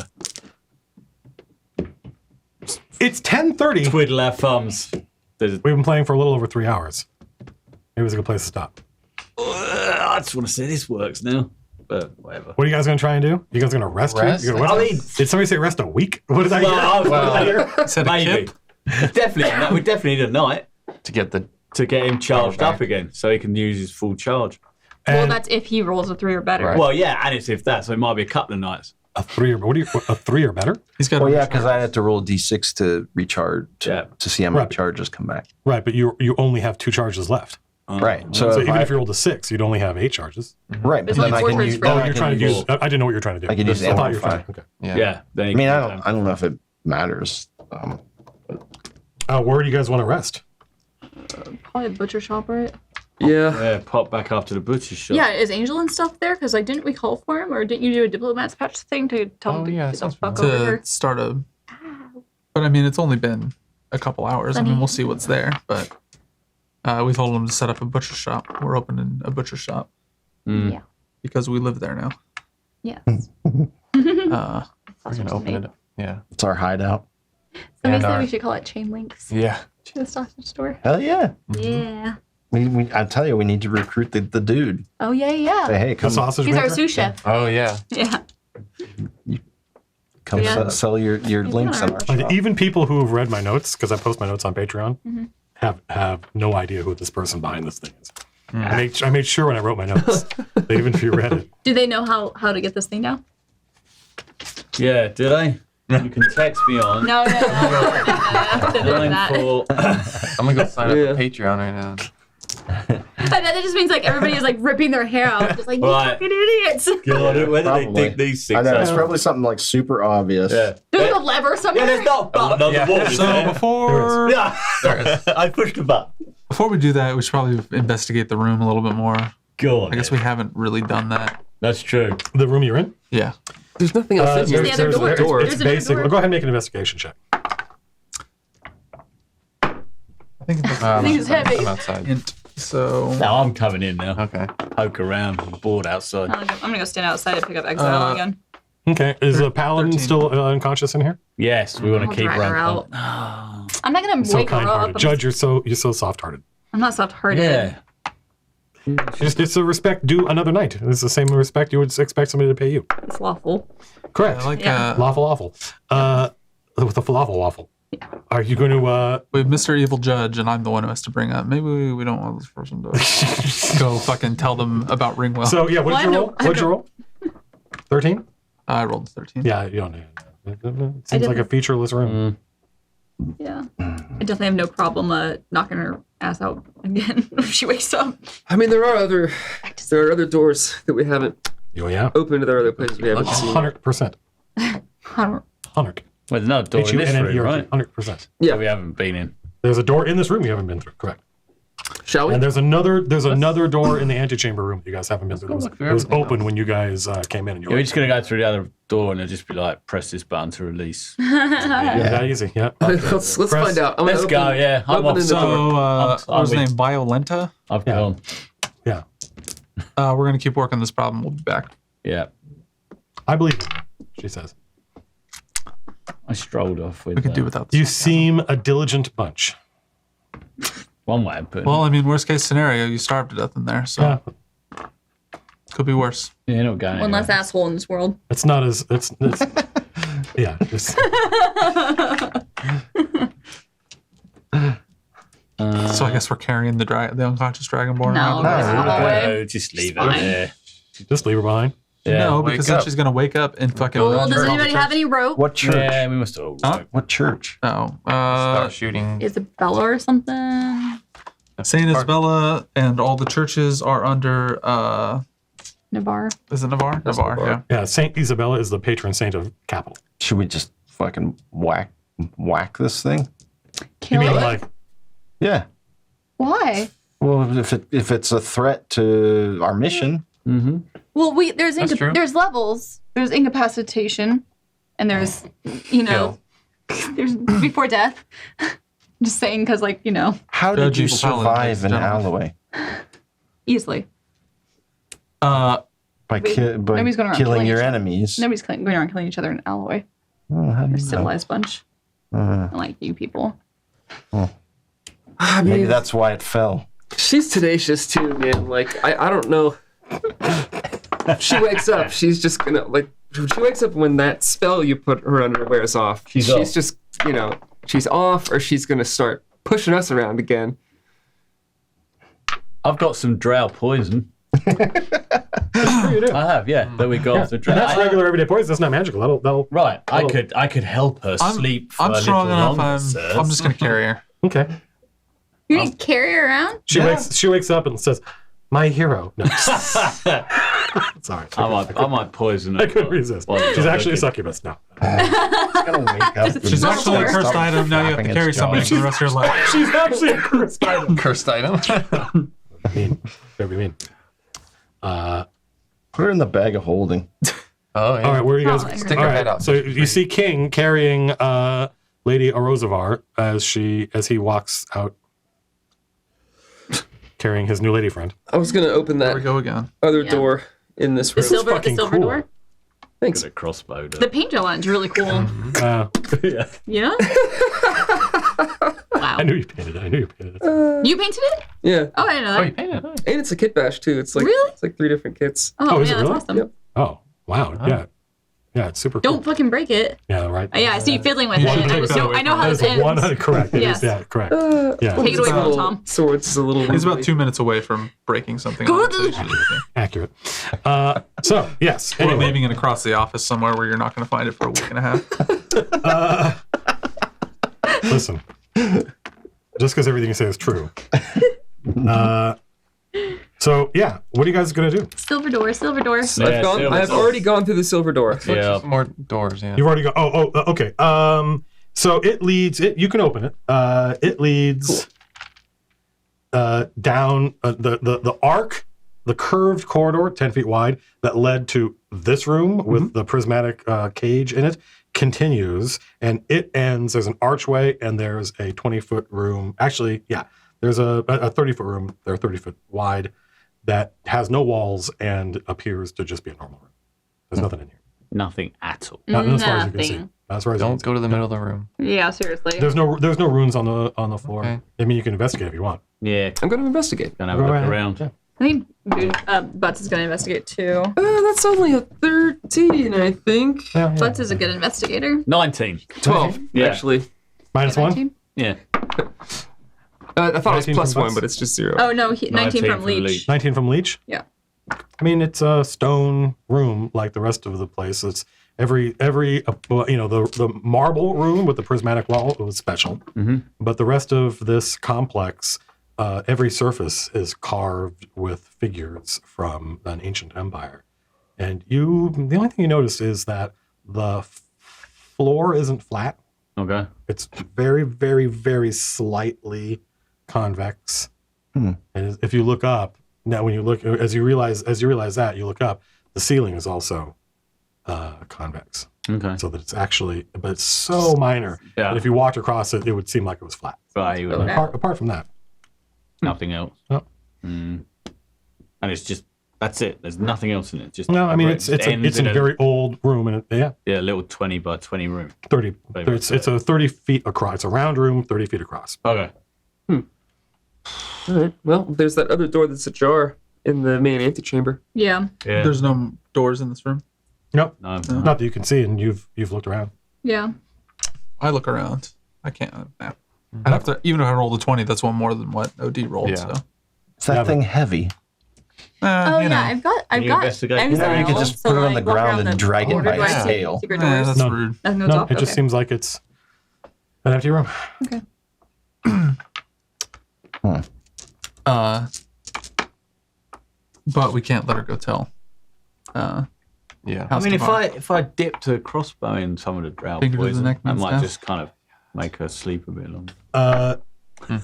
It's 10:30. twiddle our thumbs. We've been playing for a little over 3 hours. Maybe it's a good place to stop. I just want to say this works now, but whatever. What are you guys going to try and do? You guys going to rest? Rest? Here? You're gonna I rest? mean- Did somebody say rest a week? What did I hear? Said a maybe. kip? Definitely, we definitely need a night To get the to get him charged Power up back. again, so he can use his full charge. Well, And that's if he rolls a 3 or better. Right. Well, yeah, and it's if that, so it might be a couple of nights. a 3 or a 3 or better? He's got. Well, yeah, because I had to roll a D6 to recharge Yeah. to see how many Right. charges come back. Right, but you only have 2 charges left. Right. So So, even if you rolled a 6, you'd only have 8 charges. right, but It's then only I four can turns use. for then Oh, I you're can trying to use- use. I didn't know what you're trying to do. I could use I thought you were amplify. trying to. Okay. Yeah. Then I you mean, can, I don't know if it matters. Where do you guys want to rest? Probably a butcher shop, right? Yeah. yeah, pop back after the butcher's shop. Yeah, is Angel and stuff there? Because didn't we call for him, or didn't you do a diplomat's patch thing to tell him Oh, to yeah, get the sounds fuck over To here? start a. But I mean, it's only been a couple hours. I mean, we'll see what's there. But we told him to set up a butcher shop. We're opening a butcher shop Yeah. because we live there now. Yes. Uh, We're gonna open it up. Yeah. It's our hideout. Somebody And said our- we should call it chain links Yeah. to the sausage store. Hell yeah. Yeah. I tell you, we need to recruit the dude. Oh yeah, yeah. Say, hey, The come, sausage He's our maker? sous chef. Oh yeah. Yeah. come Yeah. sell your links in our Like, shop. even people who have read my notes, because I post my notes on Patreon, Mm-hmm. have no idea who this person behind this thing is. I made sure when I wrote my notes, that even if you read it, Do they know how to get this thing down? Yeah, did I? You can text me on No. Don't do that. 94. I'm gonna go sign up Yeah. for Patreon right now. That just means like everybody is like ripping their hair out, just like you Right. fucking idiots. God, where do they Probably. think these I things know, it's are? probably something like super obvious. Yeah. There's a lever somewhere. Yeah, there's not a button on Yeah. the wall. is so there? before Yeah. I pushed the button. before we do that, we should probably investigate the room a little bit more. God. I guess we haven't really done that. That's true. the room you're in. Yeah. There's nothing else in here. the other door. It's There's another basic. door. Go ahead and make an investigation check. I think it's I think it's heavy. I'm outside. hint. So No, I'm coming in now. Okay. Poke around. I'm bored outside. I'm gonna go stand outside and pick up exile again. Okay, is the paladin 13. still unconscious in here? Yes, we want I'll to keep drag her around. out. I'm not gonna So wake her kind-hearted. up. Judge, you're so soft-hearted. I'm not soft-hearted. Yeah. It's a respect due another night. It's the same respect you would expect somebody to pay you. It's lawful. Correct. I like Yeah. Lawful. With the falafel waffle. Are you going to? we have Mr. Evil Judge, and I'm the one who has to bring up. Maybe we don't want this person to go fucking tell them about Ringwell. So yeah, what Well, did you I roll? know- What did you roll? 13. I rolled a 13. Yeah, you don't know. It seems like a featureless room. Yeah. I definitely have no problem knocking her ass out again if she wakes up. I mean, there are other doors that we haven't Oh yeah. opened. There are other places we haven't seen. 100%. I don't. 100. Well, there's no door in this room, right? 100%. Yeah. That we haven't been in. There's a door in this room you haven't been through. Correct. Shall we? And there's another door in the antechamber room that you guys haven't been through. look It through was everything open when you guys came in. And you Yeah, were we're just going to go through the other door and it'll just be like, press this button to release. that easy. Yeah. let's Press- find out. I'm gonna Let's go, yeah. I'm open off. in the door. So, I'm what was his with- name? Violenta? I've Yeah. gone. Yeah. We're going to keep working this problem. We'll be back. Yeah. I believe you, she says. I strolled off with We could do without this. You seem a diligent bunch. one way of putting Well, I mean, worst case scenario, you starved to death in there, so Yeah. could be worse. it. Yeah, not going One less anywhere. asshole in this world. It's not as it's yeah. It's, So I guess we're carrying the unconscious dragonborn No, around. it's the hallway. No, just leave it fine. there. just leave her behind. Yeah. No, Wake because then up. she's gonna wake up and fucking. Well, run does her all the anybody have church. any rope? What church? Yeah, we must all. Huh? What church? Oh, Start shooting. Isabella or something? Saint Isabella and all the churches are under. Navarre. Is it Navarre? Navarre, yeah. Yeah. Saint Isabella is the patron saint of capital. Should we just fucking whack whack this thing. Kill You mean it? like Yeah. Why? Well, if it's a threat to our mission, Well, there's That's true. there's levels. There's incapacitation, and there's there's before death. Just saying, because how did you Judging paladin, survive an gentlemen. alleyway? easily. By Nobody's going around killing your each other. enemies. Nobody's going around killing each other in an alleyway. Oh, how do They're a you know? civilized bunch, like you people. I Maybe mean, that's why it fell. she's tenacious too, man. Like, I don't know. If she wakes up, she's just gonna, like, if she wakes up when that spell you put her under wears off. She's off. just, she's off, or she's gonna start pushing us around again. I've got some drow poison. I have, yeah. That we got off the drow. that's regular everyday poison. That's not magical. That'll Right, I could help her sleep for I'm a strong little enough. longer, sirs. I'm just gonna carry her. okay. You need to carry her around? She wakes up and says, "My hero." No. Sorry. I might poison her. I couldn't resist. Well, She's actually a okay. succubus now. Gotta wake up. She's actually a cursed item. Now you have to carry somebody for the rest of your life. She's actually a cursed item. Cursed item. I mean, whatever you mean. Put her in the bag of holding. Oh, yeah. All right, where are you guys? Probably. Stick All her right, head out. so you see King carrying Lady Arozavar as he walks out, carrying his new lady friend. I was gonna open There we that go again. other Yeah. door in this room. This is fucking the silver cool. door. Thanks. Could have crossbowed her. The paint job one's really cool. Yeah. You know? Wow. I knew you painted it. You painted it? Yeah, Oh, I didn't know Oh, that. you painted it. and it's a kit bash too. It's like Really? it's like 3 different kits. Oh, is yeah, it that's really? awesome. Yep. Oh, wow. Yeah, it's super cool. Don't fucking break it. Yeah, right. Yeah, I see you fiddling with You it. should take that away I know from how That this is ends. 100 correct. It Yes. is, yeah, correct. Yeah, Take it away from him, Tom. Swords is a little. He's about wiggly. 2 minutes away from breaking something. Go on to it, so you should do the thing. accurate. So, yes. Or Anyway, leaving it across the office somewhere where you're not going to find it for a week and a half. listen. Just because everything you say is true. So, yeah, what are you guys going to do? Silver door, silver door. Yeah, I've already gone through the silver door. Yeah. Some more doors, yeah. You've already gone. Okay. So it leads. You can open it. It leads down the arc, the curved corridor, 10 feet wide, that led to this room with the prismatic cage in it. Continues, and it ends. There's an archway, and there's a 20-foot room. Actually, yeah, there's a 30-foot room. They're 30-foot wide, that has no walls and appears to just be a normal room. There's nothing in here. Nothing at all. Not as far as you can see. Nothing. As far as you can Don't see. go to the middle of the room. Yeah, seriously. There's no runes on the floor. Okay. I mean, you can investigate if you want. Yeah, I'm going to investigate. gonna have a look around. Yeah. I think Butts is going to investigate too. That's only a 13, I think. Yeah, yeah. Butts is a good investigator. 19. 12, Yeah. actually. Minus one. 19? Yeah. I thought it was 19 plus from 1, Butts? but it's just 0. Oh, no, 19 from from Leech. Leech. 19 from Leech. Yeah. I mean, it's a stone room like the rest of the place. It's every the marble room with the prismatic wall was special, but the rest of this complex, every surface is carved with figures from an ancient empire, and the only thing you notice is that the floor isn't flat. Okay. It's very, very, very slightly convex. And if you look up now, when you look, as you realize that, you look up, the ceiling is also convex, Okay. so that it's actually, but it's so minor Yeah. that if you walked across it, it would seem like it was flat. Right. You would Okay. Apart from that, Nothing else. No. Mm. And it's just that's it. There's nothing else in it. Just no, I mean it it's ends a in very old room, and a little 20 by 20 room. 30. Maybe It's a 30 feet across. It's a round room, 30 feet across. Okay. All right. Well, there's that other door that's ajar in the main antechamber. Yeah. Yeah. There's no doors in this room. Nope, No. not that you can see, and you've looked around. Yeah. I look around. I can't. I'd have to, even if I rolled a 20, that's one more than what OD rolled. Yeah. So. Is that thing heavy? Oh, you know. yeah. I've got. you investigate? I'm You know, you could sorry, just so, put it on like, the walk ground around and the drag it corridor. by Do I its see tail. Secret Nah, doors. that's No. rude. Nothing goes No, off? it just Okay. seems like it's an empty room. But we can't let her go tell. Yeah. I House mean, Devon. if I dipped a crossbow in some of the drow Finger to the poison, neck I means might death. just kind of Make her sleep a bit longer.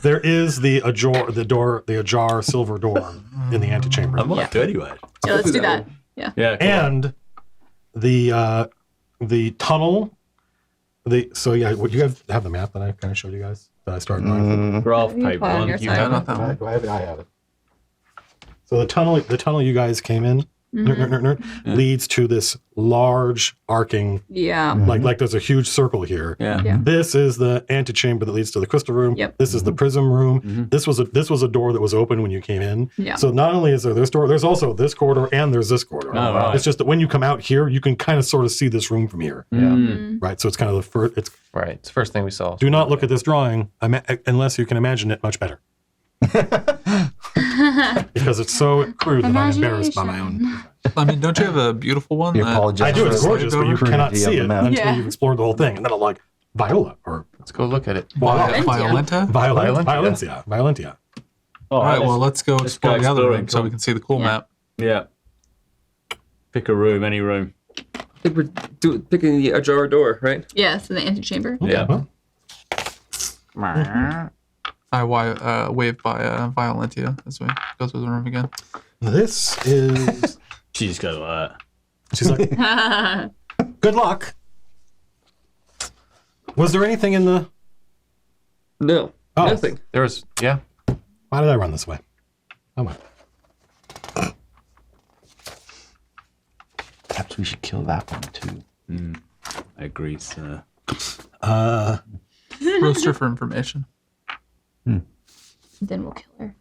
There is the ajar silver door in the antechamber. I might do anyway. Yeah, let's do that. Yeah. Yeah. Cool. And the tunnel. So what you guys have the map that I kind of showed you guys that I started drawing. Graph You paper put on on. your You side. got not that one. Do I have it? I have it. So the tunnel you guys came in leads to this large arcing, Yeah. like there's a huge circle here. Yeah. Yeah. This is the antechamber that leads to the crystal room. Yep. This is the prism room. This was a door that was open when you came in. Yeah. So not only is there this door, there's also this corridor and there's this corridor. Oh, right. It's just that when you come out here, you can kind of sort of see this room from here. Mm. Right. So it's kind of the first. It's Right. It's the first thing we saw. do not look at this drawing unless you can imagine it much better. Because it's so crude that I'm embarrassed by my own. I mean, don't you have a beautiful one? You that- apologize. I do. It's for gorgeous, but you crudity cannot of see the it map. until Yeah. you've explored the whole thing. And then I'm like, Viola or Let's go look at it. Violenta? Violentia. All All right, well, let's go let's explore go the other exploring, room so come we can see the cool Yeah. map. Yeah. Pick a room, any room. I think we're picking the ajar door, right? Yes, in the antechamber. Yeah. I wave by Violentia as we go through the room again. This is. She just goes like that. She's like, good luck. Was there anything in the? No, Oh. nothing. There was, yeah. Why did I run this way? Oh my. Perhaps we should kill that one too. I agree, sir. Roaster for information. Then we'll kill her.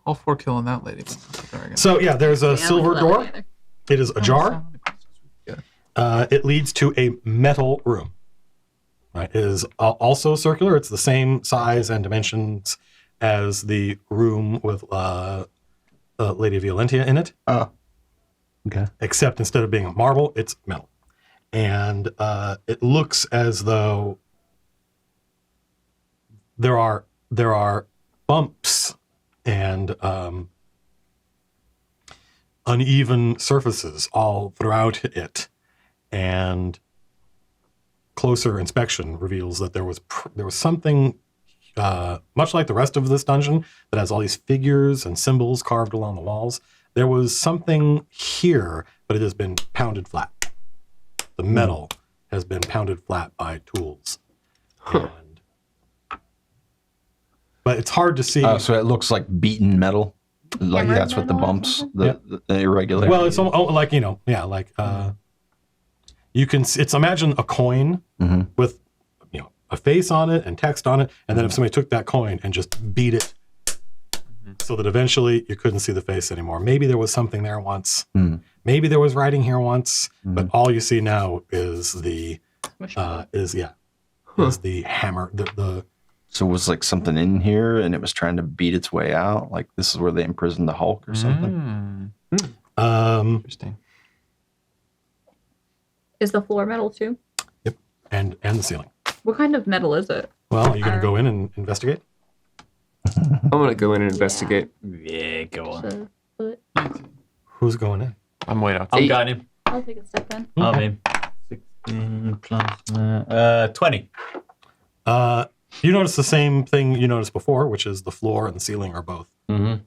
All for killing that lady. But that's the dragon. So yeah, there's a Yeah, silver I don't door. like that It is ajar. It leads to a metal room. Right, it is also circular. It's the same size and dimensions as the room with Lady Violentia in it. Okay. Except instead of being a marble, it's metal. And it looks as though there are bumps and uneven surfaces all throughout it, and closer inspection reveals that there was something much like the rest of this dungeon that has all these figures and symbols carved along the walls. There was something here, but it has been pounded flat. The metal has been pounded flat by tools. But it's hard to see. So it looks like beaten metal. Like Hammered that's what the metal or bumps, something? the irregular. Well, it's like, you can it's imagine a coin with a face on it and text on it, and then if somebody took that coin and just beat it so that eventually you couldn't see the face anymore. Maybe there was something there once. Maybe there was writing here once, but all you see now is the is the hammer. So it was like something in here and it was trying to beat its way out. Like this is where they imprisoned the Hulk or something. Interesting. Is the floor metal too? Yep, and the ceiling. What kind of metal is it? Well, are you going to go in and investigate? I'm gonna go in and investigate. Yeah, go on. So, Who's going in? I'm way out. I'm going in. I'll take a step in. I'm in. 16 plus 20. You notice the same thing you noticed before, which is the floor and the ceiling are both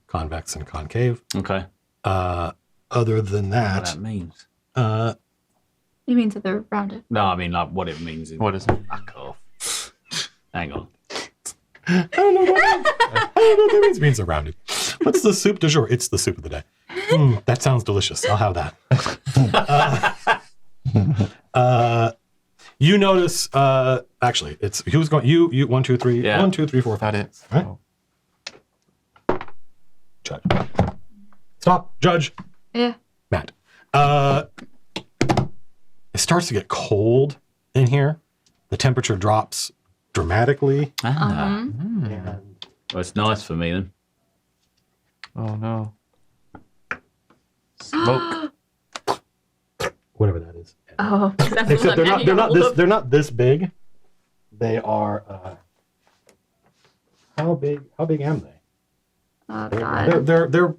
convex and concave. Okay. Other than What that, that means. It means that they're rounded. No, I mean like what it means. What is it? Fuck off. Hang on. I don't know what that means. It means they're rounded. What's the soup du jour? It's the soup of the day. That sounds delicious. I'll have that. You notice, actually, it's who's going. You 1, 2, 3. Yeah. 1, 2, 3, 4, 5. That it. Right? Judge. Stop. Judge. Yeah. Matt. It starts to get cold in here. The temperature drops dramatically. Well, it's nice for me then. Oh no. Smoke. Whatever that is. Oh, that's Except they're not this big. They are how big am they? Oh God, They're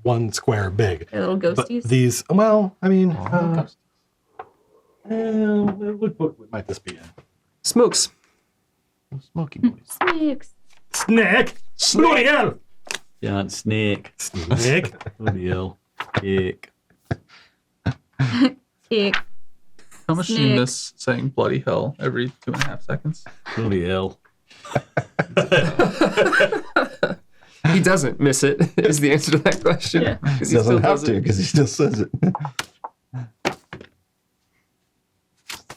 1 square big. they're little But ghosties. these, well, I mean, What book might this be in? Smokes. Smoky Boys. Snakes. Snake. Bloody hell. Giant snake. Snake. Bloody hell. Ick. Ick. How much do you miss saying bloody hell every 2.5 seconds? Bloody hell. He doesn't miss it, is the answer to that question. Yeah. 'Cause He doesn't have does to it. because he still says it.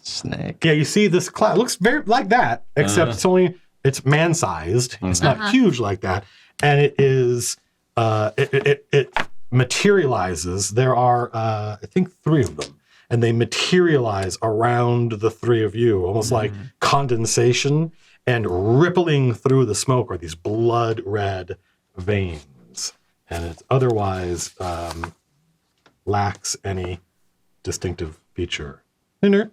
Snake. Yeah, you see this cloud. It looks very like that, except it's man-sized. It's not huge like that. And it is, it materializes. There are, I think, 3 of them. And they materialize around the 3 of you, almost like condensation. And rippling through the smoke are these blood red veins. And it otherwise lacks any distinctive feature. Inert.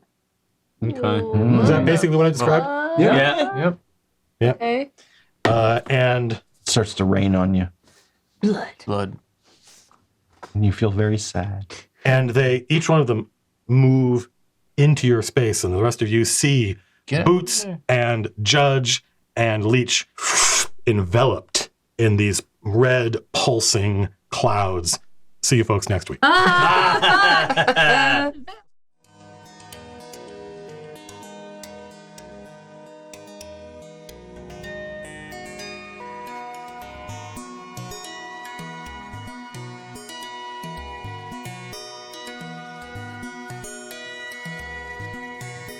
Okay. Is that basically what I described? Yeah. Yep. Okay. And It starts to rain on you. Blood. And you feel very sad. and each one of them move into your space, and the rest of you see Boots and Judge and Leech enveloped in these red pulsing clouds. See you folks next week.